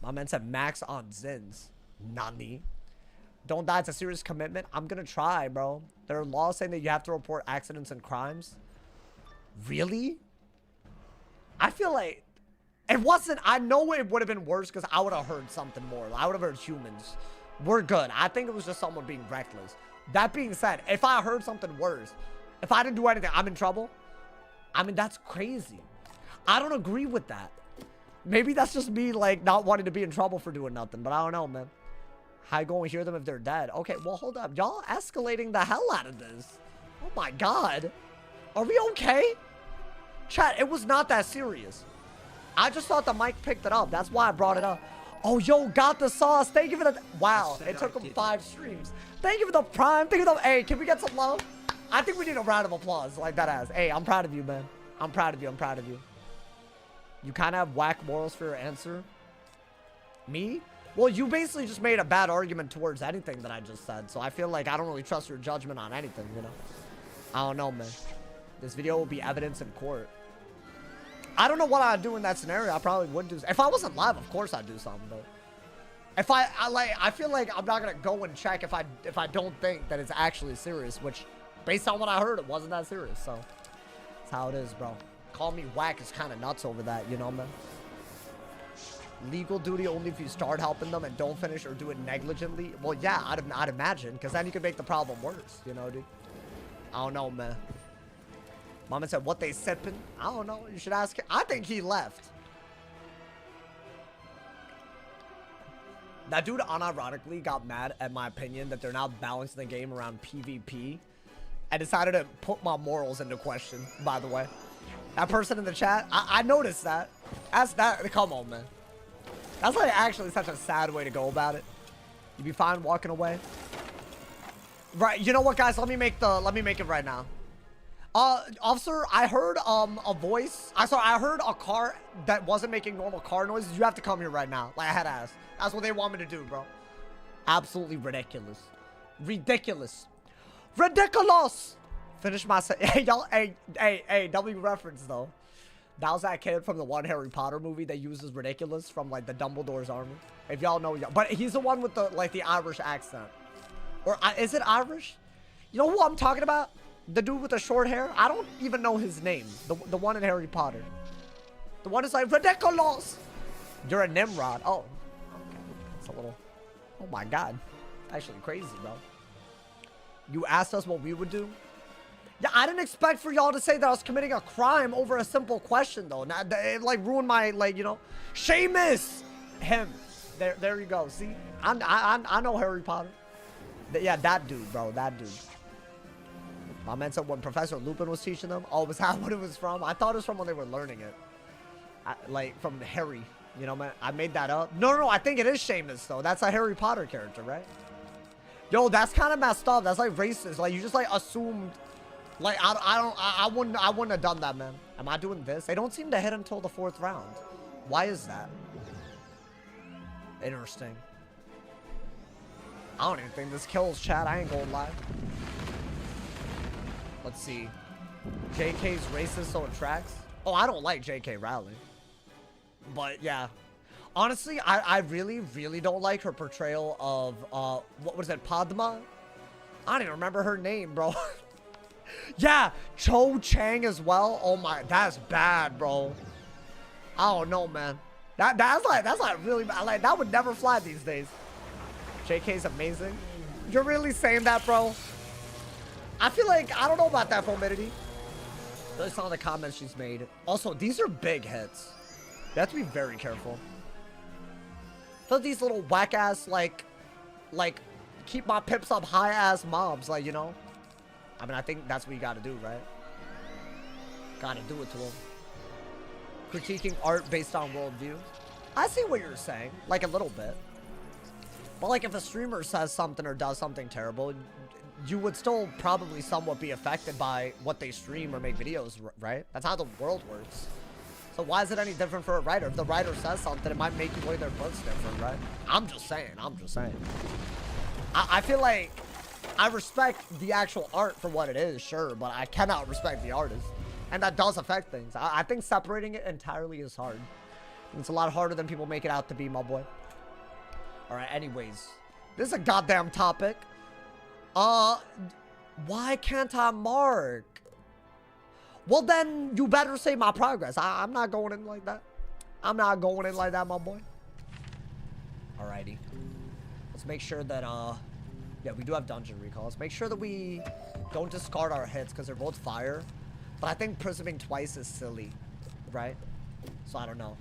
My man said max on Zins. Nani. Don't die. It's a serious commitment. I'm gonna try, bro. There are laws saying that you have to report accidents and crimes. Really? I feel like it wasn't. I know it would have been worse because I would have heard something more. I would have heard humans. We're good. I think it was just someone being reckless. That being said, if I heard something worse, if I didn't do anything, I'm in trouble. I mean, that's crazy. I don't agree with that. Maybe that's just me, like, not wanting to be in trouble for doing nothing. But I don't know, man. How you going to hear them if they're dead? Okay, well, hold up. Y'all escalating the hell out of this. Oh, my God. Are we okay? Chat, it was not that serious. I just thought the mic picked it up. That's why I brought it up. Oh, yo, got the sauce. Thank you for the... Wow, it took him 5 streams. Thank you for the prime. Thank you for the... Hey, can we get some love? I think we need a round of applause like that ass. Hey, I'm proud of you, man. I'm proud of you. I'm proud of you. You kind of have whack morals for your answer. Me? Well, you basically just made a bad argument towards anything that I just said. So I feel like I don't really trust your judgment on anything, you know? I don't know, man. This video will be evidence in court. I don't know what I'd do in that scenario. I probably would do. If I wasn't live, of course I'd do something. But if I feel like I'm not gonna go and check if I don't think that it's actually serious. Which, based on what I heard, it wasn't that serious. So that's how it is, bro. Call me whack is kind of nuts over that, you know, man. Legal duty only if you start helping them and don't finish or do it negligently. Well, yeah, I'd imagine, because then you could make the problem worse, you know, dude. I don't know, man. Mama said, what they sipping? I don't know. You should ask him. I think he left. That dude unironically got mad at my opinion that they're now balancing the game around PvP and decided to put my morals into question, by the way. That person in the chat, I noticed that. Come on, man. That's like actually such a sad way to go about it. You'd be fine walking away. Right, you know what, guys? Let me make it right now. Officer, I heard a voice. I heard a car that wasn't making normal car noises. You have to come here right now. Like I had asked. That's what they want me to do, bro. Absolutely ridiculous. Ridiculous. Ridiculous. Finish my hey, y'all. Hey, W reference though. That was that kid from the one Harry Potter movie that uses ridiculous from like the Dumbledore's armor. If y'all know, but he's the one with the like the Irish accent. Or is it Irish? You know who I'm talking about? The dude with the short hair? I don't even know his name. The one in Harry Potter. The one is like, ridiculous! You're a Nimrod. Oh. Okay. That's a little... Oh my god. Actually crazy, bro. You asked us what we would do? Yeah, I didn't expect for y'all to say that I was committing a crime over a simple question, though. Now, it, like, ruined my, like, you know... Seamus! Him. There you go. See? I know Harry Potter. Yeah, that dude, bro. That dude. My man said when Professor Lupin was teaching them. Oh, was that what it was from? I thought it was from when they were learning it. Like, from Harry. You know, man, I made that up. No, I think it is Seamus, though. That's a Harry Potter character, right? Yo, that's kind of messed up. That's, like, racist. Like, you just, like, assumed... Like, I wouldn't have done that, man. Am I doing this? They don't seem to hit until the 4th round. Why is that? Interesting. I don't even think this kills, chat. I ain't going live. Let's see. JK's racist, so it tracks. Oh, I don't like JK Rowling. But, yeah. Honestly, I really, really don't like her portrayal of, what was it, Padma? I don't even remember her name, bro. Yeah, Cho Chang as well. Oh my, that's bad, bro. I don't know, man. That's like really bad. Like, that would never fly these days. JK's amazing. You're really saying that, bro? I feel like, I don't know about that, Fomidity. Really saw the comments she's made. Also, these are big hits. You have to be very careful. I feel like these little whack-ass, like, keep my pips up high-ass mobs, like, you know? I mean, I think that's what you gotta do, right? Gotta do it to them. Critiquing art based on worldview. I see what you're saying, like a little bit. But like if a streamer says something or does something terrible, you would still probably somewhat be affected by what they stream or make videos, right? That's how the world works. So why is it any different for a writer? If the writer says something, it might make the way their books different, right? I'm just saying. I feel like I respect the actual art for what it is, sure, but I cannot respect the artist. And that does affect things. I think separating it entirely is hard. It's a lot harder than people make it out to be, my boy. Alright, anyways. This is a goddamn topic. Why can't I mark? Well, then, you better say my progress. I'm not going in like that. I'm not going in like that, my boy. Alrighty. Let's make sure that, yeah, we do have dungeon recall. Let's make sure that we don't discard our hits, because they're both fire. But I think prisming twice is silly, right? So I don't know.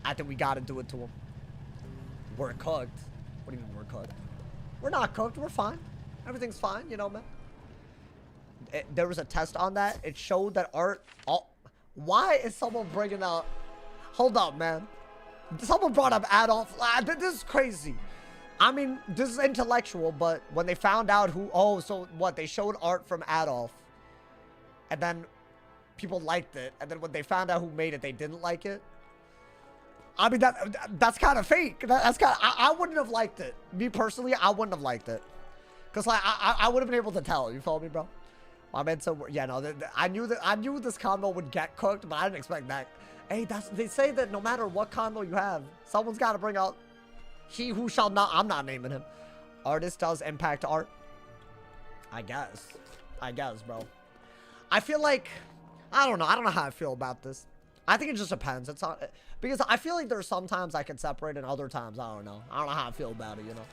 I think we gotta do it to him. We're cooked. What do you mean we're cooked? We're not cooked. We're fine. Everything's fine, you know, man. There was a test on that. It showed that art... Oh, why is someone bringing up... Hold up, man. Someone brought up Adolf. This is crazy. I mean, this is intellectual, but when they found out who... Oh, so what? They showed art from Adolf. And then people liked it. And then when they found out who made it, they didn't like it. I mean, that's kind of fake. That's kind of... I wouldn't have liked it. Me personally, I wouldn't have liked it. Because, like, I would have been able to tell. You feel me, bro? I meant so... Yeah, no. I knew this combo would get cooked, but I didn't expect that. Hey, they say that no matter what combo you have, someone's got to bring out he who shall not... I'm not naming him. Artist does impact art. I guess, bro. I feel like... I don't know how I feel about this. I think it just depends. It's not... Because I feel like there's sometimes I can separate and other times I don't know. I don't know how I feel about it, you know.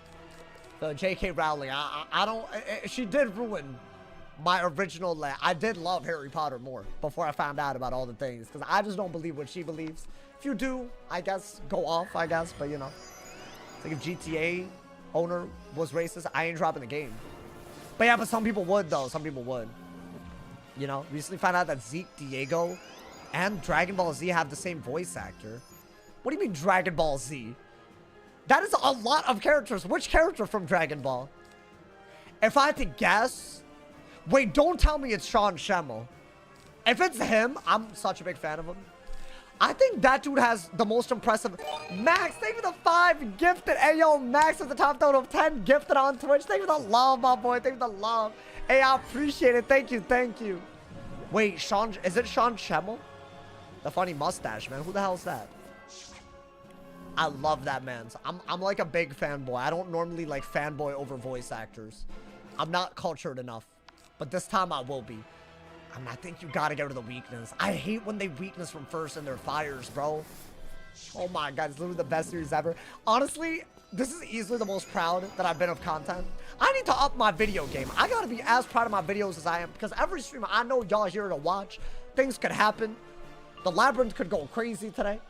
So J.K. Rowling, I don't... She did ruin my original... I did love Harry Potter more before I found out about all the things. Because I just don't believe what she believes. If you do, I guess, go off, I guess. But, you know. It's like if GTA owner was racist, I ain't dropping the game. But yeah, but some people would, though. Some people would. You know, recently found out that Zeke Diego and Dragon Ball Z have the same voice actor. What do you mean Dragon Ball Z? That is a lot of characters. Which character from Dragon Ball? If I had to guess... Wait, don't tell me it's Sean Schemmel. If it's him, I'm such a big fan of him. I think that dude has the most impressive... Max, thank you for the 5 gifted. Hey, yo, Max at the top total of 10 gifted on Twitch. Thank you for the love, my boy. Thank you for the love. Hey, I appreciate it. Thank you, thank you. Wait, is it Sean Schemmel? The funny mustache, man. Who the hell is that? I love that man. I'm like a big fanboy. I don't normally like fanboy over voice actors. I'm not cultured enough. But this time I will be. I think you gotta get rid of the weakness. I hate when they weakness from first and their fires, bro. Oh my god, it's literally the best series ever. Honestly, this is easily the most proud that I've been of content. I need to up my video game. I gotta be as proud of my videos as I am. Because every stream, I know y'all here to watch. Things could happen. The Labyrinth could go crazy today.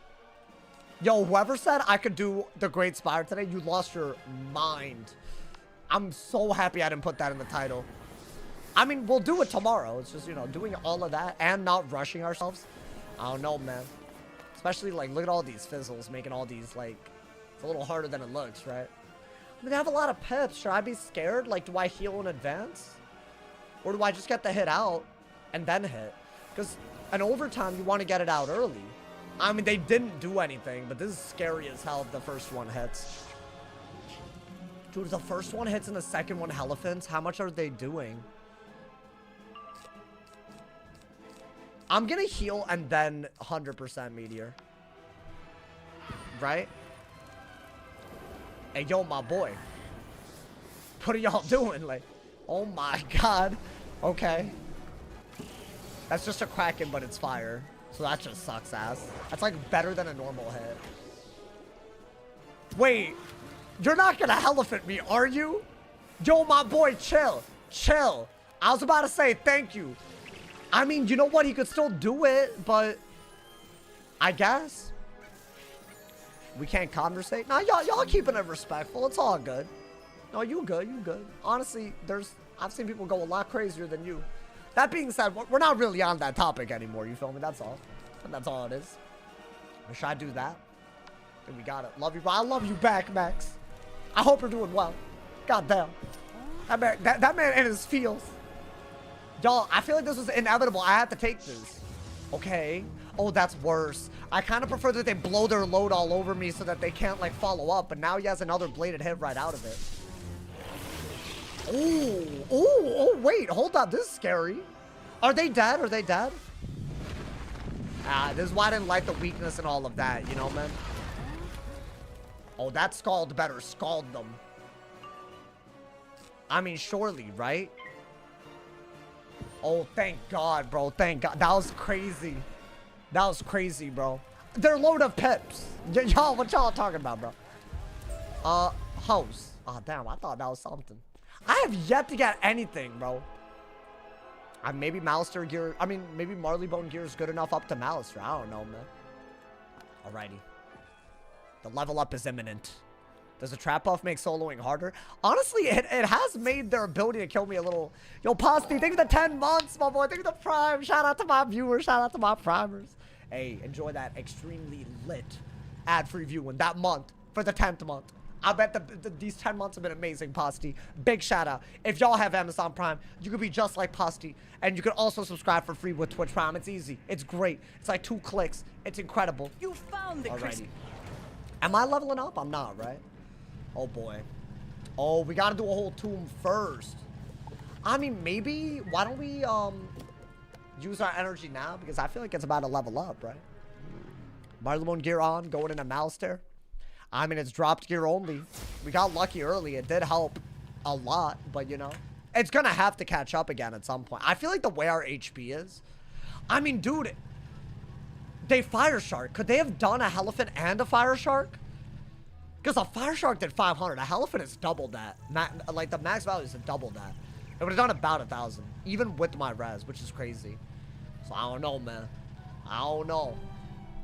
Yo, whoever said I could do the Great Spire today, you lost your mind. I'm so happy I didn't put that in the title. I mean, we'll do it tomorrow. It's just, you know, doing all of that and not rushing ourselves. I don't know, man. Especially, like, look at all these fizzles making all these, like, it's a little harder than it looks, right? I mean, they have a lot of pips. Should I be scared? Like, do I heal in advance? Or do I just get the hit out and then hit? Because in overtime, you want to get it out early. I mean, they didn't do anything, but this is scary as hell if the first one hits. Dude, if the first one hits and the second one elephants, how much are they doing? I'm gonna heal and then 100% meteor. Right? Hey, yo, my boy. What are y'all doing? Like, oh my god. Okay. That's just a Kraken, but it's fire. So that just sucks ass. That's like better than a normal hit. Wait. You're not gonna elephant me, are you? Yo, my boy, chill. Chill. I was about to say thank you. I mean, you know what? He could still do it, but I guess we can't conversate. Nah, y'all keeping it respectful. It's all good. No, you good. You good. Honestly, I've seen people go a lot crazier than you. That being said, we're not really on that topic anymore. You feel me? That's all. That's all it is. Or should I do that? Then we got it. Love you, bro. I love you back, Max. I hope you're doing well. God damn. That man in his feels. Y'all, I feel like this was inevitable. I had to take this. Okay. Oh, that's worse. I kind of prefer that they blow their load all over me so that they can't, like, follow up. But now he has another bladed hit right out of it. Ooh. Oh, wait. Hold up. This is scary. Are they dead? Are they dead? This is why I didn't like the weakness and all of that, you know, man? Oh, that Scald better scald them. I mean, surely, right? Oh, thank God, bro. Thank God. That was crazy. That was crazy, bro. They're a load of pips. Y'all, what y'all talking about, bro? House. Oh, damn. I thought that was something. I have yet to get anything, bro. Maybe Malister gear. I mean, maybe Marleybone gear is good enough up to Malister. I don't know, man. Alrighty. The level up is imminent. Does the trap buff make soloing harder? Honestly, it has made their ability to kill me a little. Yo, Posty, thank you for the 10 months, my boy. Thank you for the prime. Shout out to my viewers. Shout out to my primers. Hey, enjoy that extremely lit ad-free viewing that month for the 10th month. I bet these 10 months have been amazing, Posty. Big shout out. If y'all have Amazon Prime, you could be just like Posty. And you can also subscribe for free with Twitch Prime. It's easy. It's great. It's like 2 clicks. It's incredible. You found the Crucible. Am I leveling up? I'm not, right? Oh, boy. Oh, we got to do a whole tomb first. I mean, maybe. Why don't we use our energy now? Because I feel like it's about to level up, right? Marleybone gear on. Going into Malister. I mean, it's dropped gear only. We got lucky early. It did help a lot, but, you know, it's going to have to catch up again at some point. I feel like the way our HP is, I mean, dude, they Fire Shark. Could they have done a Elephant and a Fire Shark? Because a Fire Shark did 500. A Elephant is double that. Like, the max value is double that. It would have done about 1,000, even with my res, which is crazy. So, I don't know, man. I don't know.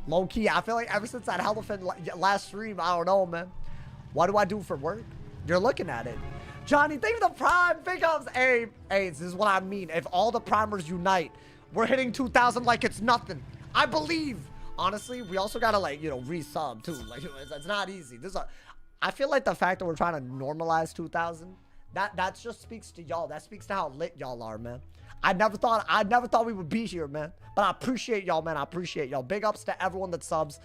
Low key, I feel like ever since that Elephant last stream, I don't know, man. What do I do for work? You're looking at it. Johnny, thank you for the prime pickups. Hey, this is what I mean. If all the primers unite, we're hitting 2,000 like it's nothing. I believe. Honestly, we also gotta, like, you know, resub too. Like, it's not easy. I feel like the fact that we're trying to normalize 2,000, that just speaks to y'all. That speaks to how lit y'all are, man. I never thought we would be here, man. But I appreciate y'all, man. I appreciate y'all. Big ups to everyone that subs,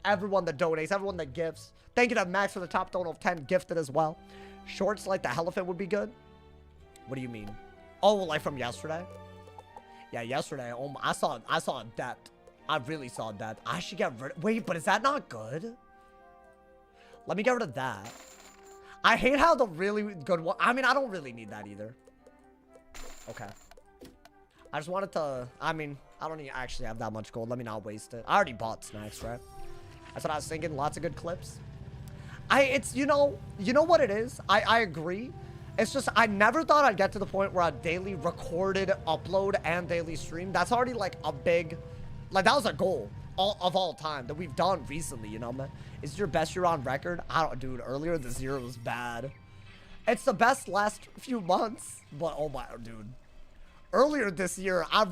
everyone that donates, everyone that gifts. Thank you to Max for the top total of 10 gifted as well. Shorts like the Elephant would be good. What do you mean? Oh, like from yesterday? Yeah, yesterday. Oh, I saw depth. I really saw depth. I should get rid. Wait, but is that not good? Let me get rid of that. I hate how the really good one. I mean, I don't really need that either. Okay. I just wanted to, I mean, I don't even actually have that much gold. Let me not waste it. I already bought snacks, right? That's what I was thinking. Lots of good clips. It's, you know what it is? I agree. It's just, I never thought I'd get to the point where I daily recorded, upload, and daily stream. That's already like a big, like that was a goal of all time that we've done recently, you know, man? Is it your best year on record? I don't, dude, earlier this year was bad. It's the best last few months, but oh my, dude. Earlier this year, I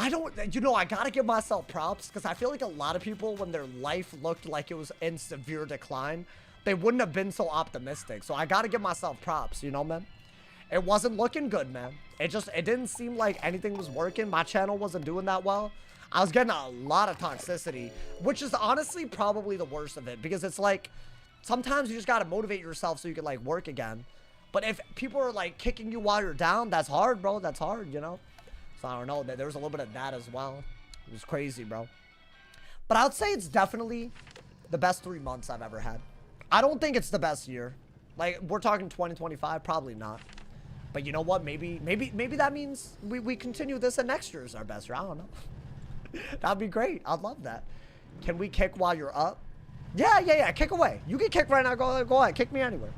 gotta give myself props because I feel like a lot of people, when their life looked like it was in severe decline, they wouldn't have been so optimistic. So I gotta give myself props, you know, man? It wasn't looking good, man. It didn't seem like anything was working. My channel wasn't doing that well. I was getting a lot of toxicity, which is honestly probably the worst of it because it's like, sometimes you just gotta motivate yourself so you can like work again. But if people are like kicking you while you're down, that's hard, bro. That's hard, you know? So I don't know. There was a little bit of that as well. It was crazy, bro. But I would say it's definitely the best 3 months I've ever had. I don't think it's the best year. Like, we're talking 2025, probably not. But you know what? Maybe that means we continue this and next year is our best year. I don't know. That'd be great. I'd love that. Can we kick while you're up? Yeah. Kick away. You can kick right now. Go ahead. Kick me anywhere.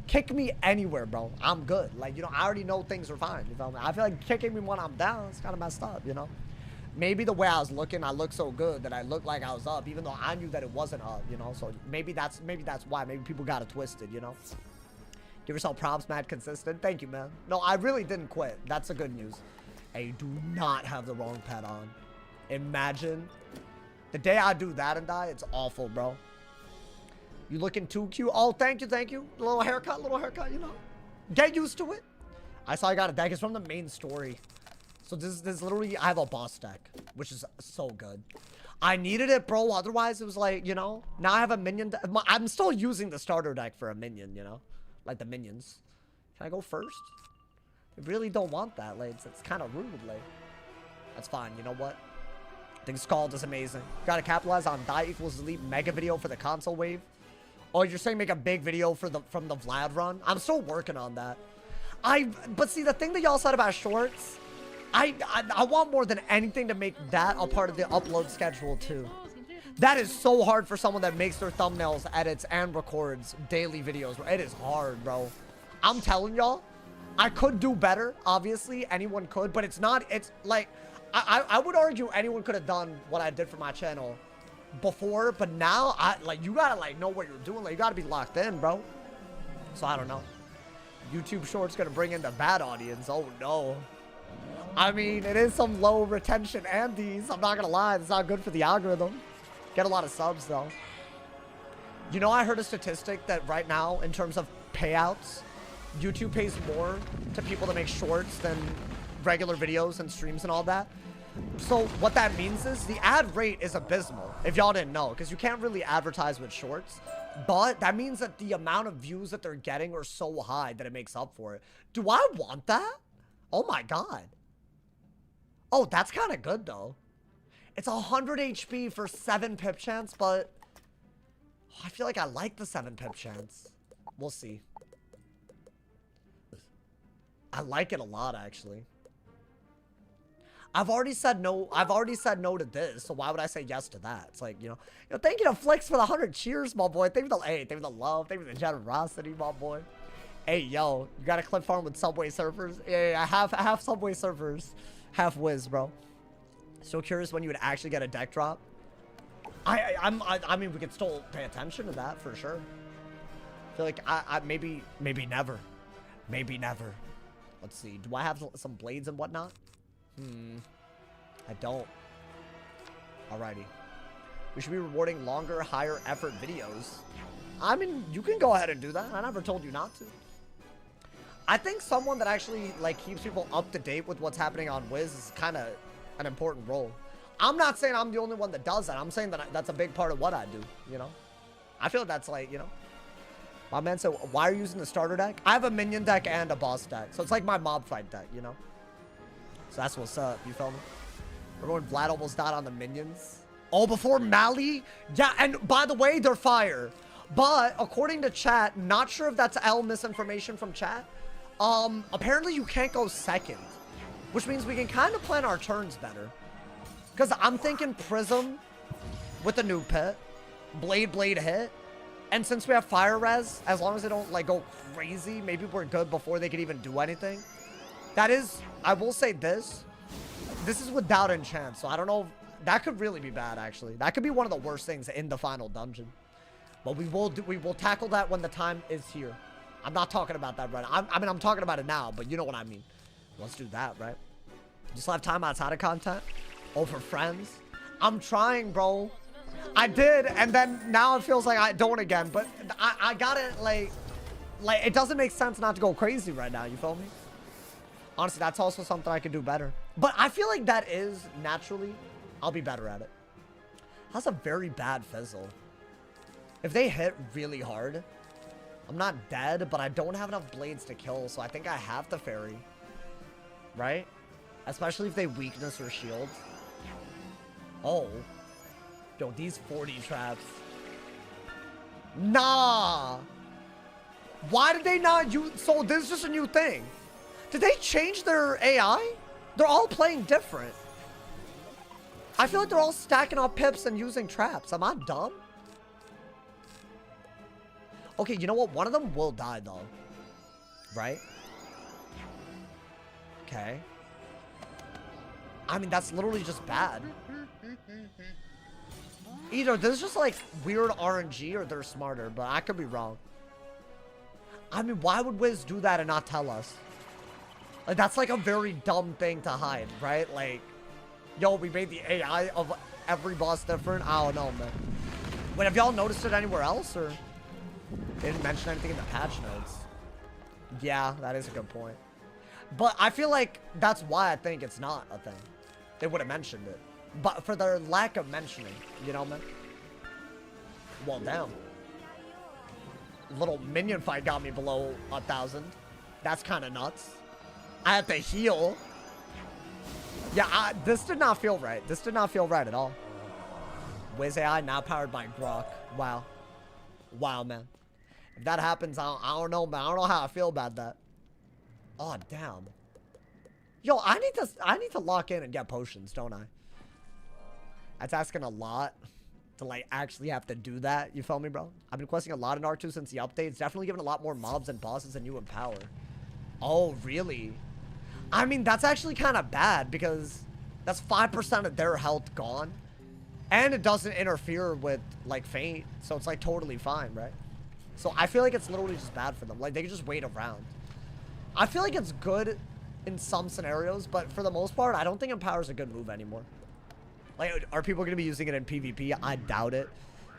Kick me anywhere, bro. I'm good. Like, you know, I already know things are fine. You feel me? I feel like kicking me when I'm down is kind of messed up, you know? Maybe the way I was looking, I looked so good that I looked like I was up, even though I knew that it wasn't up, you know? So maybe that's why. Maybe people got it twisted, you know? Give yourself props, mad consistent. Thank you, man. No, I really didn't quit. That's the good news. Hey, do not have the wrong pet on. Imagine. The day I do that and die, it's awful, bro. You looking too cute? Oh, thank you. Little haircut, you know. Get used to it. I saw I got a deck. It's from the main story. So this is literally, I have a boss deck, which is so good. I needed it, bro. Otherwise, it was like, you know, now I have a minion. I'm still using the starter deck for a minion, you know, like the minions. Can I go first? I really don't want that. Like, it's kind of rude. Like, that's fine. You know what? I think Scald is amazing. Gotta capitalize on die equals delete mega video for the console wave. Oh, you're saying make a big video for from the Vlad run? I'm still working on that. But see, the thing that y'all said about shorts, I want more than anything to make that a part of the upload schedule too. That is so hard for someone that makes their thumbnails, edits, and records daily videos. It is hard, bro. I'm telling y'all, I could do better. Obviously, anyone could, but it's not. It's like, I would argue anyone could have done what I did for my channel before, but now, you gotta, know what you're doing. Like, you gotta be locked in, bro. So, I don't know. YouTube Shorts gonna bring in the bad audience. Oh, no. I mean, it is some low retention Andes. I'm not gonna lie. It's not good for the algorithm. Get a lot of subs, though. You know, I heard a statistic that right now, in terms of payouts, YouTube pays more to people that make shorts than regular videos and streams and all that. So what that means is the ad rate is abysmal, if y'all didn't know, because you can't really advertise with shorts. But that means that the amount of views that they're getting are so high that it makes up for it. Do I want that? Oh my god. Oh, that's kind of good, though. It's 100 HP for 7 pip chance, but I feel like I like the 7 pip chance. We'll see. I like it a lot, actually. I've already said no to this, so why would I say yes to that? It's like, thank you to Flicks for the 100 cheers, my boy. Thank you for the love, thank you for the generosity, my boy. Hey, yo, you got a clip farm with Subway servers? Yeah, half Subway servers, half Wiz, bro. So curious when you would actually get a deck drop. I mean, we could still pay attention to that for sure. I feel like maybe never. Maybe never. Let's see. Do I have some blades and whatnot? I don't. Alrighty. We should be rewarding longer, higher effort videos. I mean, you can go ahead and do that. I never told you not to. I think someone that actually, keeps people up to date with what's happening on Wiz is kind of an important role. I'm not saying I'm the only one that does that. I'm saying that that's a big part of what I do, I feel that's My man said, why are you using the starter deck? I have a minion deck and a boss deck. So it's like my mob fight deck, So that's what's up, you feel me? Remember when Vlad almost died on the minions? Oh, before Mali? Yeah, and by the way, they're fire. But according to chat, not sure if that's L misinformation from chat. Apparently you can't go second. Which means we can kind of plan our turns better. Because I'm thinking Prism with the noob pit. Blade hit. And since we have fire res, as long as they don't go crazy, maybe we're good before they could even do anything. That is, I will say this. This is without enchant, so I don't know. That could really be bad, actually. That could be one of the worst things in the final dungeon. But we will tackle that when the time is here. I'm not talking about that right now. I mean, I'm talking about it now, but you know what I mean. Let's do that, right? You still have time outside of content? Over friends? I'm trying, bro. I did, and then now it feels like I don't again. But I got it, it doesn't make sense not to go crazy right now. You feel me? Honestly, that's also something I could do better. But I feel like that is, naturally, I'll be better at it. That's a very bad fizzle. If they hit really hard, I'm not dead, but I don't have enough blades to kill, so I think I have to fairy. Right? Especially if they weakness or shield. Oh. Yo, these 40 traps. Nah. Why did they not use... So this is just a new thing. Did they change their AI? They're all playing different. I feel like they're all stacking up pips and using traps. Am I dumb? Okay, you know what? One of them will die, though. Right? Okay. I mean, that's literally just bad. Either this is just weird RNG or they're smarter, but I could be wrong. I mean, why would Wiz do that and not tell us? That's a very dumb thing to hide, right? Yo, we made the AI of every boss different. I don't know, man. Wait, have y'all noticed it anywhere else, or? They didn't mention anything in the patch notes. Yeah, that is a good point. But I feel like that's why I think it's not a thing. They would have mentioned it. But for their lack of mentioning, you know, man? Well, damn. Little minion fight got me below 1,000. That's kind of nuts. I had to heal. Yeah, this did not feel right. This did not feel right at all. Wiz AI now powered by Grok. Wow. Wow, man. If that happens, I don't know, man. I don't know how I feel about that. Oh, damn. Yo, I need to lock in and get potions, don't I? That's asking a lot to, like, actually have to do that. You feel me, bro? I've been questing a lot in R2 since the update. It's definitely given a lot more mobs and bosses than you empower. Oh, really? I mean, that's actually kind of bad because that's 5% of their health gone. And it doesn't interfere with, like, Feint. So it's, like, totally fine, right? So I feel like it's literally just bad for them. Like, they can just wait around. I feel like it's good in some scenarios, but for the most part, I don't think Empower is a good move anymore. Like, are people going to be using it in PvP? I doubt it.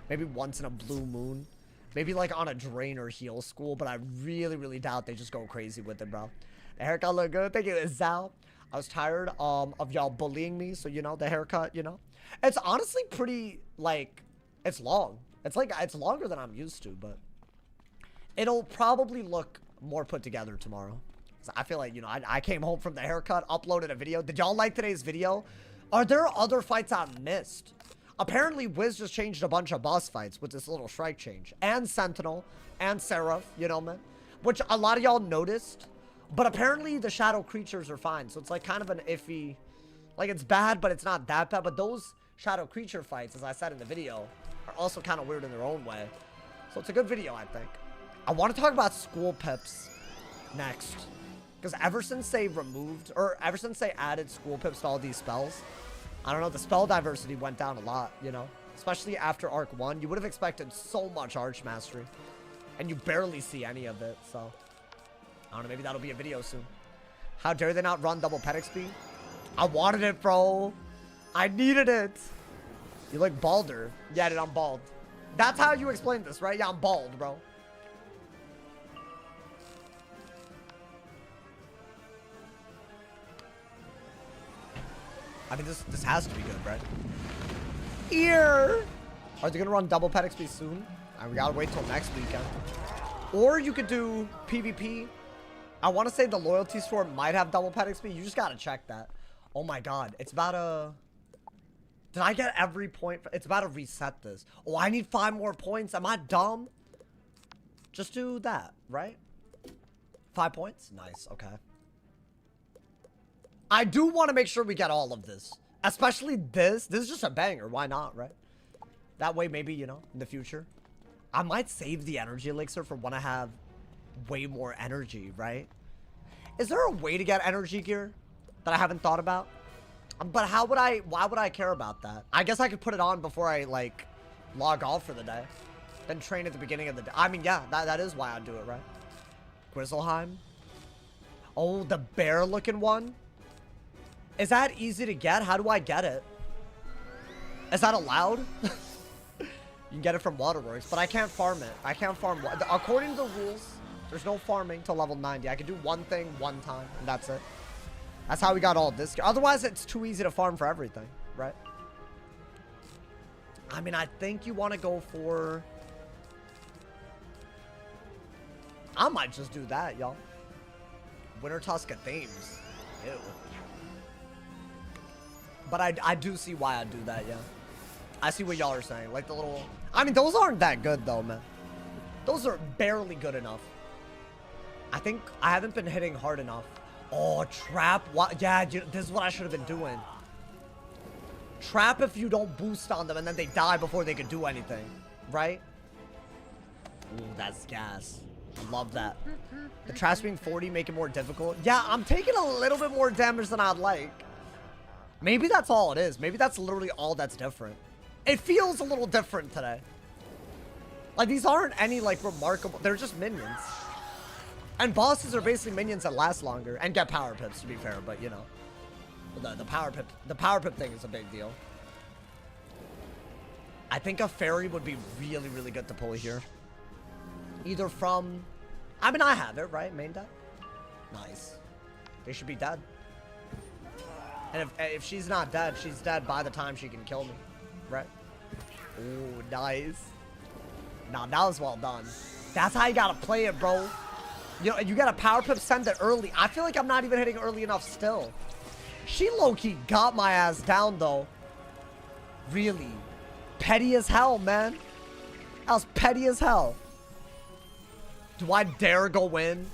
Maybe once in a blue moon. Maybe, like, on a drain or heal school, but I really, really doubt they just go crazy with it, bro. The haircut look good. Thank you, Zal. I was tired of y'all bullying me, so, you know, the haircut, you know. It's honestly pretty, like, it's long. It's, like, it's longer than I'm used to, but it'll probably look more put together tomorrow. So I feel like, you know, I came home from the haircut, uploaded a video. Did y'all like today's video? Are there other fights I missed? Apparently, Wiz just changed a bunch of boss fights with this little strike change. And Sentinel, and Seraph, you know, man. Which a lot of y'all noticed. But apparently, the shadow creatures are fine. So it's like kind of an iffy... Like, it's bad, but it's not that bad. But those shadow creature fights, as I said in the video, are also kind of weird in their own way. So it's a good video, I think. I want to talk about school pips next. Because ever since they ever since they added school pips to all these spells, I don't know, the spell diversity went down a lot, you know? Especially after Arc 1, you would have expected so much Archmastery. And you barely see any of it, so... I don't know, maybe that'll be a video soon. How dare they not run double pet XP? I wanted it, bro. I needed it. You look balder. Yeah, dude, I'm bald. That's how you explain this, right? Yeah, I'm bald, bro. I mean, this has to be good, right? Here. Are they gonna run double pet XP soon? And we gotta wait till next weekend. Or you could do PvP. I want to say the loyalty store might have double pet XP. You just gotta check that. Oh my god, it's about to... Did I get every point? It's about to reset this. Oh, I need 5 more points. Am I dumb? Just do that, right? 5 points? Nice, okay. I do want to make sure we get all of this. Especially this. This is just a banger. Why not, right? That way, maybe, you know, in the future. I might save the energy elixir for when I have way more energy, right? Is there a way to get energy gear that I haven't thought about? But why would I care about that? I guess I could put it on before I, like, log off for the day. Then train at the beginning of the day. I mean, yeah, that is why I'd do it, right? Grizzleheim. Oh, the bear-looking one? Is that easy to get? How do I get it? Is that allowed? You can get it from Waterworks, but I can't farm it. I can't farm... According to the rules, there's no farming till level 90. I can do one thing one time, and that's it. That's how we got all this. Otherwise, it's too easy to farm for everything, right? I mean, I think you want to go for... I might just do that, y'all. Winter Tuska themes. Ew. But I do see why I'd do that, yeah. I see what y'all are saying. Like the little... I mean, those aren't that good, though, man. Those are barely good enough. I think I haven't been hitting hard enough. Oh, trap. What? Yeah, this is what I should have been doing. Trap if you don't boost on them and then they die before they can do anything. Right? Ooh, that's gas. Love that. The traps being 40 make it more difficult. Yeah, I'm taking a little bit more damage than I'd like. Maybe that's all it is. Maybe that's literally all that's different. It feels a little different today. Like, these aren't any, like, remarkable... They're just minions. And bosses are basically minions that last longer. And get power pips, to be fair. But, you know. The power pip thing is a big deal. I think a fairy would be really, really good to pull here. Either from... I mean, I have it, right? Main deck? Nice. They should be dead. And if she's not dead, she's dead by the time she can kill me. Right? Ooh, nice. Nah, that was well done. That's how you gotta play it, bro. You know, you gotta power pip send it early. I feel like I'm not even hitting early enough still. She low-key got my ass down, though. Really. Petty as hell, man. That was petty as hell. Do I dare go in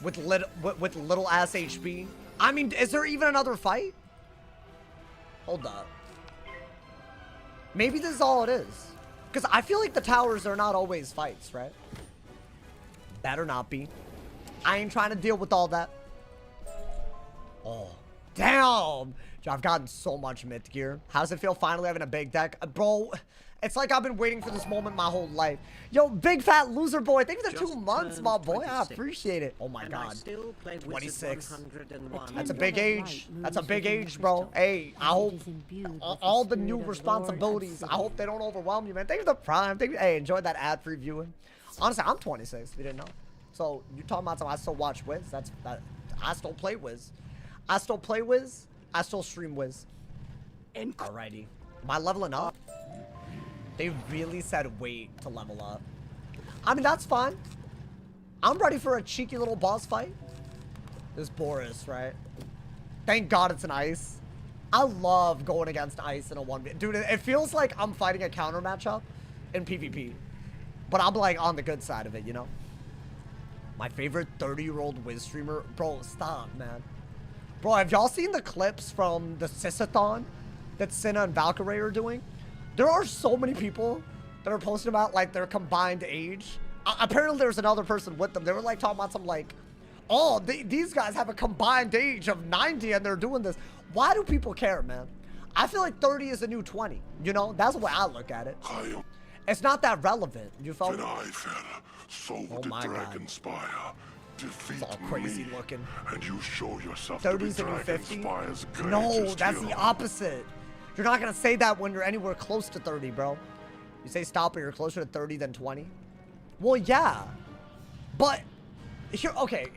with little ass HP? I mean, is there even another fight? Hold up. Maybe this is all it is. Because I feel like the towers are not always fights, right? Better not be. I ain't trying to deal with all that. Oh, damn. I've gotten so much myth gear. How does it feel finally having a big deck? Bro, it's like I've been waiting for this moment my whole life. Yo, big fat loser boy. Thank you for the 2 months, my boy. I appreciate it. Oh my God. 26. That's a big age. That's a big age, bro. Hey, I hope all the new responsibilities, I hope they don't overwhelm you, man. Thank you for the prime. Thank you. Hey, enjoyed that ad-free viewing. Honestly, I'm 26. If you didn't know. So you talking about something? I still watch Wiz. I still play Wiz. I still play Wiz. I still stream Wiz. Alrighty. Am I leveling up? They really said wait to level up. I mean, that's fine. I'm ready for a cheeky little boss fight. This Boris, right? Thank God it's an ice. I love going against ice in a 1v. Dude, it feels like I'm fighting a counter matchup in PvP. But I'm like on the good side of it, you know? My favorite 30-year-old Wiz streamer. Bro, stop, man. Bro, have y'all seen the clips from the Sysathon that Cinna and Valkyrie are doing? There are so many people that are posting about, like, their combined age. Apparently, there's another person with them. They were, like, talking about some, like, oh, these guys have a combined age of 90 and they're doing this. Why do people care, man? I feel like 30 is a new 20. You know? That's the way I look at it. It's not that relevant. You felt me? So oh the my Dragon God. Spire. Defeat It's all crazy me, looking. and you show yourself 30s to be and Dragon 50? Spire's No, greatest that's the hero. opposite. You're not going to say that when you're anywhere close to 30, bro. You say stop it, you're closer to 30 than 20. Well, yeah. But, okay,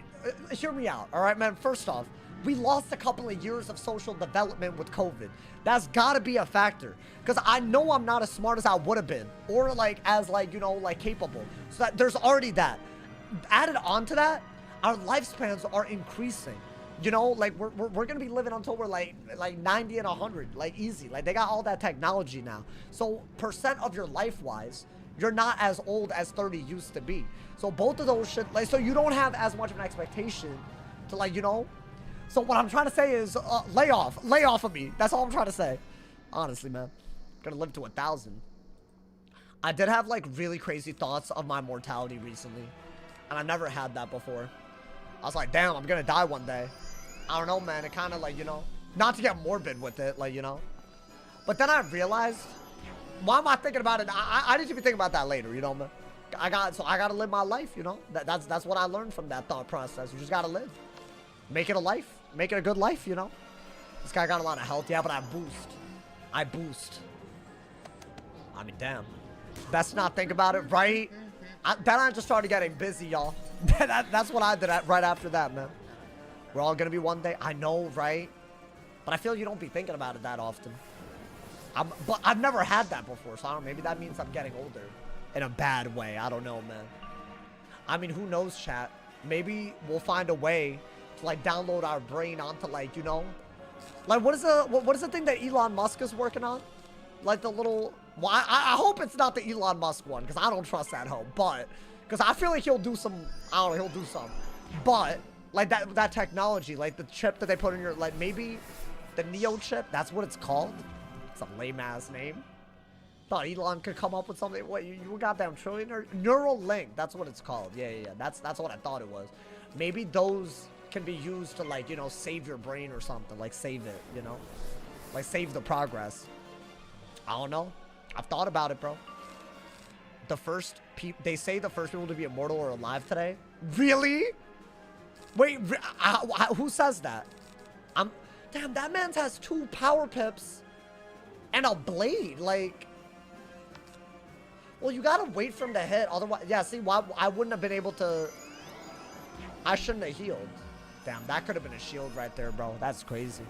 hear me out, all right, man? First off, we lost a couple of years of social development with COVID. That's got to be a factor. Because I know I'm not as smart as I would have been. Or, like, as, like, you know, like, capable. So that there's already that. Added on to that, our lifespans are increasing. You know, like, we're going to be living until we're, like 90 and 100. Like, easy. Like, they got all that technology now. So, percent of your life-wise, you're not as old as 30 used to be. So, both of those should, like, so you don't have as much of an expectation to, like, you know. So, what I'm trying to say is, lay off of me. That's all I'm trying to say. Honestly, man. Gonna live to 1,000. I did have, like, really crazy thoughts of my mortality recently. And I never had that before. I was like, damn, I'm gonna die one day. I don't know, man. It kind of, like, you know, not to get morbid with it, like, you know. But then I realized, why am I thinking about it? I need to be thinking about that later, you know, man. I gotta live my life, you know. That's what I learned from that thought process. You just gotta live. Make it a life. Make it a good life, you know. This guy got a lot of health, yeah, but I boost. I mean, damn. Best not think about it, right? Then I just started getting busy, y'all. That's what I did right after that, man. We're all gonna be one day. I know, right? But I feel you don't be thinking about it that often. But I've never had that before, so I don't know. Maybe that means I'm getting older. In a bad way. I don't know, man. I mean, who knows, chat? Maybe we'll find a way to, like, download our brain onto, like, you know? Like, what is the thing that Elon Musk is working on? Like, the little... Well, I hope it's not the Elon Musk one, because I don't trust that hoe. But, because I feel like he'll do some... I don't know, he'll do some. But, like, that technology, like, the chip that they put in your... Like, maybe the Neo chip, that's what it's called? It's a lame-ass name. Thought Elon could come up with something. What, you goddamn trillionaire? Neuralink, that's what it's called. Yeah. That's what I thought it was. Maybe those can be used to, like, you know, save your brain or something. Like, save it, you know? Like, save the progress. I don't know. I've thought about it, bro. They say the first people to be immortal are alive today. Really? Wait, who says that? Damn, that man has 2 power pips and a blade. Like, well, you gotta wait for him to hit. Otherwise, yeah, see, why I wouldn't have been able to. I shouldn't have healed. Damn, that could have been a shield right there, bro. That's crazy.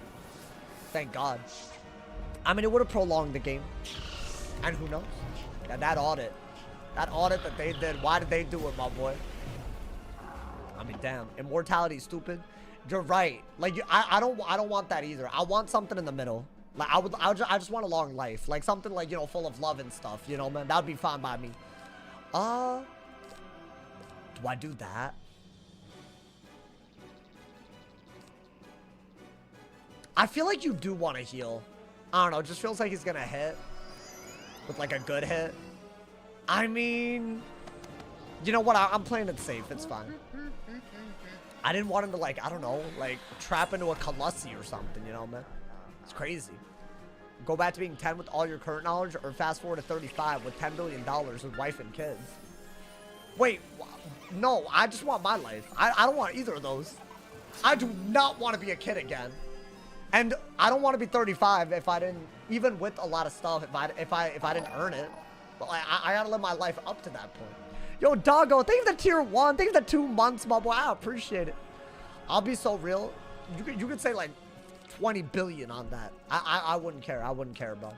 Thank God. I mean, it would have prolonged the game. And who knows? Yeah, that audit that they did, why did they do it, my boy? I mean, damn. Immortality is stupid. You're right. Like, I don't want that either. I want something in the middle. Like, I just want a long life. Like, something like, you know, full of love and stuff. You know, man, that'd be fine by me. Do I do that? I feel like you do want to heal. I don't know. It just feels like he's gonna hit with like a good hit. I mean, you know what? I'm playing it safe. It's fine. I didn't want him to, like, I don't know, like trap into a Colossi or something, you know, man. It's crazy. Go back to being 10 with all your current knowledge, or fast forward to 35 with $10 billion with wife and kids. Wait, no, I just want my life. I don't want either of those. I do not want to be a kid again. And I don't want to be 35 if I didn't, even with a lot of stuff, if I didn't earn it. But like, I gotta live my life up to that point. Yo, Doggo, thank you for the tier 1. Thank you for the 2 months, my boy. I appreciate it. I'll be so real. You could say like 20 billion on that. I wouldn't care. I wouldn't care, bro.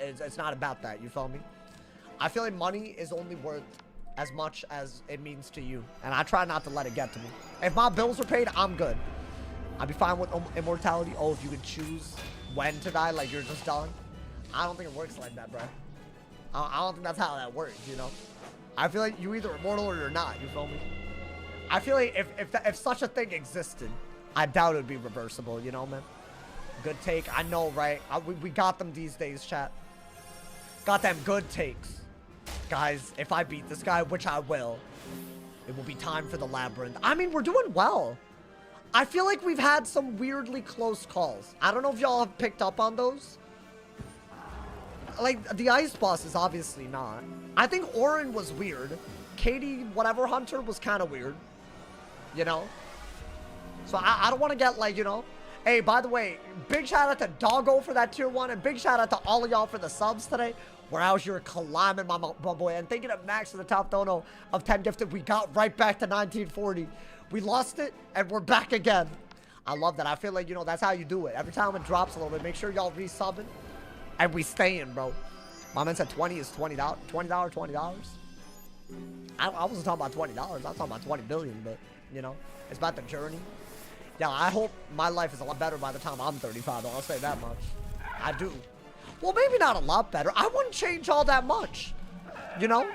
It's not about that. You feel me? I feel like money is only worth as much as it means to you. And I try not to let it get to me. If my bills are paid, I'm good. I'd be fine with immortality. Oh, if you could choose when to die, like you're just done. I don't think it works like that, bro. I don't think that's how that works, you know? I feel like you're either immortal or you're not, you feel me? I feel like if such a thing existed, I doubt it would be reversible, you know, man? Good take. I know, right? We got them these days, chat. Got them good takes. Guys, if I beat this guy, which I will, it will be time for the labyrinth. I mean, we're doing well. I feel like we've had some weirdly close calls. I don't know if y'all have picked up on those. Like, the ice boss is obviously not. I think Orin was weird. Katie, whatever Hunter, was kind of weird. You know? So I don't want to get, like, you know. Hey, by the way, big shout out to Doggo for that tier 1. And big shout out to all of y'all for the subs today. We're out here climbing, my boy. And thank you to Max for the top dono of 10 gifted. We got right back to 1940. We lost it, and we're back again. I love that. I feel like, you know, that's how you do it. Every time it drops a little bit, make sure y'all resubbing. And we staying, bro. My man said 20 is $20. $20. I wasn't talking about $20. I was talking about 20 billion, but, you know, it's about the journey. Yeah, I hope my life is a lot better by the time I'm 35, though. I'll say that much. I do. Well, maybe not a lot better. I wouldn't change all that much. You know?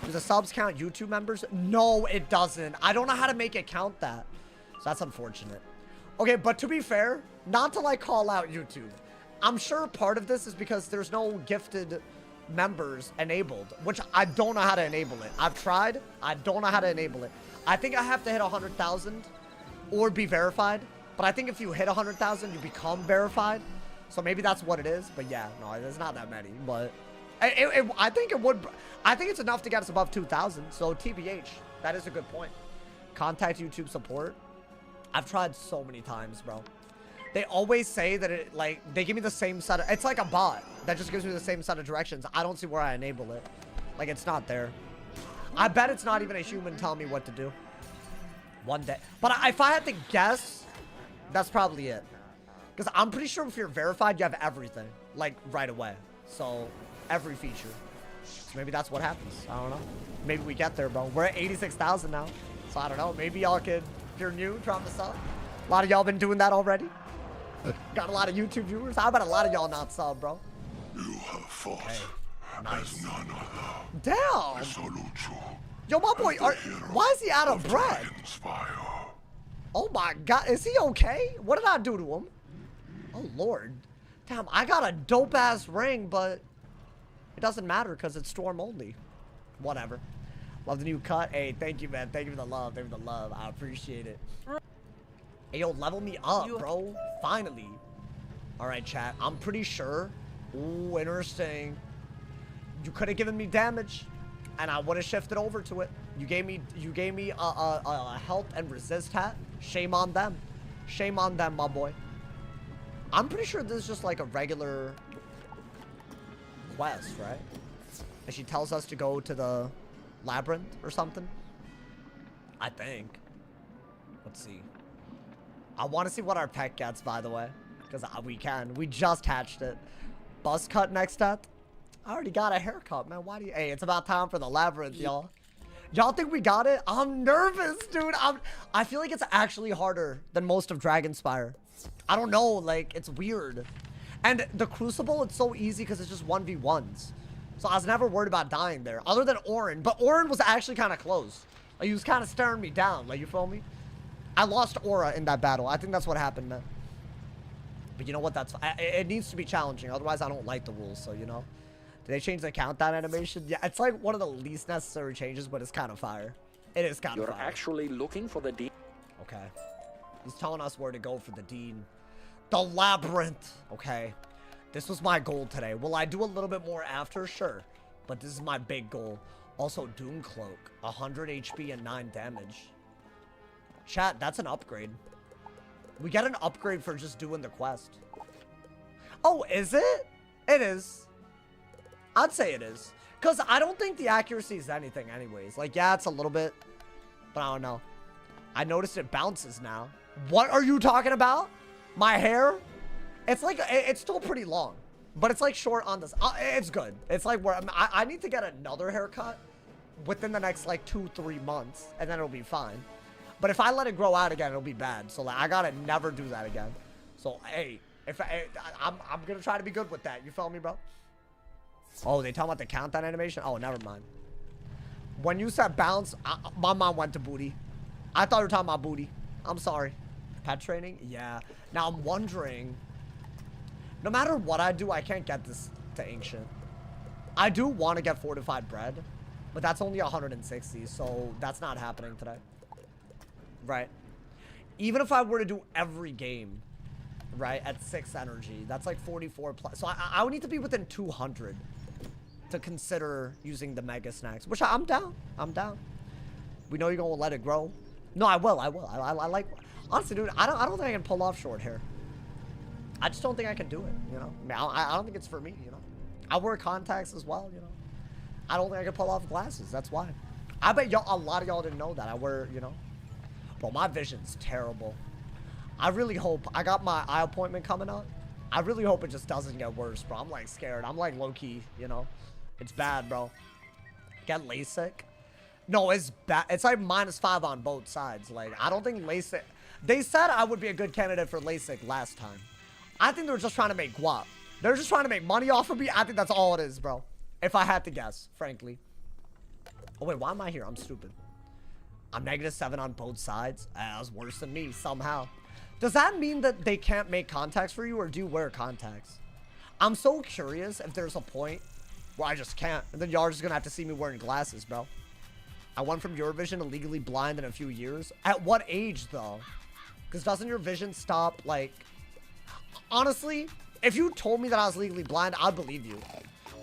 Does the subs count YouTube members? No, it doesn't. I don't know how to make it count that. So that's unfortunate. Okay, but to be fair, not to like call out YouTube. I'm sure part of this is because there's no gifted members enabled, which I don't know how to enable it. I've tried. I don't know how to enable it. I think I have to hit 100,000 or be verified. But I think if you hit 100,000, you become verified. So maybe that's what it is. But yeah, no, there's not that many. But I think it would. I think it's enough to get us above 2,000. So TBH, that is a good point. Contact YouTube support. I've tried so many times, bro. They always say that it, like, they give me the same set of, it's like a bot that just gives me the same set of directions. I don't see where I enable it. Like, it's not there. I bet it's not even a human telling me what to do. One day. But if I had to guess, that's probably it. Because I'm pretty sure if you're verified, you have everything. Like, right away. So, every feature. So maybe that's what happens. I don't know. Maybe we get there, bro. We're at 86,000 now. So I don't know. Maybe y'all could, if you're new, drop a sub. A lot of y'all been doing that already. Got a lot of YouTube viewers. How about a lot of y'all not sub, bro? You have fought Nice. as none other. Damn. I salute you. Yo, my boy, why is he out of breath? Spire. Oh my God, is he okay? What did I do to him? Oh Lord. Damn, I got a dope ass ring, but it doesn't matter because it's storm only. Whatever. Love the new cut. Hey, thank you, man. Thank you for the love. Thank you for the love. I appreciate it. Hey, yo, level me up, bro. Finally. All right, chat. I'm pretty sure. Ooh, interesting. You could have given me damage, and I would have shifted over to it. You gave me a health and resist hat. Shame on them. Shame on them, my boy. I'm pretty sure this is just like a regular quest, right? And she tells us to go to the labyrinth or something. I think. Let's see. I want to see what our pet gets, by the way. Because we can. We just hatched it. Buzz cut next up. I already got a haircut, man. Why do you... Hey, it's about time for the labyrinth, y'all. Y'all think we got it? I'm nervous, dude. I feel like it's actually harder than most of Dragon Spire. I don't know, like, it's weird. And the Crucible, it's so easy because it's just 1v1s. So I was never worried about dying there, other than Orin. But Orin was actually kind of close. Like, he was kind of staring me down, like, you feel me? I lost Aura in that battle. I think that's what happened, man. But you know what? That's it needs to be challenging. Otherwise, I don't like the rules, so, you know. Did they change the countdown animation? Yeah, it's like one of the least necessary changes, but it's kind of fire. It is kind of fire. You're actually looking for the dean? Okay. He's telling us where to go for the dean. The Labyrinth. Okay. This was my goal today. Will I do a little bit more after? Sure. But this is my big goal. Also, Doom Cloak. 100 HP and 9 damage. Chat, that's an upgrade. We get an upgrade for just doing the quest. Oh, is it? It is. I'd say it is. Because I don't think the accuracy is anything anyways. Like, yeah, it's a little bit. But I don't know. I noticed it bounces now. What are you talking about? My hair? It's like, it's still pretty long. But it's like short on this. It's good. It's like where I need to get another haircut within the next like 2-3 months. And then it'll be fine. But if I let it grow out again, it'll be bad. So like, I gotta never do that again. So, hey, I'm gonna try to be good with that. You feel me, bro? Oh, they talking about the countdown animation? Oh, never mind. When you said bounce, my mind went to booty. I thought you were talking about booty. I'm sorry. Pet training? Yeah. Now, I'm wondering, no matter what I do, I can't get this to ancient. I do want to get fortified bread, but that's only 160, so that's not happening today. Right? Even if I were to do every game, right, at 6 energy, that's like 44 plus. So I would need to be within 200 to consider using the mega snacks, which I'm down. I'm down. We know you're going to let it grow. No, I will. I like, honestly, dude, I don't think I can pull off short hair. I just don't think I can do it, you know? I mean, I don't think it's for me, you know? I wear contacts as well, you know? I don't think I can pull off glasses. That's why. I bet y'all, a lot of y'all didn't know that. I wear, you know? Bro, my vision's terrible. I really hope, I got my eye appointment coming up. I really hope it just doesn't get worse, bro. I'm like scared. I'm like low-key, you know? It's bad, bro. Get LASIK? No, it's bad. It's like -5 on both sides. Like, I don't think LASIK... They said I would be a good candidate for LASIK last time. I think they were just trying to make guap. They're just trying to make money off of me. I think that's all it is, bro. If I had to guess, frankly. Oh, wait, why am I here? I'm stupid. I'm -7 on both sides. That was worse than me, somehow. Does that mean that they can't make contacts for you, or do you wear contacts? I'm so curious if there's a point where I just can't. And then y'all are just gonna have to see me wearing glasses, bro. I went from your vision to legally blind in a few years. At what age, though? Because doesn't your vision stop, like... Honestly, if you told me that I was legally blind, I'd believe you.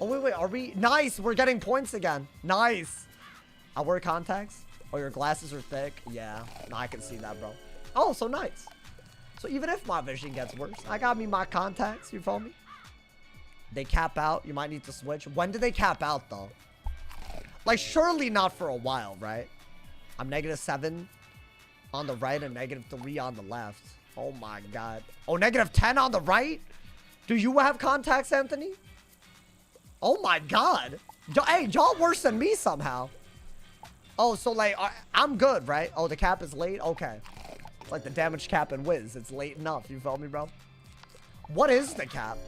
Oh, wait, are we... Nice, we're getting points again. Nice. I wear contacts? Oh, your glasses are thick? Yeah, no, I can see that, bro. Oh, so nice. So even if my vision gets worse, I got me my contacts, you feel me? They cap out, you might need to switch. When do they cap out, though? Like, surely not for a while, right? I'm -7 on the right and -3 on the left. Oh, my God. Oh, -10 on the right? Do you have contacts, Anthony? Oh, my God. Hey, y'all worse than me somehow. Oh, so, like, I'm good, right? Oh, the cap is late? Okay. It's like the damage cap in Wiz. It's late enough. You feel me, bro? What is the cap?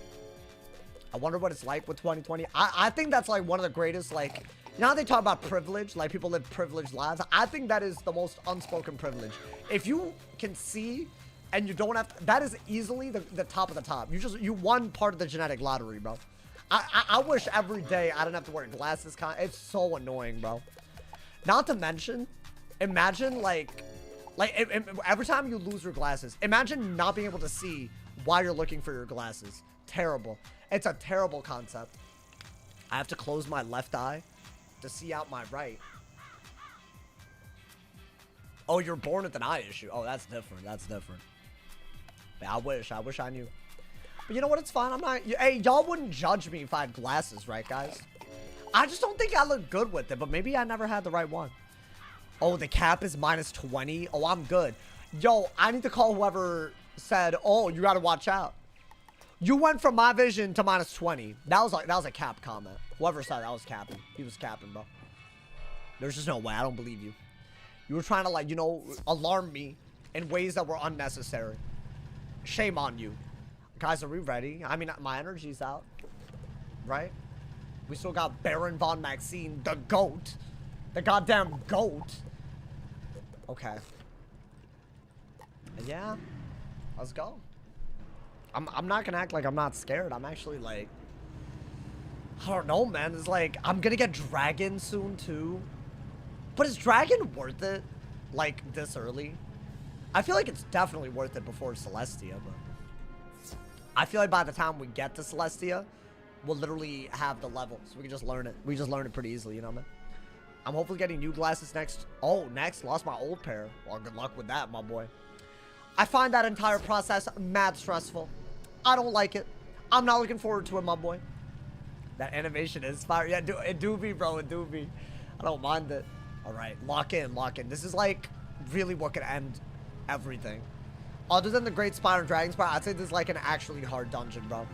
I wonder what it's like with 2020. I think that's, like, one of the greatest, like... You know how they talk about privilege? Like, people live privileged lives? I think that is the most unspoken privilege. If you can see and you don't have to, that is easily the top of the top. You won part of the genetic lottery, bro. I wish every day I didn't have to wear glasses. It's so annoying, bro. Not to mention, imagine, like every time you lose your glasses, imagine not being able to see while you're looking for your glasses. Terrible. It's a terrible concept. I have to close my left eye to see out my right. Oh, you're born with an eye issue. Oh, that's different. That's different. I wish I knew. But you know what? It's fine. I'm not... Hey, y'all wouldn't judge me if I had glasses, right, guys? I just don't think I look good with it, but maybe I never had the right one. Oh, the cap is -20. Oh, I'm good. Yo, I need to call whoever said, oh, you gotta watch out. You went from my vision to -20. That was a cap comment. Whoever said that was capping. He was capping, bro. There's just no way. I don't believe you. You were trying to, like, you know, alarm me in ways that were unnecessary. Shame on you. Guys, are we ready? I mean, my energy's out. Right? We still got Baron von Maxine, the GOAT. The goddamn GOAT. Okay. Yeah. Let's go. I'm not gonna act like I'm not scared. I'm actually, like... I don't know, man. It's like, I'm gonna get Dragon soon, too. But is Dragon worth it? Like, this early? I feel like it's definitely worth it before Celestia, but... I feel like by the time we get to Celestia, we'll literally have the level. So we can just learn it. We just learn it pretty easily, you know, man? I'm hopefully getting new glasses next. Oh, next. Lost my old pair. Well, good luck with that, my boy. I find that entire process mad stressful. I don't like it. I'm not looking forward to it, my boy. That animation is fire. Yeah, it do be, bro. It do be. I don't mind it. All right, lock in, lock in. This is like really what could end everything. Other than the Great Spire and Dragon Spire, I'd say this is like an actually hard dungeon, bro.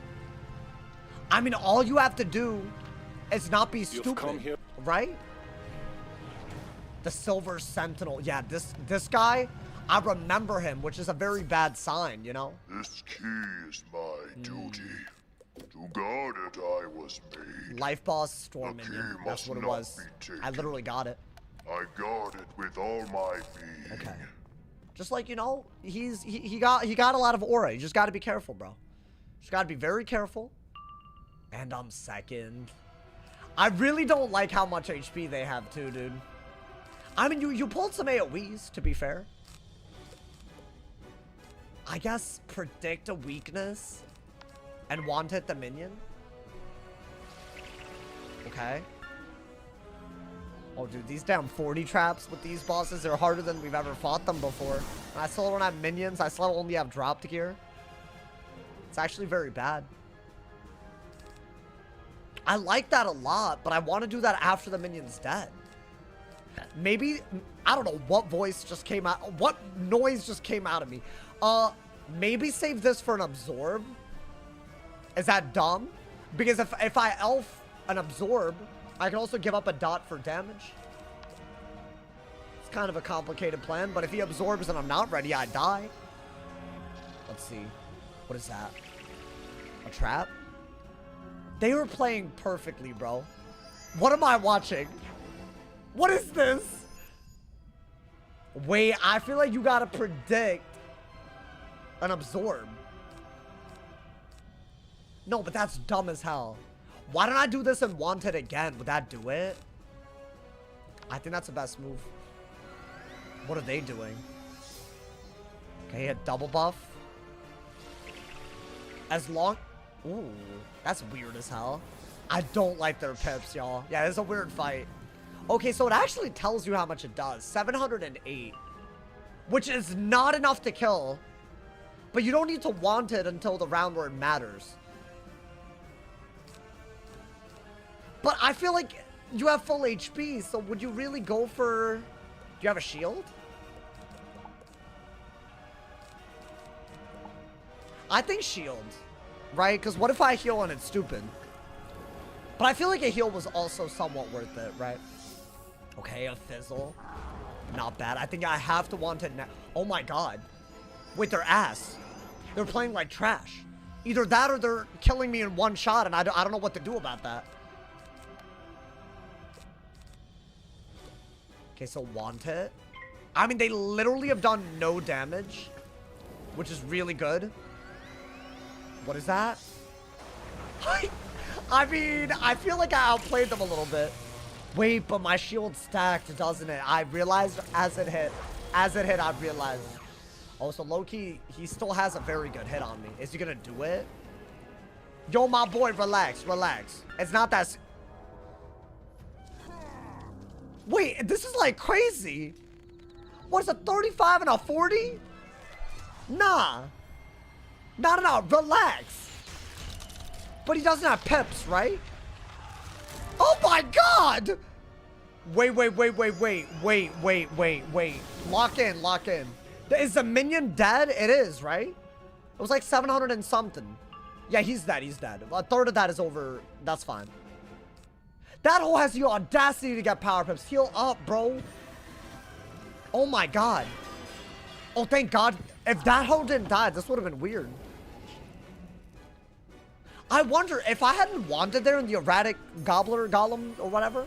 I mean, all you have to do is not be stupid, right? The Silver Sentinel. Yeah, this guy, I remember him, which is a very bad sign, you know? This key is my duty. To guard it, I was made. Life boss, Storm Minion. That's what it was. I literally got it. I guard it with all my being. Okay. Just like, you know, he got a lot of aura. You just got to be careful, bro. Just got to be very careful. And I'm second. I really don't like how much HP they have too, dude. I mean, you pulled some AoEs, to be fair. I guess predict a weakness and want hit the minion. Okay. Oh, dude, these damn 40 traps with these bosses are harder than we've ever fought them before. And I still don't have minions. I still only have dropped gear. It's actually very bad. I like that a lot, but I want to do that after the minion's dead. Maybe, I don't know what voice just came out. What noise just came out of me? Maybe save this for an absorb. Is that dumb? Because if I elf an absorb, I can also give up a dot for damage. It's kind of a complicated plan, but if he absorbs and I'm not ready, I die. Let's see. What is that? A trap? They were playing perfectly, bro. What am I watching? What is this? Wait, I feel like you gotta predict an absorb. No, but that's dumb as hell. Why don't I do this and want it again? Would that do it? I think that's the best move. What are they doing? Okay, a double buff. As long... Ooh, that's weird as hell. I don't like their pips, y'all. Yeah, it's a weird fight. Okay, so it actually tells you how much it does. 708. Which is not enough to kill. But you don't need to want it until the round where it matters. But I feel like you have full HP, so would you really go for... Do you have a shield? I think shield, right? Because what if I heal and it's stupid? But I feel like a heal was also somewhat worth it, right? Okay, a fizzle. Not bad. I think I have to want it now. Oh my god. Wait, their ass. They're playing like trash. Either that or they're killing me in one shot, and I don't know what to do about that. Okay, so want it. I mean, they literally have done no damage, which is really good. What is that? I mean, I feel like I outplayed them a little bit. Wait, but my shield stacked, doesn't it? I realized as it hit. As it hit, I realized. Oh, so low-key, he still has a very good hit on me. Is he gonna do it? Yo, my boy, relax, relax. It's not that... Wait, this is like crazy. What is a 35 and a 40? Nah. No, relax. But he doesn't have pips, right? Oh my god! Wait. Lock in. Is the minion dead? It is, right? It was like 700 and something. Yeah, he's dead. A third of that is over. That's fine. That hoe has the audacity to get power pips. Heal up, bro. Oh my god. Oh, thank god. If that hoe didn't die, this would have been weird. I wonder, if I hadn't wanted there in the erratic gobbler golem or whatever,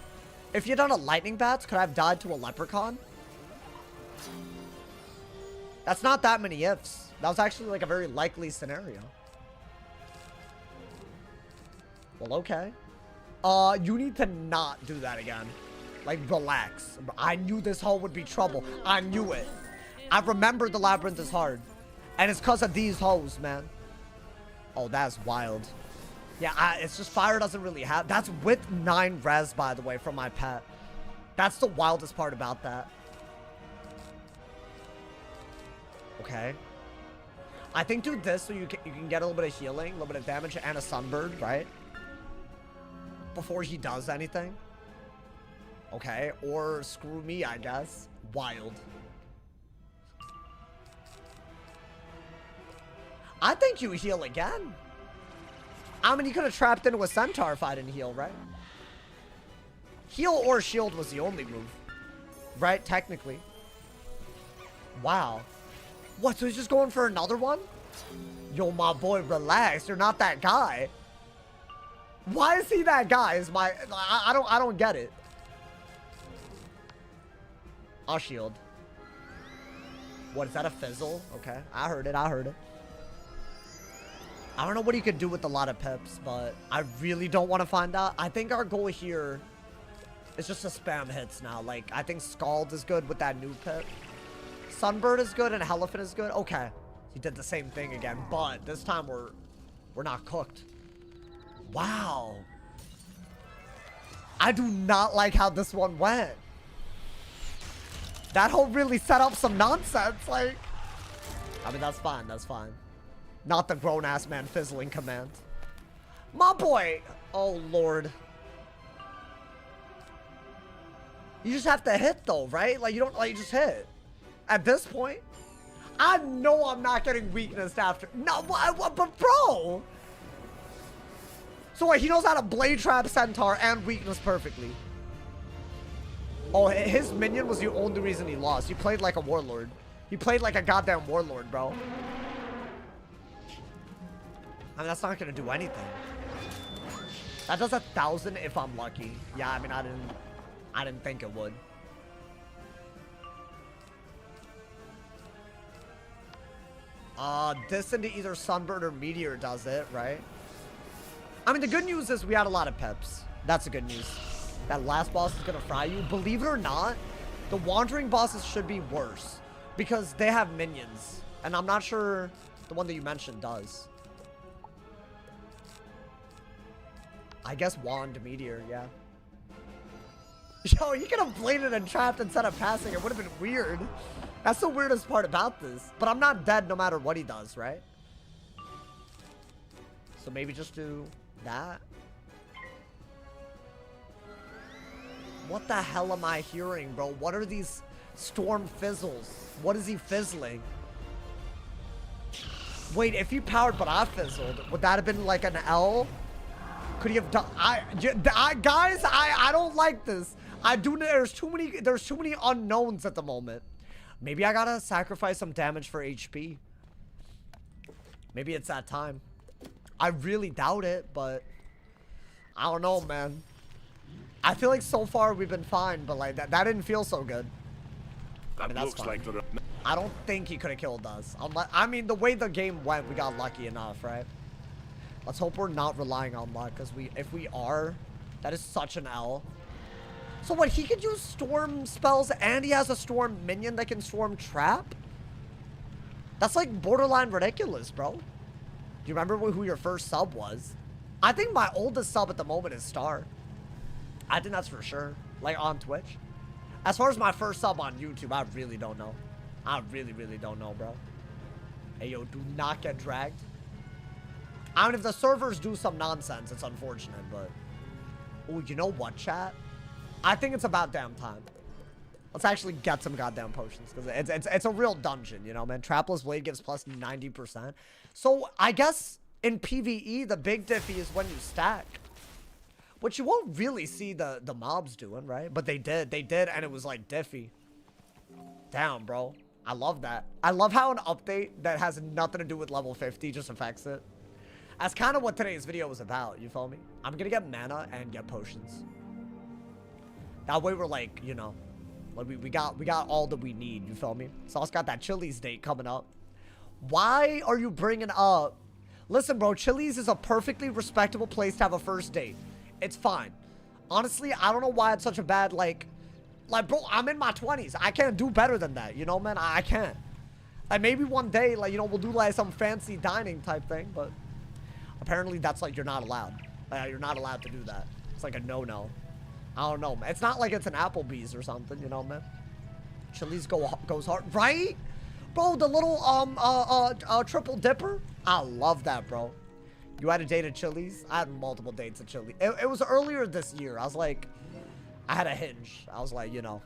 if you'd done a lightning bats, could I have died to a leprechaun? That's not that many ifs. That was actually like a very likely scenario. Well, okay. You need to not do that again. Like, relax. I knew this hole would be trouble. I knew it. I remembered the labyrinth is hard. And it's because of these hoes, man. Oh, that's wild. Yeah, it's just fire doesn't really have... That's with 9 res, by the way, from my pet. That's the wildest part about that. Okay. I think do this so you can get a little bit of healing, a little bit of damage, and a sunbird, right? Before he does anything. Okay, or screw me, I guess. Wild. I think you heal again. I mean, you could have trapped into a centaur if I didn't heal, right? Heal or shield was the only move. Right? Technically. Wow. What, so he's just going for another one? Yo, my boy, relax. You're not that guy. Why is he that guy? Is my... I don't get it. I'll shield. What, is that a fizzle? Okay, I heard it, I heard it. I don't know what he could do with a lot of pips, but I really don't want to find out. I think our goal here is just to spam hits now. Like, I think Scald is good with that new pip. Sunbird is good and Elephant is good. Okay, he did the same thing again, but this time we're not cooked. Wow. I do not like how this one went. That whole really set up some nonsense. Like, I mean, that's fine. That's fine. Not the grown-ass man fizzling command. My boy. Oh, Lord. You just have to hit, though, right? Like, you don't, like, you just hit. At this point, I know I'm not getting weakness after. No, what, but bro. So wait, he knows how to blade trap centaur and weakness perfectly. Oh, his minion was the only reason he lost. He played like a warlord. He played like a goddamn warlord, bro. I mean, that's not gonna do anything. That does 1,000 if I'm lucky. Yeah, I mean, I didn't think it would. This into either Sunbird or Meteor does it, right? I mean, the good news is we had a lot of pips. That's the good news. That last boss is gonna fry you. Believe it or not, the wandering bosses should be worse because they have minions. And I'm not sure the one that you mentioned does. I guess Wand Meteor, yeah. Yo, you could have bladed and trapped instead of passing. It would have been weird. That's the weirdest part about this. But I'm not dead no matter what he does, right? So maybe just do that. What the hell am I hearing, bro? What are these storm fizzles? What is he fizzling? Wait, if he powered but I fizzled, would that have been like an L? Could he have done? Guys, I don't like this. There's too many unknowns at the moment. Maybe I gotta sacrifice some damage for HP. Maybe it's that time. I really doubt it, but I don't know, man. I feel like so far we've been fine, but like that didn't feel so good. I mean, that's fine. I don't think he could have killed us. I mean, the way the game went, we got lucky enough, right? Let's hope we're not relying on luck, because if we are, that is such an L. So what, he could use storm spells and he has a storm minion that can storm trap? That's like borderline ridiculous, bro. Do you remember who your first sub was? I think my oldest sub at the moment is Star. I think that's for sure. Like on Twitch. As far as my first sub on YouTube, I really don't know. I really, really don't know, bro. Hey, yo, do not get dragged. I mean, if the servers do some nonsense, it's unfortunate, but... Oh, you know what, chat? I think it's about damn time. Let's actually get some goddamn potions, because it's a real dungeon, you know, man. Trapless Blade gives plus 90%. So, I guess in PvE, the big diffy is when you stack. Which you won't really see the mobs doing, right? But they did, and it was like diffy. Damn, bro. I love that. I love how an update that has nothing to do with level 50 just affects it. That's kind of what today's video was about, you feel me? I'm gonna get mana and get potions. That way we're like, you know, like we got all that we need, you feel me? Sauce got that Chili's date coming up. Why are you bringing up... Listen, bro, Chili's is a perfectly respectable place to have a first date. It's fine. Honestly, I don't know why it's such a bad, like, bro, I'm in my 20s. I can't do better than that, you know, man? I can't. Like, maybe one day, like, you know, we'll do, like, some fancy dining type thing, but apparently that's, like, you're not allowed. Like, you're not allowed to do that. It's like a no-no. I don't know, man. It's not like it's an Applebee's or something, you know, man? Chili's goes hard, right? Bro, the little, triple dipper? I love that, bro. You had a date at Chili's? I had multiple dates at Chili's. It was earlier this year. I was like, I had a hinge. I was like, you know,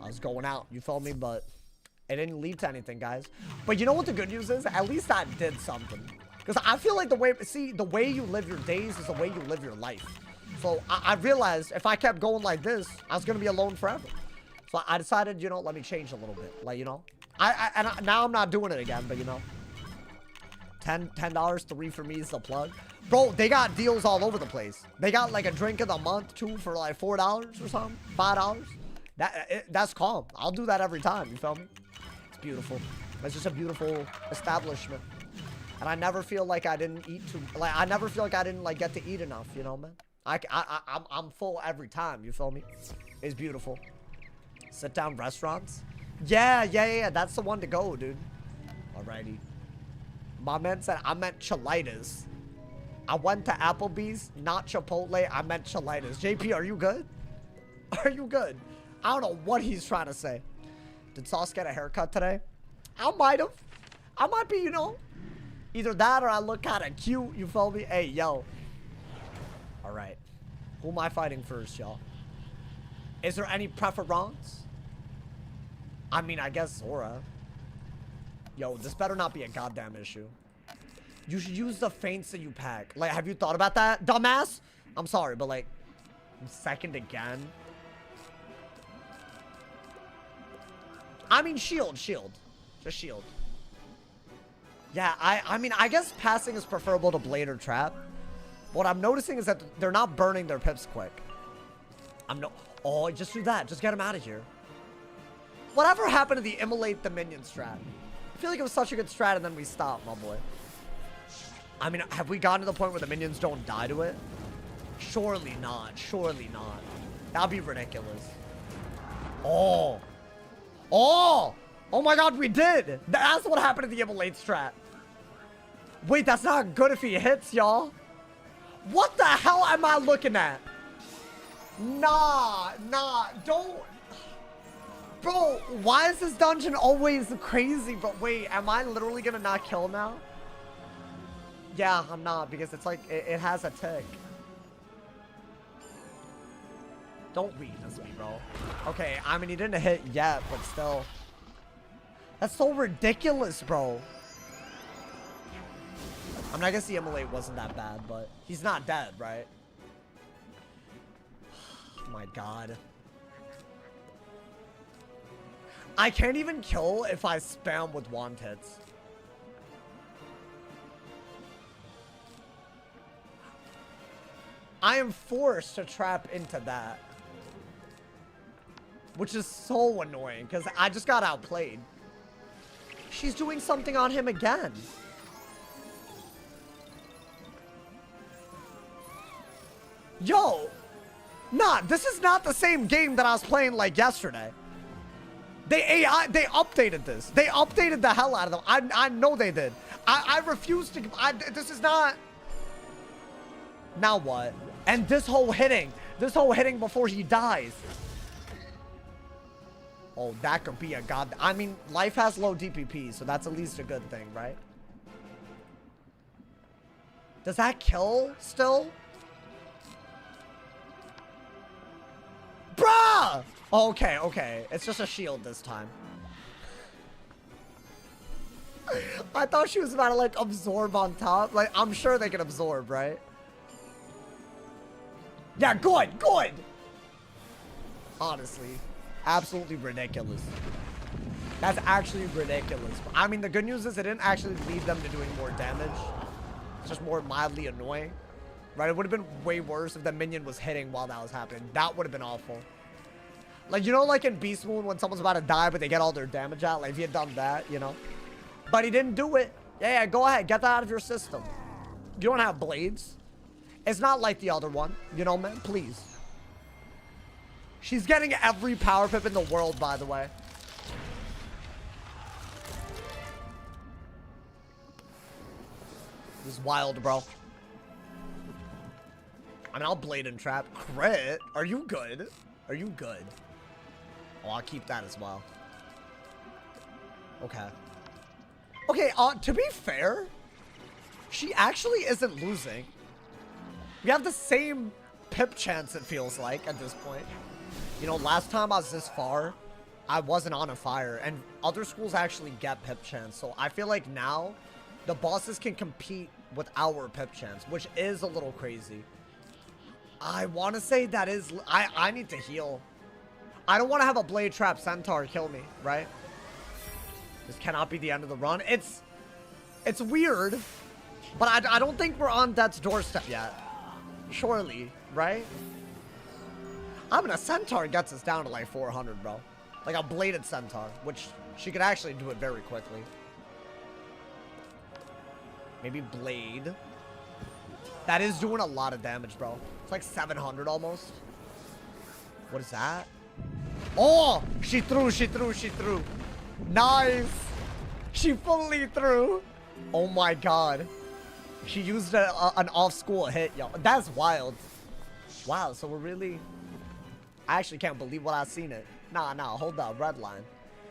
I was going out. You feel me? But it didn't lead to anything, guys. But you know what the good news is? At least I did something. Because I feel like the way you live your days is the way you live your life. So I realized if I kept going like this, I was going to be alone forever. So I decided, you know, let me change a little bit. Like, you know, now I'm not doing it again, but you know. $10, 3 for me is the plug. Bro, they got deals all over the place. They got like a drink of the month too for like $4 or something, $5. That's calm. I'll do that every time, you feel me? It's beautiful. It's just a beautiful establishment. And I never feel like I didn't eat too, like I never feel like I didn't like get to eat enough, you know, man? I'm full every time, you feel me? It's beautiful. Sit down restaurants. Yeah, that's the one to go, dude. Alrighty. My man said I meant chilitas. I went to Applebee's, not Chipotle. I meant chilitas. JP, are you good? Are you good? I don't know what he's trying to say. Did Sauce get a haircut today? I might have. I might be, you know, either that or I look kind of cute. You feel me? Hey, yo. All right. Who am I fighting first, y'all? Is there any preference? I mean, I guess Zora. Yo, this better not be a goddamn issue. You should use the feints that you pack. Like, have you thought about that, dumbass? I'm sorry, but like, second again. I mean, shield. Just shield. Yeah, I mean, I guess passing is preferable to blade or trap. What I'm noticing is that they're not burning their pips quick. Oh, just do that. Just get them out of here. Whatever happened to the immolate the minion strat? I feel like it was such a good strat and then we stopped, my boy. I mean, have we gotten to the point where the minions don't die to it? Surely not. Surely not. That'd be ridiculous. Oh. Oh my god, we did. That's what happened to the immolate strat. Wait, that's not good if he hits, y'all. What the hell am I looking at? Nah, don't. Bro, why is this dungeon always crazy? But wait, am I literally gonna not kill now? Yeah, I'm not, because it's like, it has a tick. Don't weakness me, bro. Okay, I mean, he didn't hit yet, but still. That's so ridiculous, bro. I mean, I guess the immolate wasn't that bad, but he's not dead, right? Oh my god. I can't even kill if I spam with wand hits. I am forced to trap into that. Which is so annoying, because I just got outplayed. She's doing something on him again. Yo! Nah, this is not the same game that I was playing like yesterday. They updated this. They updated the hell out of them. I know they did. I refuse to, this is not. Now what? And this whole hitting before he dies. Oh, that could be a god. I mean, life has low DPP, so that's at least a good thing, right? Does that kill still? Bruh! Okay. It's just a shield this time. I thought she was about to, like, absorb on top. Like, I'm sure they can absorb, right? Yeah, good, good. Honestly, absolutely ridiculous. That's actually ridiculous. I mean, the good news is it didn't actually lead them to doing more damage. It's just more mildly annoying. Right? It would have been way worse if the minion was hitting while that was happening. That would have been awful. Like, you know, like in Beast Moon when someone's about to die, but they get all their damage out? Like, if he had done that, you know? But he didn't do it. Yeah, go ahead. Get that out of your system. You don't have blades. It's not like the other one. You know, man? Please. She's getting every power pip in the world, by the way. This is wild, bro. I mean, I'll blade and trap. Crit? Are you good? Are you good? Oh, I'll keep that as well. Okay. Okay, to be fair, she actually isn't losing. We have the same pip chance, it feels like, at this point. You know, last time I was this far, I wasn't on a fire, and other schools actually get pip chance. So I feel like now the bosses can compete with our pip chance, which is a little crazy. I want to say that is... I need to heal. I don't want to have a Blade Trap Centaur kill me, right? This cannot be the end of the run. It's weird, but I don't think we're on death's doorstep yet. Surely, right? I mean, a Centaur gets us down to like 400, bro. Like a Bladed Centaur, which she could actually do it very quickly. Maybe Blade. That is doing a lot of damage, bro. It's like 700 almost. What is that? Oh, she threw. Nice. She fully threw. Oh my god. She used an off-school hit, yo. That's wild. Wow, so we're really... I actually can't believe what I've seen it. Nah, hold up, red line.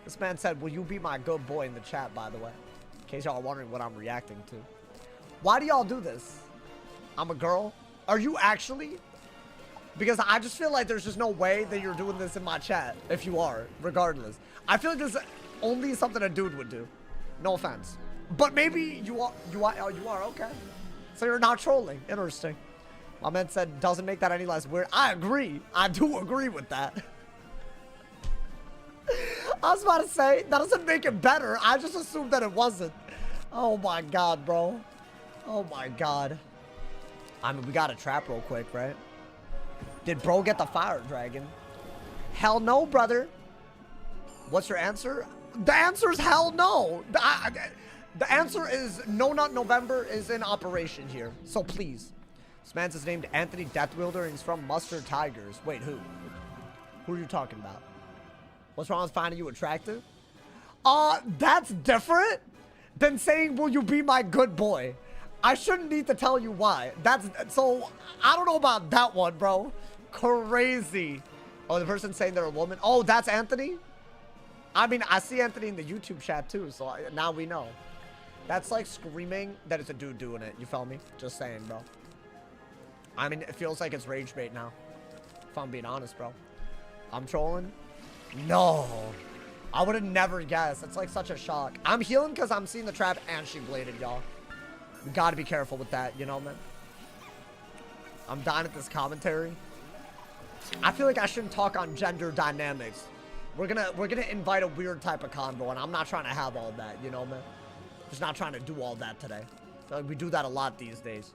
This man said, will you be my good boy in the chat, by the way? In case y'all are wondering what I'm reacting to. Why do y'all do this? I'm a girl? Are you actually? Because I just feel like there's just no way that you're doing this in my chat, if you are, regardless. I feel like this is only something a dude would do. No offense. But maybe you are, okay. So you're not trolling. Interesting. My man said, doesn't make that any less weird. I agree. I do agree with that. I was about to say, that doesn't make it better. I just assumed that it wasn't. Oh my god, bro. Oh my god. I mean, we got a trap real quick, right? Did bro get the fire dragon? Hell no, brother. What's your answer? The answer is hell no. The answer is No Nut November is in operation here. So please. This man's is named Anthony Deathwielder and he's from Mustard Tigers. Wait, who? Who are you talking about? What's wrong with finding you attractive? That's different than saying, will you be my good boy? I shouldn't need to tell you why. So, I don't know about that one, bro. Crazy. Oh, the person saying they're a woman. Oh, that's Anthony? I mean, I see Anthony in the YouTube chat too, so now we know. That's like screaming that it's a dude doing it. You feel me? Just saying, bro. I mean, it feels like it's rage bait now. If I'm being honest, bro. I'm trolling? No. I would have never guessed. It's like such a shock. I'm healing because I'm seeing the trap and she bladed, y'all. We gotta be careful with that, you know, man? I'm dying at this commentary. I feel like I shouldn't talk on gender dynamics. We're gonna invite a weird type of convo, and I'm not trying to have all that, you know, man? Just not trying to do all that today. I feel like we do that a lot these days.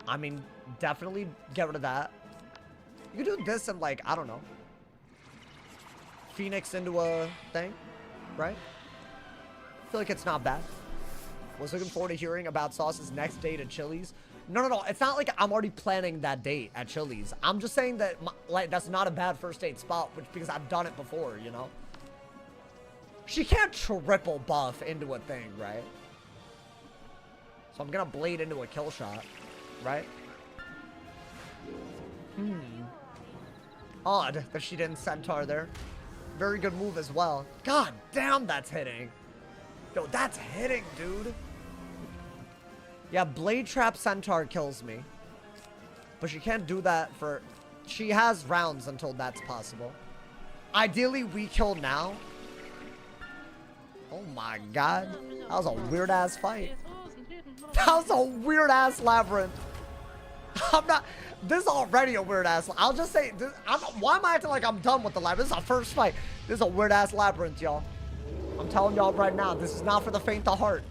I mean, definitely get rid of that. You can do this and, like, I don't know. Phoenix into a thing, right? I feel like it's not bad. Was looking forward to hearing about Sauce's next date at Chili's. No. It's not like I'm already planning that date at Chili's. I'm just saying that, like, that's not a bad first date spot, because I've done it before, you know? She can't triple buff into a thing, right? So I'm gonna blade into a kill shot, right? Odd that she didn't Centaur there. Very good move as well. God damn, that's hitting. Yo, that's hitting, dude. Yeah, Blade Trap Centaur kills me. But she can't do that for... She has rounds until that's possible. Ideally, we kill now. Oh my god. That was a weird-ass fight. That was a weird-ass labyrinth. This is already a weird ass. I'll just say, why am I acting like I'm done with the labyrinth? This is our first fight. This is a weird ass labyrinth, y'all. I'm telling y'all right now, this is not for the faint of heart.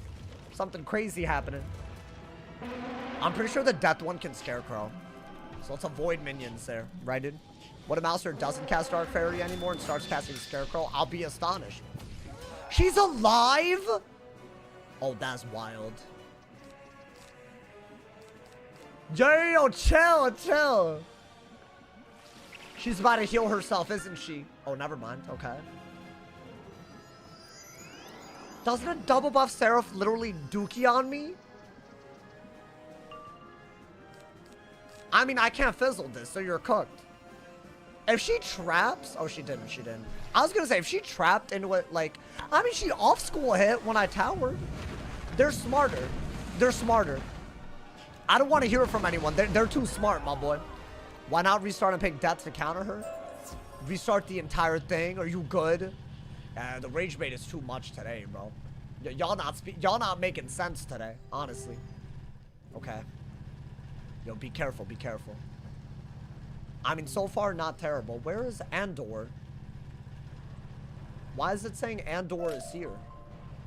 Something crazy happening. I'm pretty sure the death one can scarecrow. So let's avoid minions there, right, dude? What if Mouser doesn't cast Dark Fairy anymore and starts casting Scarecrow? I'll be astonished. She's alive? Oh, that's wild. Yo, chill, chill. She's about to heal herself, isn't she? Oh, never mind. Okay. Doesn't a double buff Seraph literally dookie on me? I mean, I can't fizzle this, so you're cooked. If she traps... Oh, she didn't. She didn't. I was going to say, if she trapped into it, like... I mean, she off-school hit when I towered. They're smarter. They're smarter. I don't want to hear it from anyone. They're too smart, my boy. Why not restart and pick death to counter her? Restart the entire thing. Are you good? The rage bait is too much today, bro. Y'all not making sense today, honestly. Okay. Yo, be careful, be careful. I mean, so far, not terrible. Where is Andor? Why is it saying Andor is here?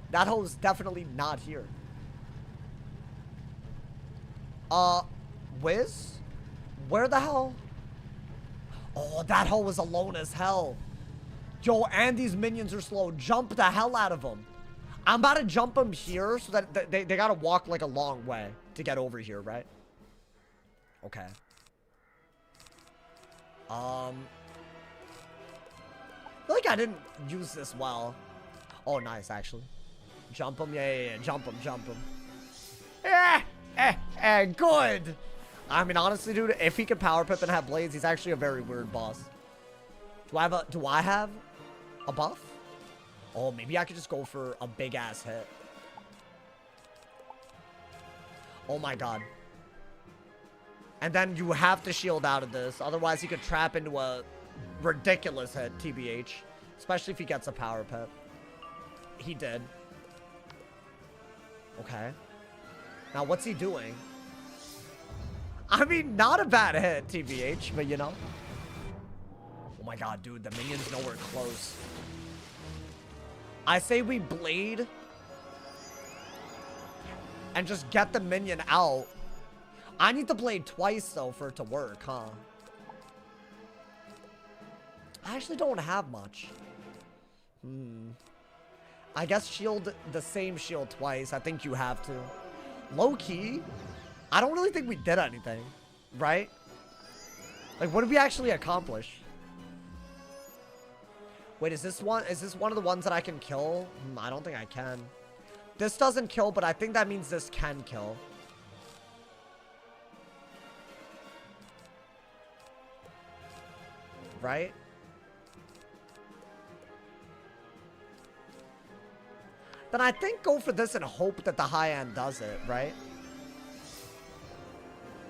That hoe is definitely not here. Wiz? Where the hell? Oh, that hoe was alone as hell. Yo, and these minions are slow. Jump the hell out of them. I'm about to jump them here so that they gotta walk like a long way to get over here, right? Okay. I feel like I didn't use this well. Oh, nice, actually. Jump him, yeah, jump him, jump him. Good. I mean, honestly, dude, if he could power pip and have blades, he's actually a very weird boss. Do I have a buff? Oh, maybe I could just go for a big ass hit. Oh my god. And then you have to shield out of this. Otherwise, he could trap into a ridiculous hit, TBH. Especially if he gets a power pip. He did. Okay. Now, what's he doing? I mean, not a bad hit, TBH, but you know. Oh my god, dude, the minion's nowhere close. I say we blade. And just get the minion out. I need the blade twice, though, for it to work, huh? I actually don't have much. I guess shield the same shield twice. I think you have to. Low-key, I don't really think we did anything, right? Like, what did we actually accomplish? Wait, is this one of the ones that I can kill? I don't think I can. This doesn't kill, but I think that means this can kill. Right? Then I think go for this and hope that the high end does it, right?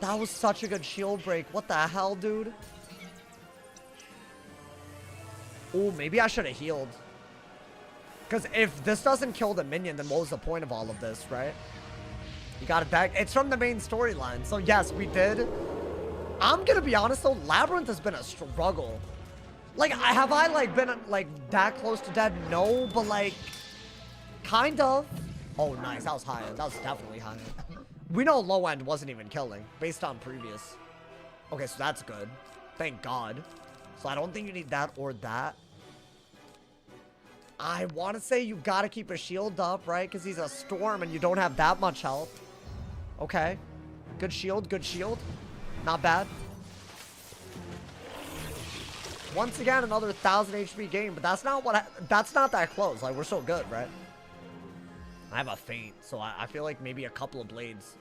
That was such a good shield break. What the hell, dude? Oh, maybe I should have healed. Because if this doesn't kill the minion, then what was the point of all of this, right? You got it back. It's from the main storyline. So yes, we did. I'm gonna be honest though, Labyrinth has been a struggle. Like, have I like been like that close to dead? No, but like, kind of. Oh, nice. That was high end. That was definitely high end. We know low end wasn't even killing based on previous. Okay, so that's good. Thank God. So I don't think you need that or that. I want to say you got to keep a shield up, right? Because he's a storm and you don't have that much health. Okay. Good shield. Good shield. Not bad. Once again, another 1000 HP game, but that's not that close. Like, we're so good, right? I have a feint, so I feel like maybe a couple of blades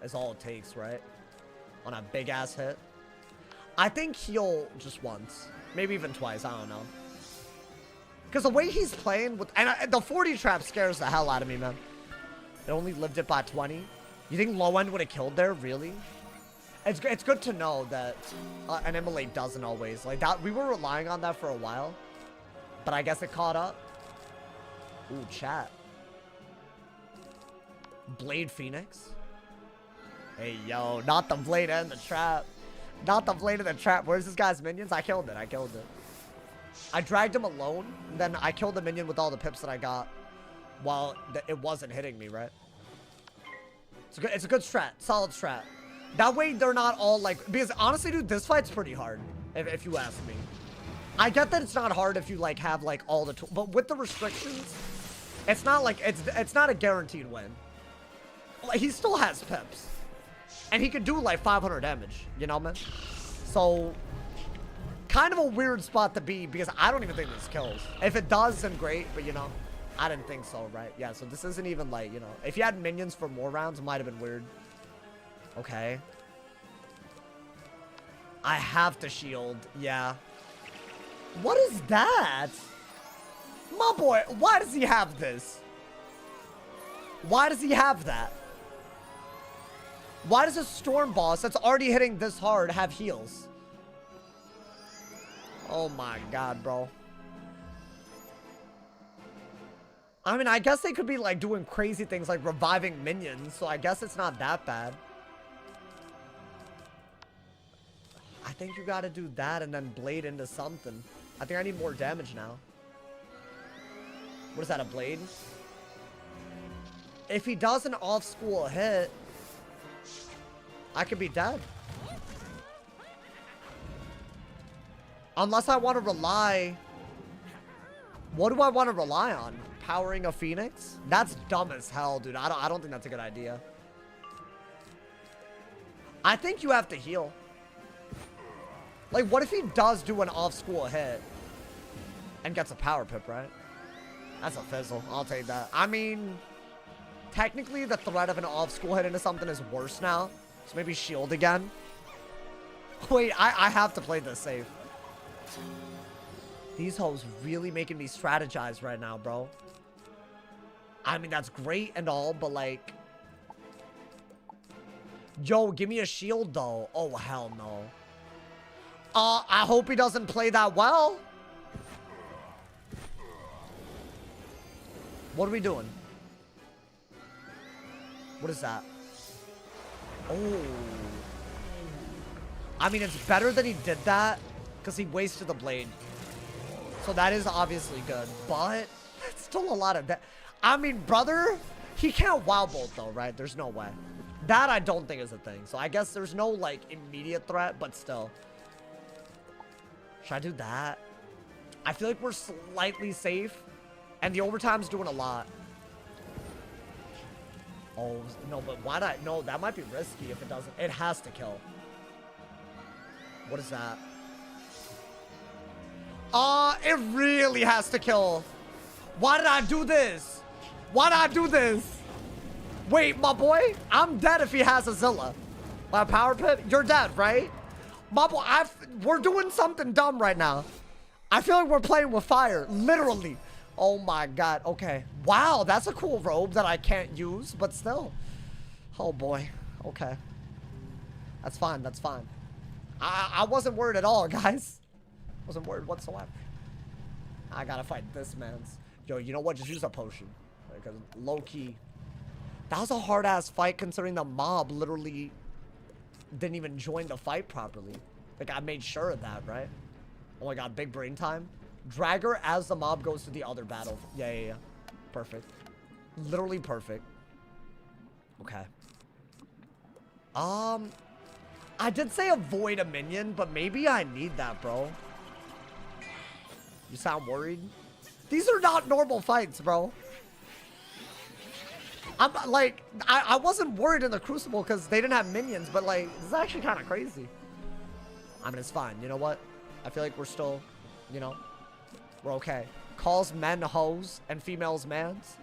is all it takes, right? On a big ass hit. I think heal just once, maybe even twice. I don't know. Because the way he's playing with, and the 40 trap scares the hell out of me, man. It only lived it by 20. You think low end would have killed there? Really? It's good to know that an immolate doesn't always. Like, that, we were relying on that for a while. But I guess it caught up. Ooh, chat. Blade Phoenix. Hey, yo, not the blade and the trap. Not the blade of the trap. Where's this guy's minions? I killed it. I killed it. I dragged him alone. And then I killed the minion with all the pips that I got. While it wasn't hitting me, right? It's a good strat. Solid strat. That way they're not all like... Because honestly, dude, this fight's pretty hard. If you ask me. I get that it's not hard if you like have like all the tools. But with the restrictions, it's not like... It's not a guaranteed win. Like, he still has pips. And he could do like 500 damage. You know, man? So... Kind of a weird spot to be because I don't even think this kills. If it does, then great. But you know... I didn't think so, right? Yeah, so this isn't even like, you know, if you had minions for more rounds, it might have been weird. Okay. I have to shield. Yeah. What is that? My boy, why does he have this? Why does he have that? Why does a storm boss that's already hitting this hard have heals? Oh my god, bro. I mean, I guess they could be, like, doing crazy things like reviving minions, so I guess it's not that bad. I think you gotta do that and then blade into something. I think I need more damage now. What is that, a blade? If he does an off-school hit, I could be dead. Unless I want to rely... What do I want to rely on? Powering a phoenix? That's dumb as hell, dude. I don't think that's a good idea. I think you have to heal. Like, what if he does do an off-school hit and gets a power pip, right? That's a fizzle. I'll take that. I mean, technically, the threat of an off-school hit into something is worse now. So maybe shield again. Wait, I have to play this safe. These hoes really making me strategize right now, bro. I mean, that's great and all, but like... Yo, give me a shield, though. Oh, hell no. I hope he doesn't play that well. What are we doing? What is that? Oh. I mean, it's better that he did that, because he wasted the blade. So that is obviously good, but it's still a lot of that. I mean, brother, he can't wow bolt though, right? There's no way. That I don't think is a thing. So I guess there's no like immediate threat, but still. Should I do that? I feel like we're slightly safe, and the overtime's doing a lot. Oh, no, but why not? No, that might be risky if it doesn't. It has to kill. What is that? It really has to kill. Why did I do this? Why did I do this? Wait, my boy, I'm dead if he has a Zilla. My power pit, you're dead, right? My boy, we're doing something dumb right now. I feel like we're playing with fire, literally. Oh my god, okay. Wow, that's a cool robe that I can't use, but still. Oh boy, okay. That's fine, that's fine. I wasn't worried at all, guys. Wasn't worried whatsoever. I gotta fight this man's. Yo, you know what? Just use a potion. Because low-key. That was a hard-ass fight considering the mob literally didn't even join the fight properly. Like, I made sure of that, right? Oh my god, big brain time. Drag her as the mob goes to the other battle. Yeah. Perfect. Literally perfect. Okay. I did say avoid a minion, but maybe I need that, bro. You sound worried? These are not normal fights, bro. I'm like, I wasn't worried in the Crucible because they didn't have minions, but like, this is actually kind of crazy. I mean, it's fine. You know what? I feel like we're still, you know, we're okay. Calls men hoes and females mans.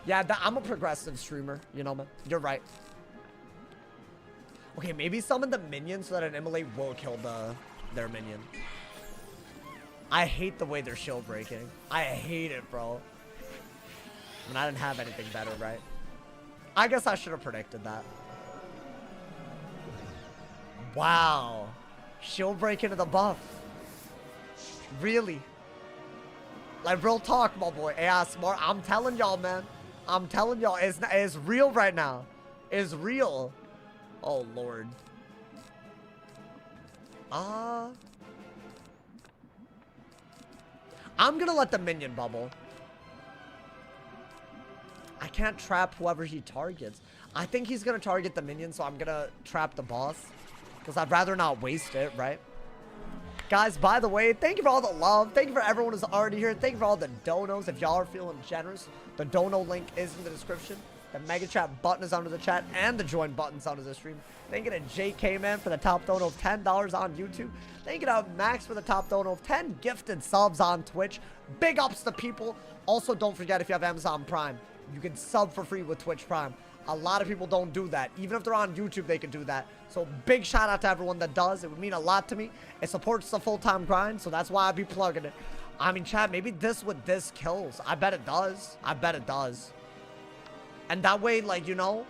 Yeah, I'm a progressive streamer, you know, man. You're right. Okay, maybe summon the minion so that an immolate will kill their minion. I hate the way they're shield breaking. I hate it, bro. I mean, I didn't have anything better, right? I guess I should have predicted that. Wow. Shield break into the buff. Really? Like, real talk, my boy. Yeah, smart. I'm telling y'all, man. I'm telling y'all, it's real right now. It's real. Oh, Lord. I'm gonna let the minion bubble. I can't trap whoever he targets. I think he's gonna target the minion, so I'm gonna trap the boss. Because I'd rather not waste it, right? Guys, by the way, thank you for all the love. Thank you for everyone who's already here. Thank you for all the donos. If y'all are feeling generous, the dono link is in the description. The mega chat button is under the chat, and the join button's under the stream. Thank you to JK Man for the top dono of $10 on YouTube. Thank you to Max for the top dono of 10 gifted subs on Twitch. Big ups to people. Also, don't forget, if you have Amazon Prime, you can sub for free with Twitch Prime. A lot of people don't do that. Even if they're on YouTube, they can do that. So big shout out to everyone that does. It would mean a lot to me. It supports the full-time grind, so that's why I be plugging it. I mean, chat, maybe this with this kills. I bet it does. I bet it does. And that way, like, you know.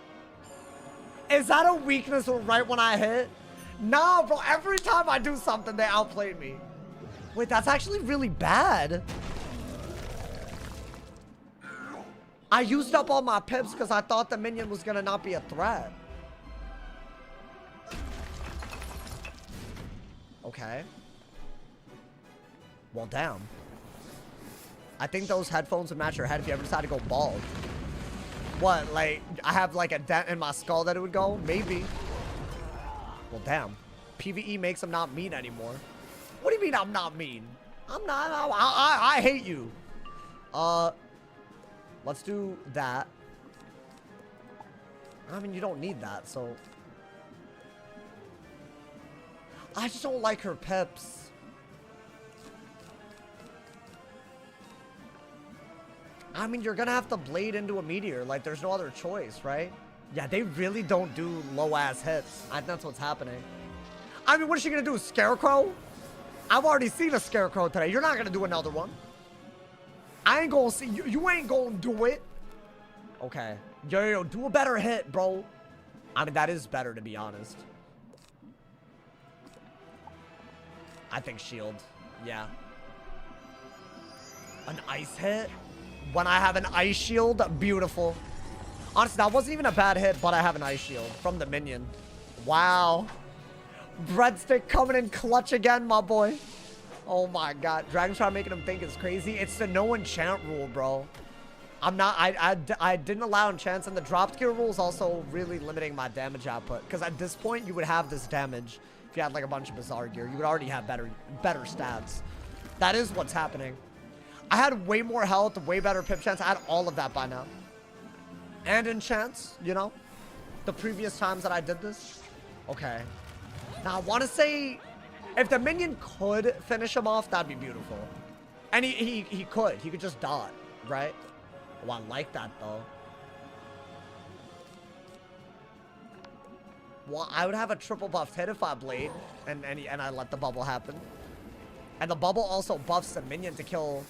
Is that a weakness right when I hit? Nah, bro. Every time I do something, they outplay me. Wait, that's actually really bad. I used up all my pips because I thought the minion was gonna not be a threat. Okay. Well, damn. I think those headphones would match your head if you ever decide to go bald. What, like, I have like a dent in my skull that it would go? Maybe. Well, damn. PvE makes him not mean anymore. What do you mean I'm not mean? I'm not, I hate you. Let's do that. I mean, you don't need that, so. I just don't like her pips. I mean, you're gonna have to blade into a meteor. Like, there's no other choice, right? Yeah, they really don't do low-ass hits. I think that's what's happening. I mean, what is she gonna do? Scarecrow? I've already seen a Scarecrow today. You're not gonna do another one. I ain't gonna see you. You ain't gonna do it. Okay. Yo, do a better hit, bro. I mean, that is better, to be honest. I think shield. Yeah. An ice hit? When I have an ice shield? Beautiful. Honestly, that wasn't even a bad hit, but I have an ice shield from the minion. Wow. Breadstick coming in clutch again, my boy. Oh my god. Dragon's trying making him think it's crazy. It's the no enchant rule, bro. I'm not, I didn't allow enchants, and the drop skill rule is also really limiting my damage output. Because at this point, you would have this damage if you had like a bunch of Bazaar gear. You would already have better stats. That is what's happening. I had way more health, way better pip chance. I had all of that by now. And enchants, you know? The previous times that I did this. Okay. Now, I want to say, if the minion could finish him off, that'd be beautiful. And he could. He could just dot, right? Oh, I like that, though. Well, I would have a triple buffed hit if I blade, and I let the bubble happen. And the bubble also buffs the minion to kill.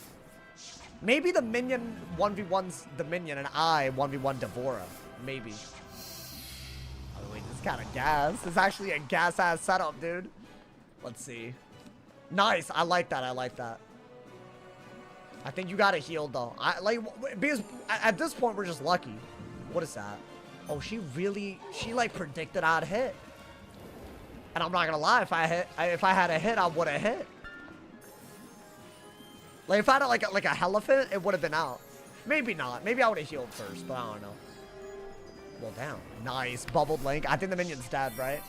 Maybe the minion 1v1's the minion, and I 1v1 Devora. Maybe. Oh, wait, this is kind of gas. This is actually a gas-ass setup, dude. Let's see. Nice. I like that. I like that. I think you got to heal, though. Because at this point, we're just lucky. What is that? Oh, she like predicted I'd hit. And I'm not gonna lie, if I had a hit, I would have hit. Like if I had like a elephant, it would have been out. Maybe not. Maybe I would have healed first, but I don't know. Well, damn. Nice. Bubbled Link. I think the minion's dead, right?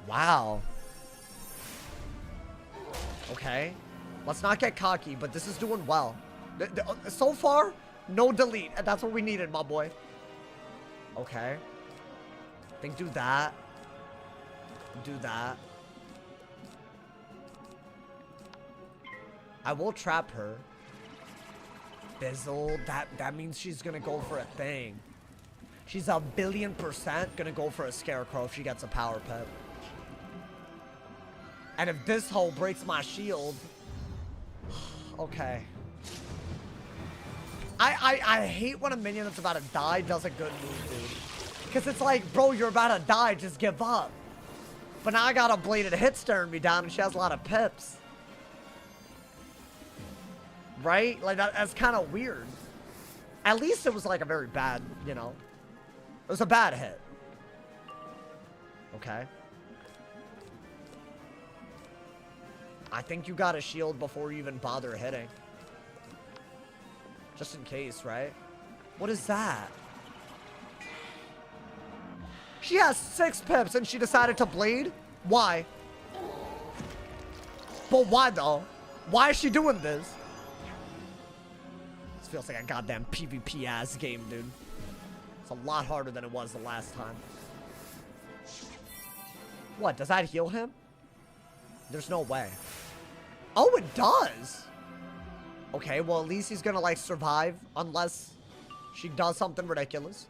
Wow. Okay. Let's not get cocky, but this is doing well. So far, no delete. That's what we needed, my boy. Okay. I think do that. Do that. I will trap her. Bizzle. That means she's gonna go for a thing. She's 1,000,000,000% gonna go for a Scarecrow if she gets a power pip. And if this hole breaks my shield. Okay. I hate when a minion that's about to die does a good move, dude. Because it's like, bro, you're about to die, just give up. But now I got a bladed hit staring me down and she has a lot of pips. Right? Like, that's kind of weird. At least it was like a very bad, you know. It was a bad hit. Okay. I think you got a shield before you even bother hitting. Just in case, right? What is that? She has 6 pips and she decided to bleed? Why? But why though? Why is she doing this? This feels like a goddamn PvP ass game, dude. It's a lot harder than it was the last time. What, does that heal him? There's no way. Oh, it does! Okay, well, at least he's gonna, like, survive unless she does something ridiculous.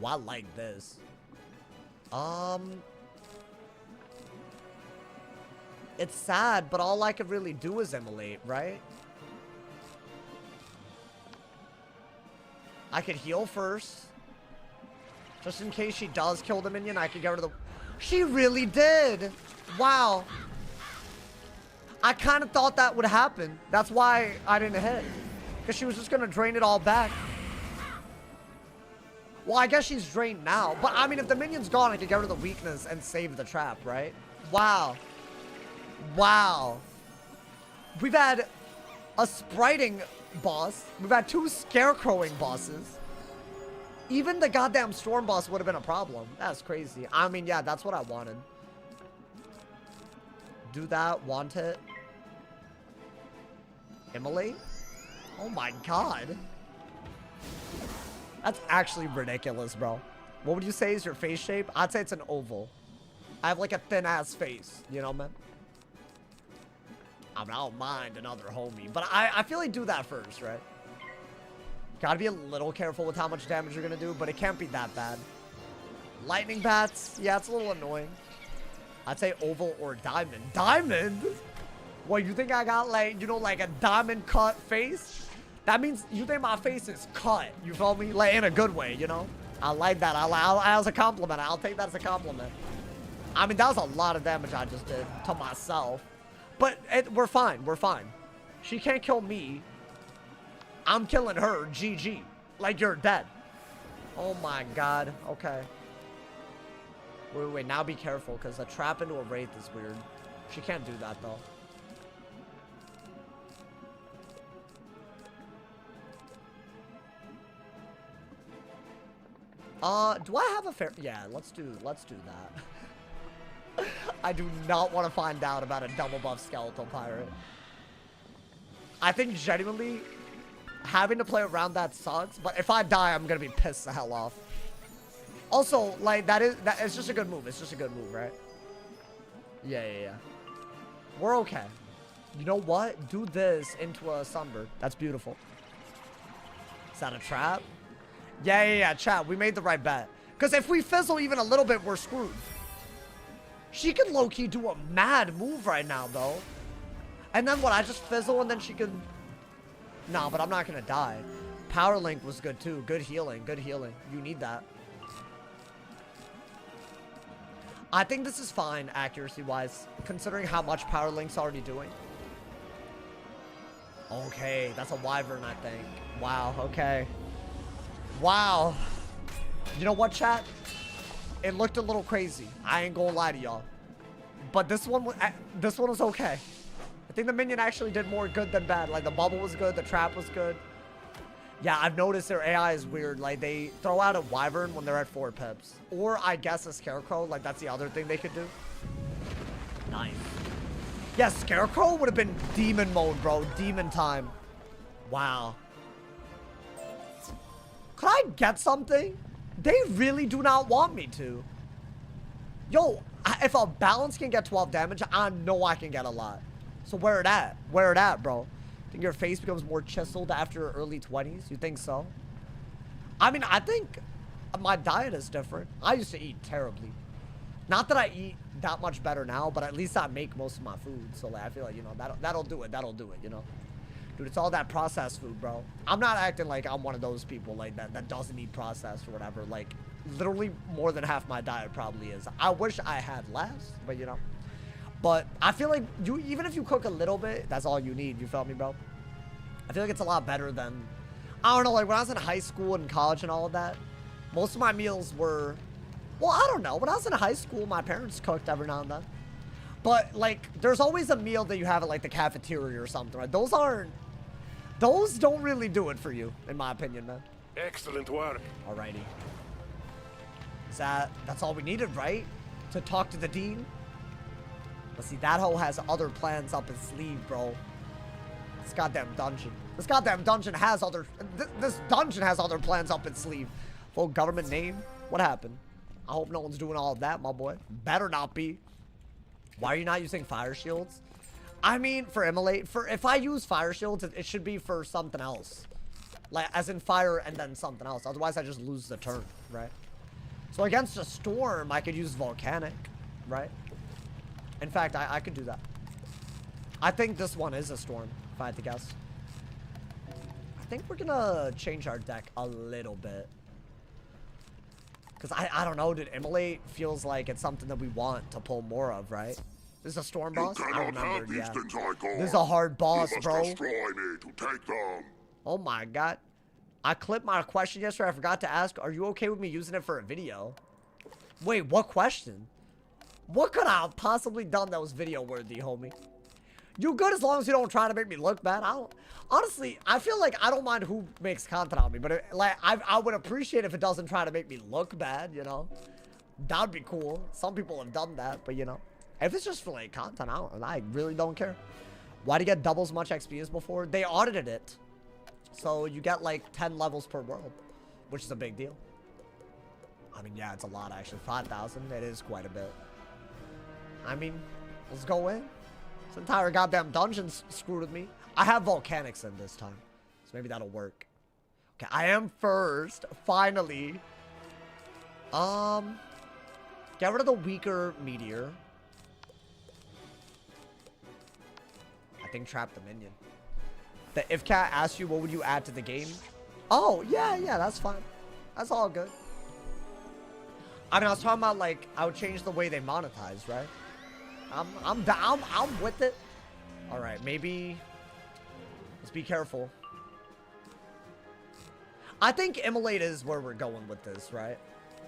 Oh, I like this. It's sad, but all I could really do is immolate, right? I could heal first. Just in case she does kill the minion, I could get rid of the... She really did! Wow. I kind of thought that would happen. That's why I didn't hit. Because she was just going to drain it all back. Well, I guess she's drained now. But, I mean, if the minion's gone, I could get rid of the weakness and save the trap, right? Wow. Wow. We've had a spriting boss. We've had 2 scarecrowing bosses. Even the goddamn storm boss would have been a problem. That's crazy. I mean, yeah, that's what I wanted. Do that. Want it. Immolate? Oh my god. That's actually ridiculous, bro. What would you say is your face shape? I'd say it's an oval. I have like a thin ass face, you know, man? I mean, I don't mind another homie, but I feel like do that first, right? Gotta be a little careful with how much damage you're gonna do, but it can't be that bad. Lightning bats, yeah, it's a little annoying. I'd say oval or diamond. Diamond? Well, you think I got like, you know, like a diamond cut face? That means you think my face is cut, you feel me? Like in a good way, you know? I like that. As a compliment. I'll take that as a compliment. I mean, that was a lot of damage I just did to myself. But we're fine. We're fine. She can't kill me. I'm killing her. GG. Like, you're dead. Oh, my God. Okay. Wait. Now be careful, because a trap into a wraith is weird. She can't do that, though. Do I have a fair... Yeah, let's do that. I do not want to find out about a double buff skeletal pirate. I think genuinely having to play around that sucks, but if I die, I'm gonna be pissed the hell off. Also, like, it's just a good move. It's just a good move, right? Yeah. We're okay. You know what? Do this into a sunbird. That's beautiful. Is that a trap? Yeah, chat. We made the right bet. Because if we fizzle even a little bit, we're screwed. She can low-key do a mad move right now, though. And then what? I just fizzle and then she can... Nah, but I'm not going to die. Power Link was good, too. Good healing. Good healing. You need that. I think this is fine, accuracy-wise, considering how much Power Link's already doing. Okay, that's a wyvern, I think. Wow, okay. Wow. You know what, chat? It looked a little crazy. I ain't gonna lie to y'all. But this one was okay. I think the minion actually did more good than bad. Like, the bubble was good, the trap was good. Yeah, I've noticed their AI is weird. Like, they throw out a wyvern when they're at 4 pips. Or, I guess, a scarecrow. Like, that's the other thing they could do. Nice. Yeah, scarecrow would have been demon mode, bro. Demon time. Wow. Could I get something? They really do not want me to. Yo, if a balance can get 12 damage, I know I can get a lot. So where it at? Where it at, bro? Think your face becomes more chiseled after your early 20s? You think so? I mean, I think my diet is different. I used to eat terribly. Not that I eat that much better now, but at least I make most of my food. So like, I feel like, you know, that'll do it. That'll do it, you know? Dude, it's all that processed food, bro. I'm not acting like I'm one of those people like that doesn't eat processed or whatever. Like, literally more than half my diet probably is. I wish I had less, but you know. But I feel like even if you cook a little bit, that's all you need. You feel me, bro? I feel like it's a lot better than, I don't know, like when I was in high school and college and all of that, most of my meals were, well, I don't know. When I was in high school, my parents cooked every now and then. But, like, there's always a meal that you have at, like, the cafeteria or something, right? Those don't really do it for you, in my opinion, man. Excellent work. Alrighty. That's all we needed, right? To talk to the dean? But see, that hoe has other plans up his sleeve, bro. This goddamn dungeon. This dungeon has other plans up its sleeve. Full government name? What happened? I hope no one's doing all of that, my boy. Better not be. Why are you not using fire shields? I mean, for immolate, if I use fire shields, it should be for something else. Like, as in fire and then something else. Otherwise, I just lose the turn, right? So against a storm, I could use volcanic, right? In fact, I could do that. I think this one is a storm, if I had to guess. I think we're gonna change our deck a little bit. Because I don't know, dude. Immolate feels like it's something that we want to pull more of, right? This is a storm boss? I remember, yeah. This is a hard boss, bro. Destroy me to take them. Oh my god. I clipped my question yesterday. I forgot to ask, are you okay with me using it for a video? Wait, what question? What could I have possibly done that was video worthy, homie? You good as long as you don't try to make me look bad. Honestly, I feel like I don't mind who makes content on me, but I would appreciate if it doesn't try to make me look bad, you know? That'd be cool. Some people have done that, but you know, if it's just for like content, I really don't care. Why do you get double as much XP as before? They audited it. So you get like 10 levels per world, which is a big deal. I mean, yeah, it's a lot actually. 5,000, it is quite a bit. I mean, let's go in. This entire goddamn dungeon's screwed with me. I have volcanics in this time, so maybe that'll work. Okay, I am first, finally. Get rid of the weaker meteor. I think trap the minion. The if cat asks you what would you add to the game? Oh, yeah, that's fine. That's all good. I mean, I was talking about like I would change the way they monetize, right? I'm with it. All right, maybe let's be careful. I think immolate is where we're going with this, right?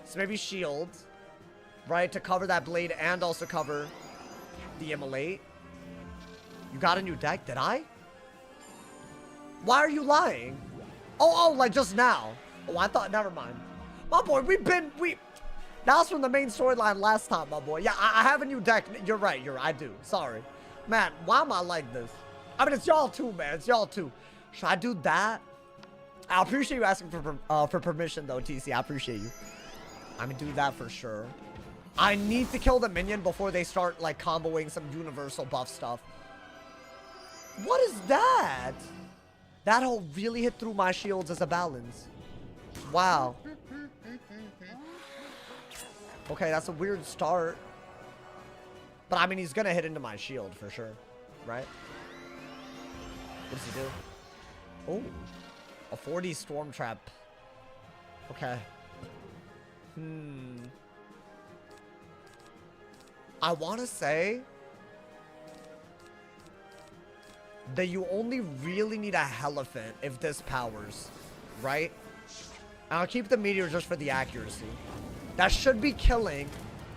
So maybe shield, right, to cover that blade and also cover the immolate. You got a new deck, did I? Why are you lying? Oh, like just now. Oh, I thought, never mind. My boy, that was from the main storyline last time, my boy. Yeah, I have a new deck. You're right, I do. Sorry. Man, why am I like this? I mean, it's y'all too, man. It's y'all too. Should I do that? I appreciate you asking for permission, though, TC. I appreciate you. I'm gonna do that for sure. I need to kill the minion before they start, like, comboing some universal buff stuff. What is that? That hole really hit through my shields as a balance. Wow. Okay, that's a weird start. But, I mean, he's gonna hit into my shield for sure. Right? What does he do? Oh. A 40 storm trap. Okay. I want to say that you only really need a Elephant if this powers, right? And I'll keep the meteor just for the accuracy. That should be killing.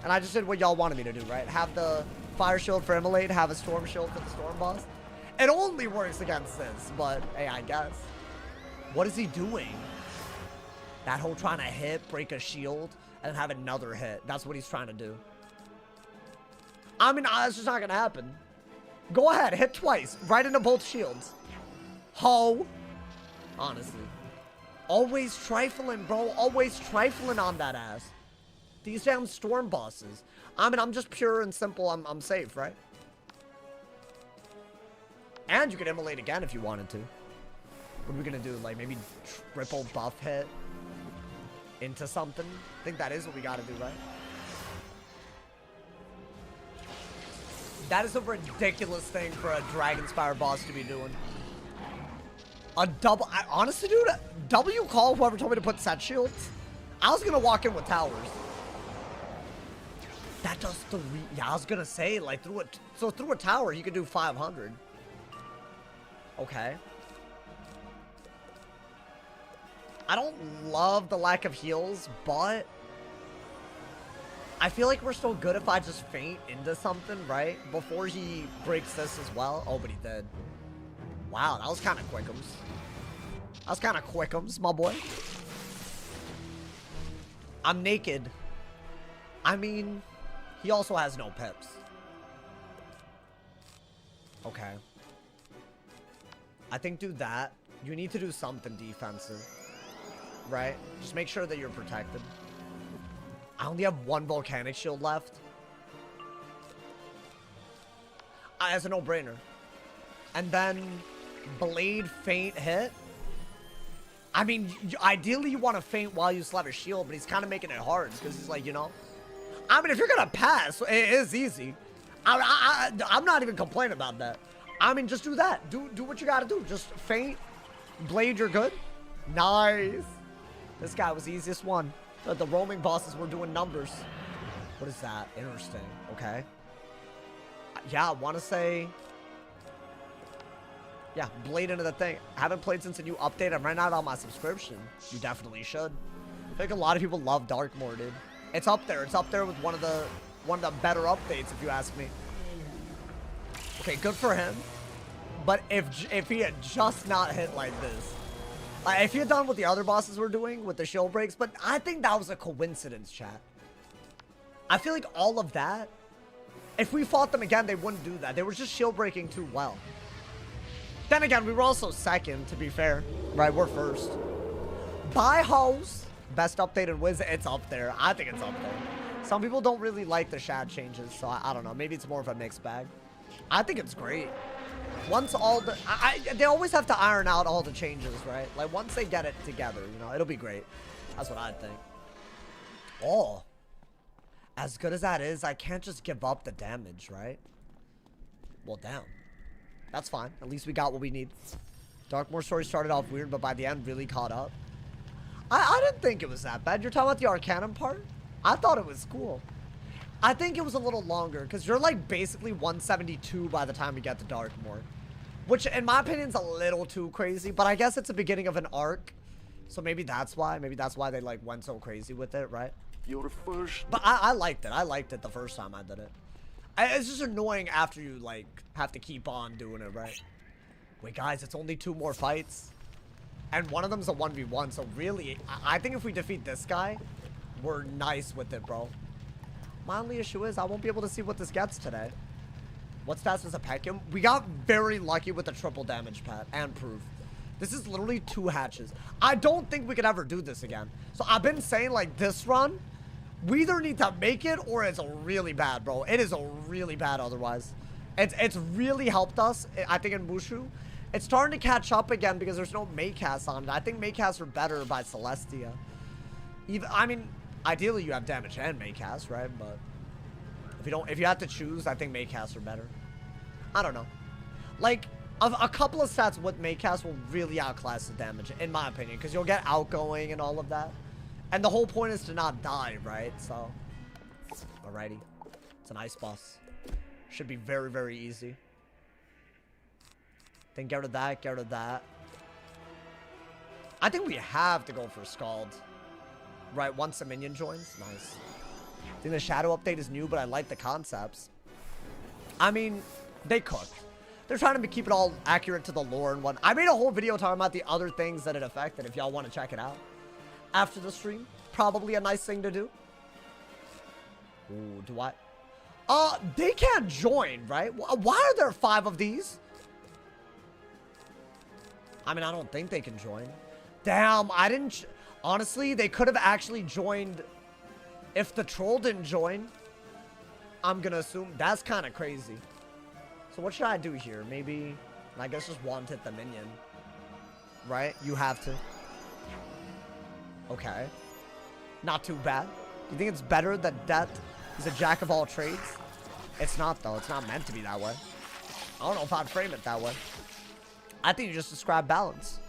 And I just did what y'all wanted me to do, right? Have the fire shield for immolate, have a storm shield for the storm boss. It only works against this, but hey, I guess. What is he doing? That whole trying to hit, break a shield, and have another hit. That's what he's trying to do. I mean, that's just not gonna happen. Go ahead, hit twice, right into both shields. Ho. Honestly. Always trifling, bro. Always trifling on that ass. These damn storm bosses. I mean, I'm just pure and simple. I'm safe, right? And you could immolate again if you wanted to. What are we gonna do? Like maybe triple buff hit into something? I think that is what we gotta do, right? That is a ridiculous thing for a Dragon Spire boss to be doing. A double... honestly, dude, W call whoever told me to put set shields. I was gonna walk in with towers. That does 3... yeah, I was gonna say, like, through a... so through a tower, you could do 500. Okay. I don't love the lack of heals, but... I feel like we're still good if I just feint into something, right? Before he breaks this as well. Oh, but he did. Wow, that was kind of quickums. That was kind of quickums, my boy. I'm naked. I mean, he also has no pips. Okay. I think do that. You need to do something defensive. Right? Just make sure that you're protected. I only have one volcanic shield left. As a no-brainer. And then blade feint hit. I mean, ideally you want to feint while you still have a shield, but he's kind of making it hard because he's like, you know. I mean, if you're gonna pass, it is easy. I'm not even complaining about that. I mean, just do that. Do what you gotta do. Just feint, blade, you're good. Nice. This guy was the easiest one. The roaming bosses were doing numbers. What is that? Interesting. Okay. Yeah, I want to say... Yeah, blade into the thing. I haven't played since a new update. I'm right now on my subscription. You definitely should. I think a lot of people love Darkmoor, dude. It's up there. It's up there with one of the better updates, if you ask me. Okay, good for him. But if he had just not hit like this... if he had done what the other bosses were doing with the shield breaks, but I think that was a coincidence, chat. I feel like all of that, if we fought them again, they wouldn't do that. They were just shield breaking too well. Then again, we were also second, to be fair. Right, we're first. By house, best update in Wizard, it's up there. I think it's up there. Some people don't really like the shad changes, so I don't know. Maybe it's more of a mixed bag. I think it's great. Once all the... they always have to iron out all the changes, right? Like, once they get it together, you know, it'll be great. That's what I think. Oh. As good as that is, I can't just give up the damage, right? Well, damn. That's fine. At least we got what we need. Darkmoor story started off weird, but by the end, really caught up. I didn't think it was that bad. You're talking about the Arcanum part? I thought it was cool. I think it was a little longer, because you're, like, basically 172 by the time you get to Darkmoor. Which, in my opinion, is a little too crazy, but I guess it's the beginning of an arc. So maybe that's why. Maybe that's why they, like, went so crazy with it, right? Your first. But I liked it. I liked it the first time I did it. It's just annoying after you, like, have to keep on doing it, right? Wait, guys, it's only 2 more fights. And one of them's a 1v1, so really, I think if we defeat this guy, we're nice with it, bro. My only issue is I won't be able to see what this gets today. What stats does it pack him? We got very lucky with the triple damage pet and proof. This is literally 2 hatches. I don't think we could ever do this again. So I've been saying, like, this run, we either need to make it or it's really bad, bro. It is really bad otherwise. It's really helped us, I think, in Mushu. It's starting to catch up again because there's no Maycasts on it. I think Maycasts are better by Celestia. I mean, ideally you have damage and Maycasts, right? But if you have to choose, I think Maycasts are better. I don't know. Like, a couple of stats with Maycasts will really outclass the damage, in my opinion, because you'll get outgoing and all of that. And the whole point is to not die, right? So, alrighty. It's an ice boss. Should be very, very easy. Then get rid of that, get rid of that. I think we have to go for Scald. Right, once the minion joins. Nice. I think the Shadow update is new, but I like the concepts. I mean, they cooked. They're trying to keep it all accurate to the lore and whatnot. I made a whole video talking about the other things that it affected, if y'all want to check it out. After the stream. Probably a nice thing to do. Ooh, do I? They can't join, right? Why are there 5 of these? I mean, I don't think they can join. Damn, I didn't... Honestly, they could have actually joined if the troll didn't join. I'm gonna assume that's kind of crazy. So what should I do here? Maybe, I guess just one-hit the minion. Right? You have to. Okay. Not too bad. You think it's better that Death is a jack of all trades? It's not, though. It's not meant to be that way. I don't know if I'd frame it that way. I think you just describe balance.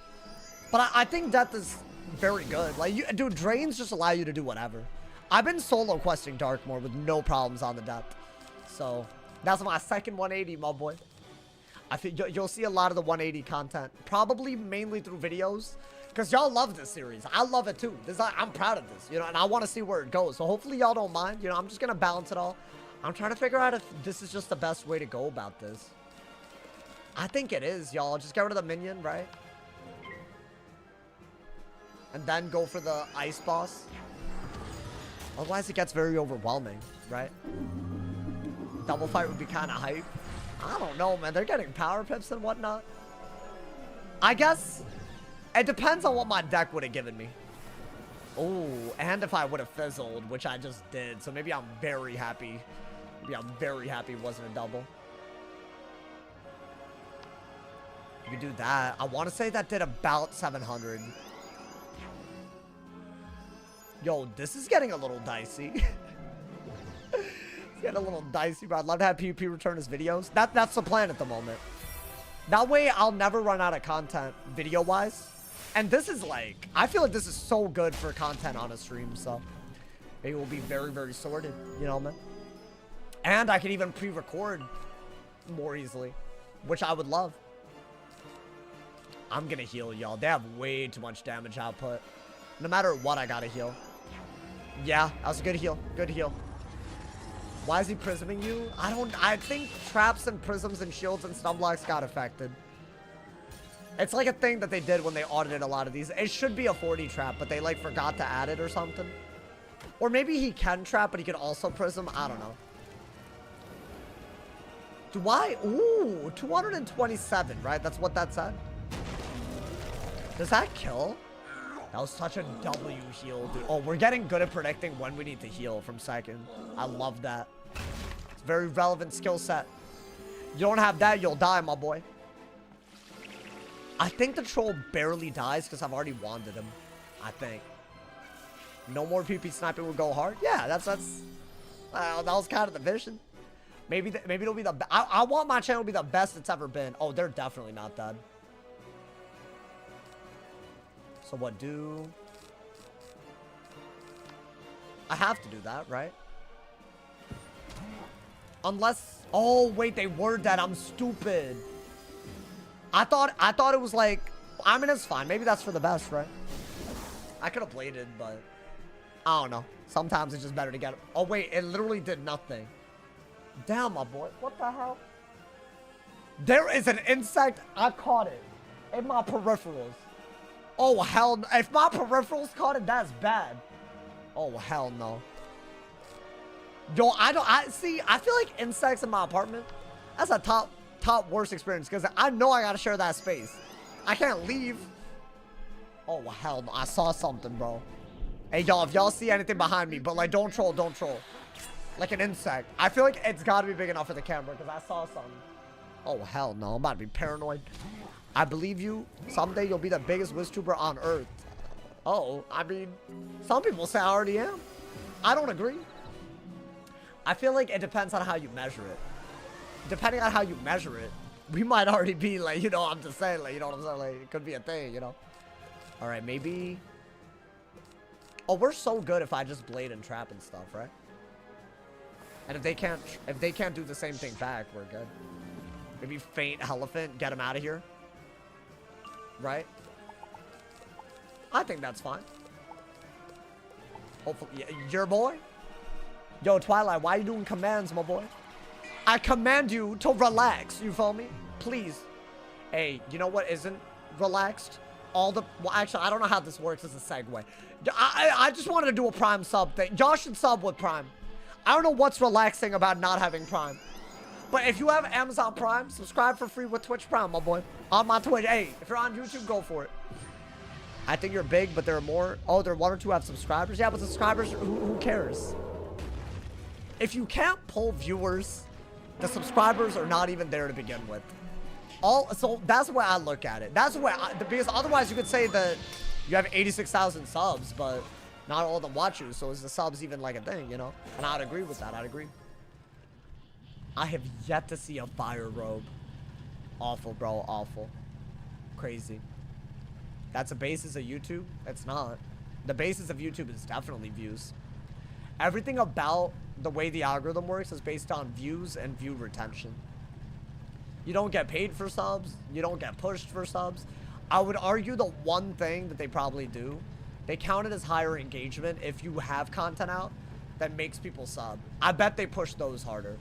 But I think Death is very good. Like, dude, drains just allow you to do whatever. I've been solo questing Darkmoor with no problems on the Depth. So, that's my second 180, my boy. I think you'll see a lot of the 180 content. Probably mainly through videos. Because y'all love this series. I love it too. I'm proud of this, you know, and I want to see where it goes. So hopefully y'all don't mind. You know, I'm just going to balance it all. I'm trying to figure out if this is just the best way to go about this. I think it is, y'all. Just get rid of the minion, right? And then go for the ice boss. Otherwise, it gets very overwhelming, right? Double fight would be kind of hype. I don't know, man. They're getting power pips and whatnot. I guess it depends on what my deck would have given me. Oh, and if I would have fizzled, which I just did. So maybe I'm very happy. Maybe I'm very happy it wasn't a double. You could do that. I want to say that did about 700. Yo, this is getting a little dicey. It's getting a little dicey, but I'd love to have PvP return his videos. That's the plan at the moment. That way, I'll never run out of content video-wise. And this is like, I feel like this is so good for content on a stream, so maybe we'll be very, very sorted, you know, man? And I can even pre-record more easily, which I would love. I'm gonna heal, y'all. They have way too much damage output. No matter what, I gotta heal. Yeah, that was a good heal. Good heal. Why is he prisming you? I think traps and prisms and shields and stun blocks got affected. It's like a thing that they did when they audited a lot of these. It should be a 40 trap, but they like forgot to add it or something. Or maybe he can trap, but he can also prism. I don't know. Do I? Ooh, 227, right? That's what that said. Does that kill? That was such a W heal, dude. Oh, we're getting good at predicting when we need to heal from second. I love that. It's a very relevant skill set. You don't have that, you'll die, my boy. I think the troll barely dies because I've already wanded him. I think. No more PP sniping will go hard. Yeah, that was kind of the vision. Maybe it'll be the best. I want my channel to be the best it's ever been. Oh, they're definitely not dead. So what do? I have to do that, right? Unless, oh wait, they were dead. I'm stupid. I thought it was like, I mean, it's fine. Maybe that's for the best, right? I could have bladed, but I don't know. Sometimes it's just better to get it. Oh wait, it literally did nothing. Damn, my boy. What the hell? There is an insect. I caught it in my peripherals. Oh, hell no. If my peripherals caught it, that's bad. Oh, hell no. Yo, I feel like insects in my apartment, that's a top worst experience because I know I gotta share that space. I can't leave. Oh, hell no. I saw something, bro. Hey, y'all, if y'all see anything behind me, but like, don't troll. Like an insect. I feel like it's gotta be big enough for the camera because I saw something. Oh, hell no. I'm about to be paranoid. I believe you. Someday you'll be the biggest WizTuber on Earth. Oh, I mean, some people say I already am. I don't agree. I feel like it depends on how you measure it. Depending on how you measure it, we might already be like, you know, I'm just saying, like, you know what I'm saying? Like, it could be a thing, you know? All right, maybe. Oh, we're so good if I just blade and trap and stuff, right? And if they can't do the same thing back, we're good. Maybe faint elephant, get him out of here. Right? I think that's fine. Hopefully, yeah, your boy? Yo, Twilight, why are you doing commands, my boy? I command you to relax, you feel me? Please. Hey, you know what isn't relaxed? Well, actually, I don't know how this works as a segue. I just wanted to do a Prime sub thing. Y'all should sub with Prime. I don't know what's relaxing about not having Prime. But if you have Amazon Prime, subscribe for free with Twitch Prime, my boy. On my Twitch. Hey, if you're on YouTube, go for it. I think you're big, but there are more. Oh, there are 1 or 2 have subscribers. Yeah, but subscribers, who cares? If you can't pull viewers, the subscribers are not even there to begin with. So that's the way I look at it. That's the way because otherwise you could say that you have 86,000 subs, but not all of them watch you. So is the subs even like a thing, you know? And I'd agree with that. I'd agree. I have yet to see a fire robe. Awful, bro. Awful. Crazy. That's a basis of YouTube? It's not. The basis of YouTube is definitely views. Everything about the way the algorithm works is based on views and view retention. You don't get paid for subs. You don't get pushed for subs. I would argue the one thing that they probably do, they count it as higher engagement if you have content out that makes people sub. I bet they push those harder.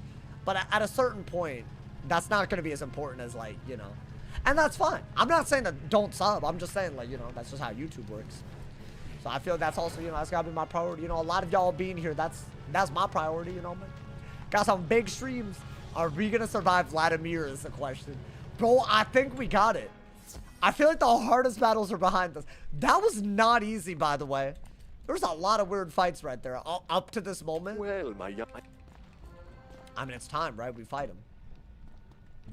But at a certain point, that's not going to be as important as, like, you know. And that's fine. I'm not saying that don't sub. I'm just saying, like, you know, that's just how YouTube works. So I feel that's also, you know, that's got to be my priority. You know, a lot of y'all being here, that's my priority, you know, man. Got some big streams. Are we going to survive Vladimir is the question. Bro, I think we got it. I feel like the hardest battles are behind us. That was not easy, by the way. There was a lot of weird fights right there up to this moment. Well, my young... I mean, it's time, right? We fight him.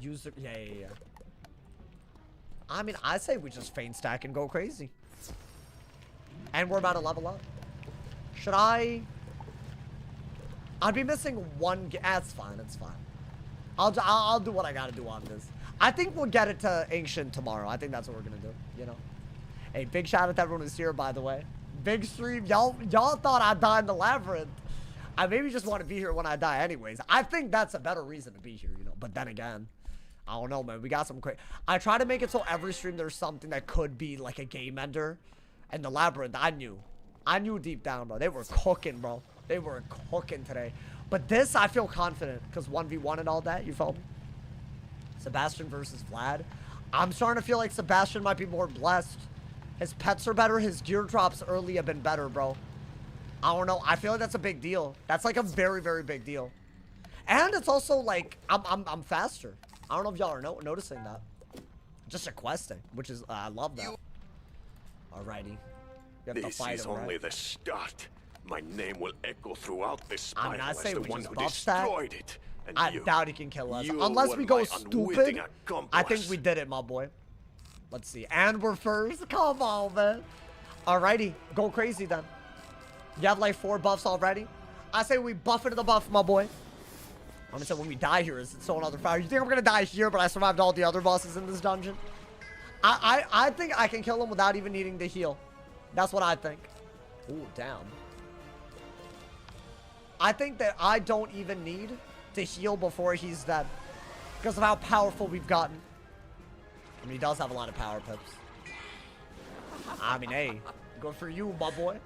User... Yeah. I mean, I say we just feint stack and go crazy. And we're about to level up. Should I... I'd be missing one... That's fine. It's fine. I'll do what I gotta do on this. I think we'll get it to Ancient tomorrow. I think that's what we're gonna do, you know? Hey, big shout out to everyone who's here, by the way. Big stream. Y'all thought I'd die in the Labyrinth. I maybe just want to be here when I die anyways. I think that's a better reason to be here, you know? But then again, I don't know, man. We got some crazy... I try to make it so every stream there's something that could be like a game ender. And the Labyrinth, I knew deep down, bro. They were cooking, bro. They were cooking today. But this, I feel confident. Because 1v1 and all that, you felt me? Sebastian versus Vlad. I'm starting to feel like Sebastian might be more blessed. His pets are better. His gear drops early have been better, bro. I don't know. I feel like that's a big deal. That's like a very, very big deal. And it's also like, I'm faster. I don't know if y'all are noticing that. Just requesting, which is, I love that. Alrighty. This is only the start. My name will echo throughout this I mean, spiral I say as the we one just who buff stack. destroyed it. And I you, doubt he can kill us. you Unless were we go my stupid. unwitting I think accomplice. we did it, my boy. Let's see. And we're first. Come on, man. Alrighty. Go crazy, then. You have, like, 4 buffs already? I say we buff into the buff, my boy. I'm gonna say when we die here, is it so another fire? You think I'm gonna die here, but I survived all the other bosses in this dungeon? I think I can kill him without even needing to heal. That's what I think. Ooh, damn. I think that I don't even need to heal before he's dead. Because of how powerful we've gotten. I mean, he does have a lot of power pips. I mean, hey, good for you, my boy.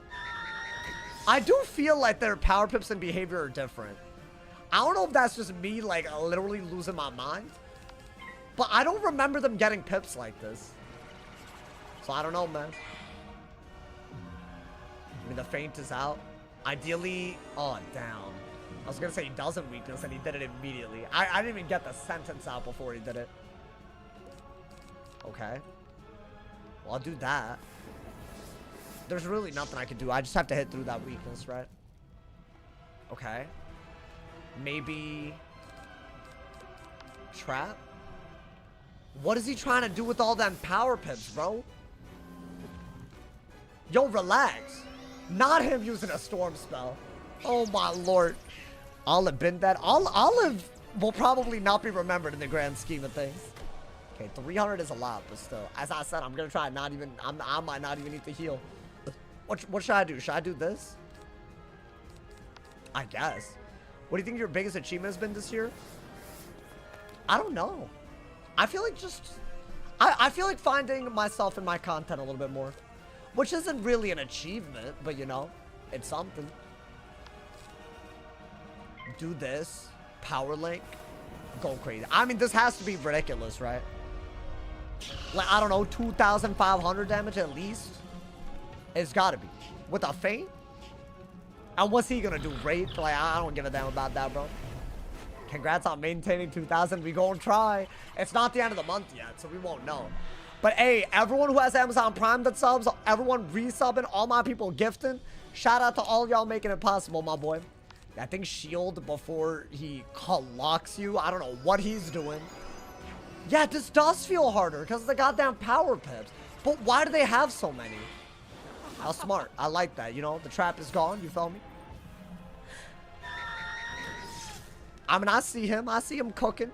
I do feel like their power pips and behavior are different. I don't know if that's just me, like, literally losing my mind. But I don't remember them getting pips like this. So I don't know, man. I mean, the feint is out. Ideally, oh, down. I was gonna say he doesn't weakness, and he did it immediately. I didn't even get the sentence out before he did it. Okay. Well, I'll do that. There's really nothing I can do. I just have to hit through that weakness, right? Okay. Maybe... Trap? What is he trying to do with all them power pips, bro? Yo, relax. Not him using a storm spell. Oh my lord. Olive been dead. Olive will probably not be remembered in the grand scheme of things. Okay, 300 is a lot, but still. As I said, I'm gonna try not even... I might not even need to heal. What should I do? Should I do this? I guess. What do you think your biggest achievement has been this year? I don't know. I feel like just... I feel like finding myself in my content a little bit more. Which isn't really an achievement, but you know, it's something. Do this. Power link. Go crazy. I mean, this has to be ridiculous, right? Like, I don't know, 2,500 damage at least? It's gotta be. With a feint? And what's he gonna do? Raid? Like, I don't give a damn about that, bro. Congrats on maintaining 2,000. We gonna try. It's not the end of the month yet, so we won't know. But hey, everyone who has Amazon Prime that subs, everyone resubbing, all my people gifting, shout out to all y'all making it possible, my boy. I think shield before he locks you. I don't know what he's doing. Yeah, this does feel harder because of the goddamn power pips. But why do they have so many? How smart. I like that, you know? The trap is gone, you feel me? I mean, I see him. I see him cooking.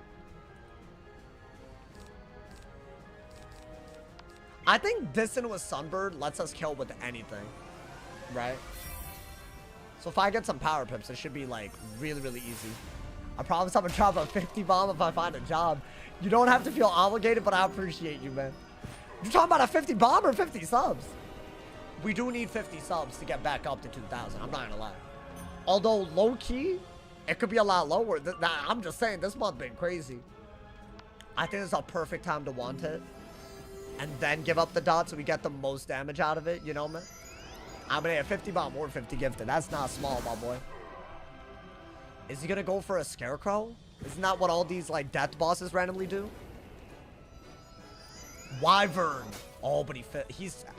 I think dissing with Sunbird lets us kill with anything, right? So if I get some power pips, it should be like really, really easy. I promise I'm gonna drop a 50 bomb if I find a job. You don't have to feel obligated, but I appreciate you, man. You talking about a 50 bomb or 50 subs? We do need 50 subs to get back up to 2,000. I'm not gonna lie. Although low key, it could be a lot lower. I'm just saying this month been crazy. I think it's a perfect time to want it. And then give up the dot so we get the most damage out of it. You know, man? I'm gonna hit 50 bomb or 50 gifted. That's not small, my boy. Is he gonna go for a scarecrow? Isn't that what all these like death bosses randomly do? Wyvern. Oh, but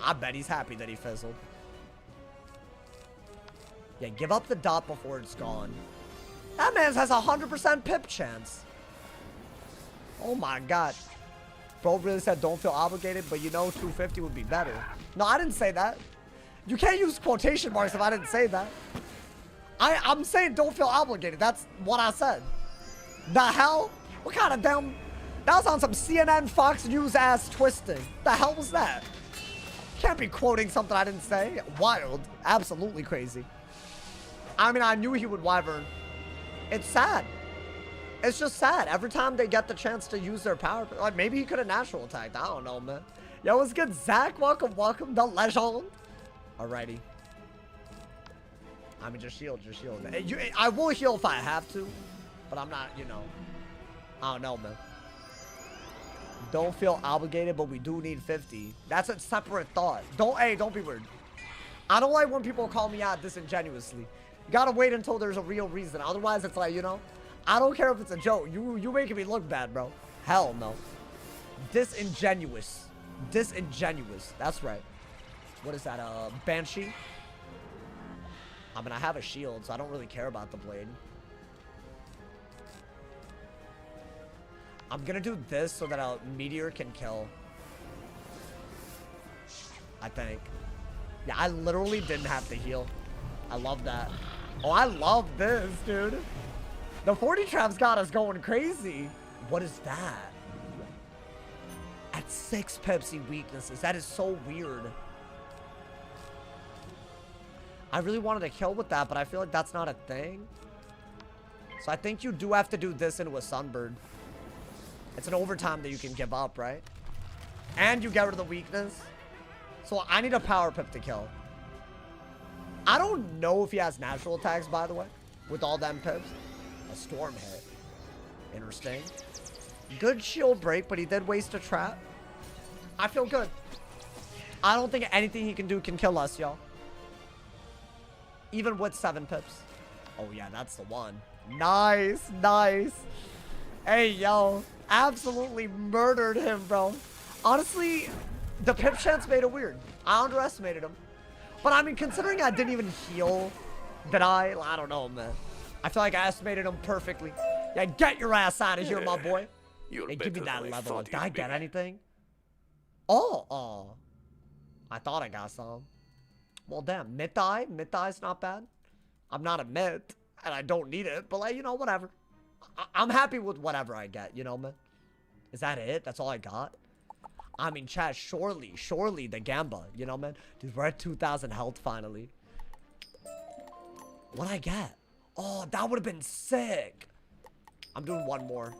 I bet he's happy that he fizzled. Yeah, give up the dot before it's gone. That man has a 100% pip chance. Oh my god. Bro really said don't feel obligated, but you know 250 would be better. No, I didn't say that. You can't use quotation marks if I didn't say that. I'm saying don't feel obligated. That's what I said. The hell? What kind of damn... That was on some CNN Fox News ass twisting. The hell was that? Can't be quoting something I didn't say. Wild. Absolutely crazy. I mean, I knew he would wyvern. It's sad. It's just sad. Every time they get the chance to use their power, like maybe he could have natural attacked. I don't know, man. Yo, what's good, Zach? Welcome, welcome, the legend. Alrighty. I mean, just shield, just shield. I will heal if I have to, but I'm not, you know. I don't know, man. Don't feel obligated, but we do need 50. That's a separate thought. Don't be weird. I don't like when people call me out disingenuously. You gotta wait until there's a real reason. Otherwise, it's like, you know, I don't care if it's a joke. You making me look bad, bro. Hell no. Disingenuous. Disingenuous. That's right. What is that? Banshee? I mean, I have a shield, so I don't really care about the blade. I'm gonna do this so that a meteor can kill. I think. Yeah, I literally didn't have to heal. I love that. Oh, I love this, dude. The 40 traps got us going crazy. What is that? At 6 Pepsi weaknesses. That is so weird. I really wanted to kill with that, but I feel like that's not a thing. So I think you do have to do this into a Sunbird. It's an overtime that you can give up, right? And you get rid of the weakness. So I need a power pip to kill. I don't know if he has natural attacks, by the way, with all them pips. A storm hit. Interesting. Good shield break, but he did waste a trap. I feel good. I don't think anything he can do can kill us, y'all. Even with 7 pips. Oh, yeah, that's the one. Nice, nice. Hey, yo. Absolutely murdered him, bro. Honestly, the pip chance made it weird. I underestimated him. But, I mean, considering I didn't even heal, did I? I don't know, man. I feel like I estimated him perfectly. Yeah, get your ass out of here, my boy. Hey, give me that level. Did I get anything? Oh. I thought I got some. Well, damn. Mid-thigh? Mid-thigh's not bad. I'm not a mid, and I don't need it. But, like, you know, whatever. I'm happy with whatever I get, you know, man. Is that it? That's all I got? I mean, chat, surely the Gamba, you know, man. Dude, we're at 2,000 health finally. What'd I get? Oh, that would have been sick. I'm doing one more.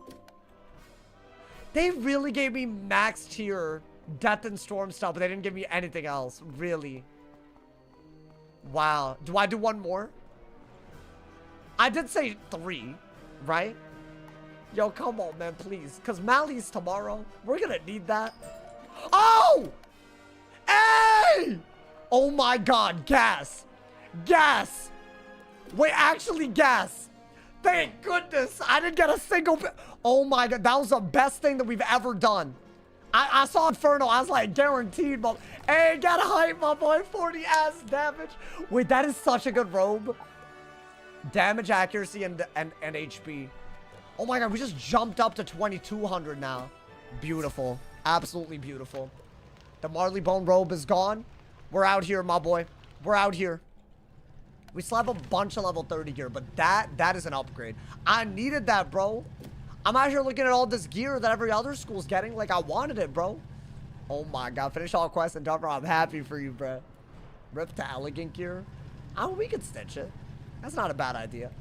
They really gave me max tier Death and Storm stuff, but they didn't give me anything else. Really. Wow. Do I do one more? I did say 3, right? Yo, come on, man, please. Because Mally's tomorrow. We're going to need that. Oh! Hey! Oh, my God. Gas. Gas. Wait, actually, gas. Thank goodness. I didn't get a single... Oh, my God. That was the best thing that we've ever done. I saw Inferno. I was like, guaranteed. But, hey, gotta hype, my boy. 40 ass damage. Wait, that is such a good robe. Damage, accuracy, and HP. Oh my God, we just jumped up to 2,200 now. Beautiful. Absolutely beautiful. The Marley Bone robe is gone. We're out here, my boy. We're out here. We still have a bunch of level 30 gear, but that is an upgrade. I needed that, bro. I'm out here looking at all this gear that every other school's getting. Like, I wanted it, bro. Oh my God. Finish all quests and dump. I'm happy for you, bro. Rip to elegant gear. Oh, we could stitch it. That's not a bad idea.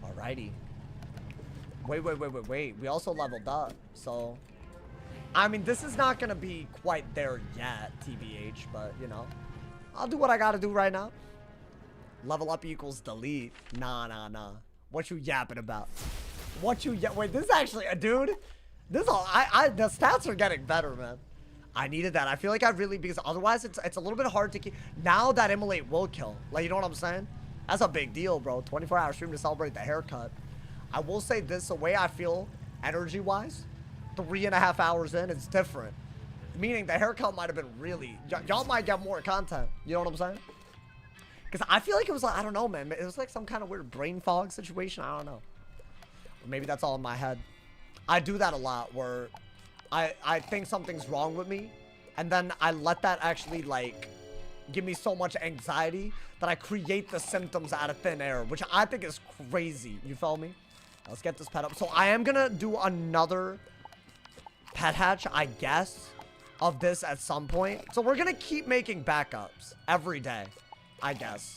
Alrighty. Wait. We also leveled up, so I mean, this is not gonna be quite there yet, TBH, but, you know, I'll do what I gotta do right now. Level up equals delete. Nah. What you yapping about? Wait, this is actually a dude. This all the stats are getting better, man. I needed that. I feel like I really, because otherwise it's a little bit hard to keep. Now that immolate will kill. Like, you know what I'm saying? That's a big deal, bro. 24-hour stream to celebrate the haircut. I will say this, the way I feel energy-wise, 3.5 hours in, it's different. Meaning the haircut might have been really, y'all might get more content. You know what I'm saying? Because I feel like it was like, I don't know, man. It was like some kind of weird brain fog situation. I don't know. Or maybe that's all in my head. I do that a lot where I think something's wrong with me. And then I let that actually like give me so much anxiety that I create the symptoms out of thin air, which I think is crazy. You feel me? Let's get this pet up. So I am going to do another pet hatch, I guess, of this at some point. So we're going to keep making backups every day, I guess.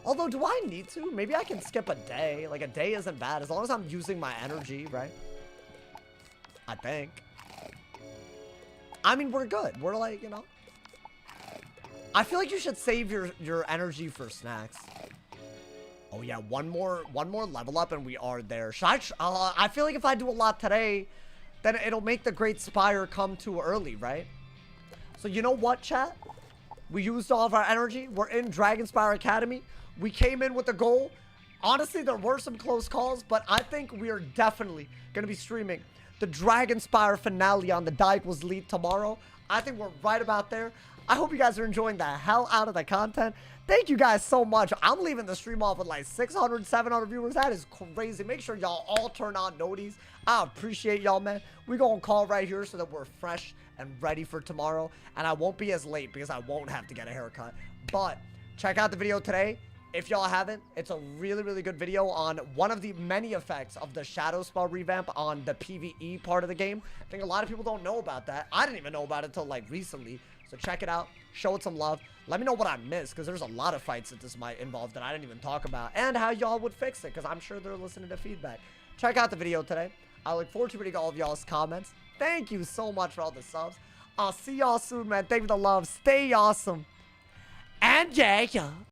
Although, do I need to? Maybe I can skip a day. Like, a day isn't bad as long as I'm using my energy, right? I think. I mean, we're good. We're like, you know. I feel like you should save your energy for snacks. Oh yeah, one more level up and we are there. I feel like if I do a lot today, then it'll make the Great Spire come too early, right? So you know what, chat? We used all of our energy. We're in Dragon Spire Academy. We came in with a goal. Honestly, there were some close calls, but I think we are definitely going to be streaming the Dragon Spire finale on the Dike was Lead tomorrow. I think we're right about there. I hope you guys are enjoying the hell out of the content. Thank you guys so much. I'm leaving the stream off with like 600, 700 viewers. That is crazy. Make sure y'all all turn on noties. I appreciate y'all, man. We're going to call right here so that we're fresh and ready for tomorrow. And I won't be as late because I won't have to get a haircut. But check out the video today. If y'all haven't, it's a really, really good video on one of the many effects of the Shadow Spell revamp on the PvE part of the game. I think a lot of people don't know about that. I didn't even know about it until like recently. So check it out. Show it some love. Let me know what I missed because there's a lot of fights that this might involve that I didn't even talk about. And how y'all would fix it because I'm sure they're listening to feedback. Check out the video today. I look forward to reading all of y'all's comments. Thank you so much for all the subs. I'll see y'all soon, man. Thank you for the love. Stay awesome. And yeah.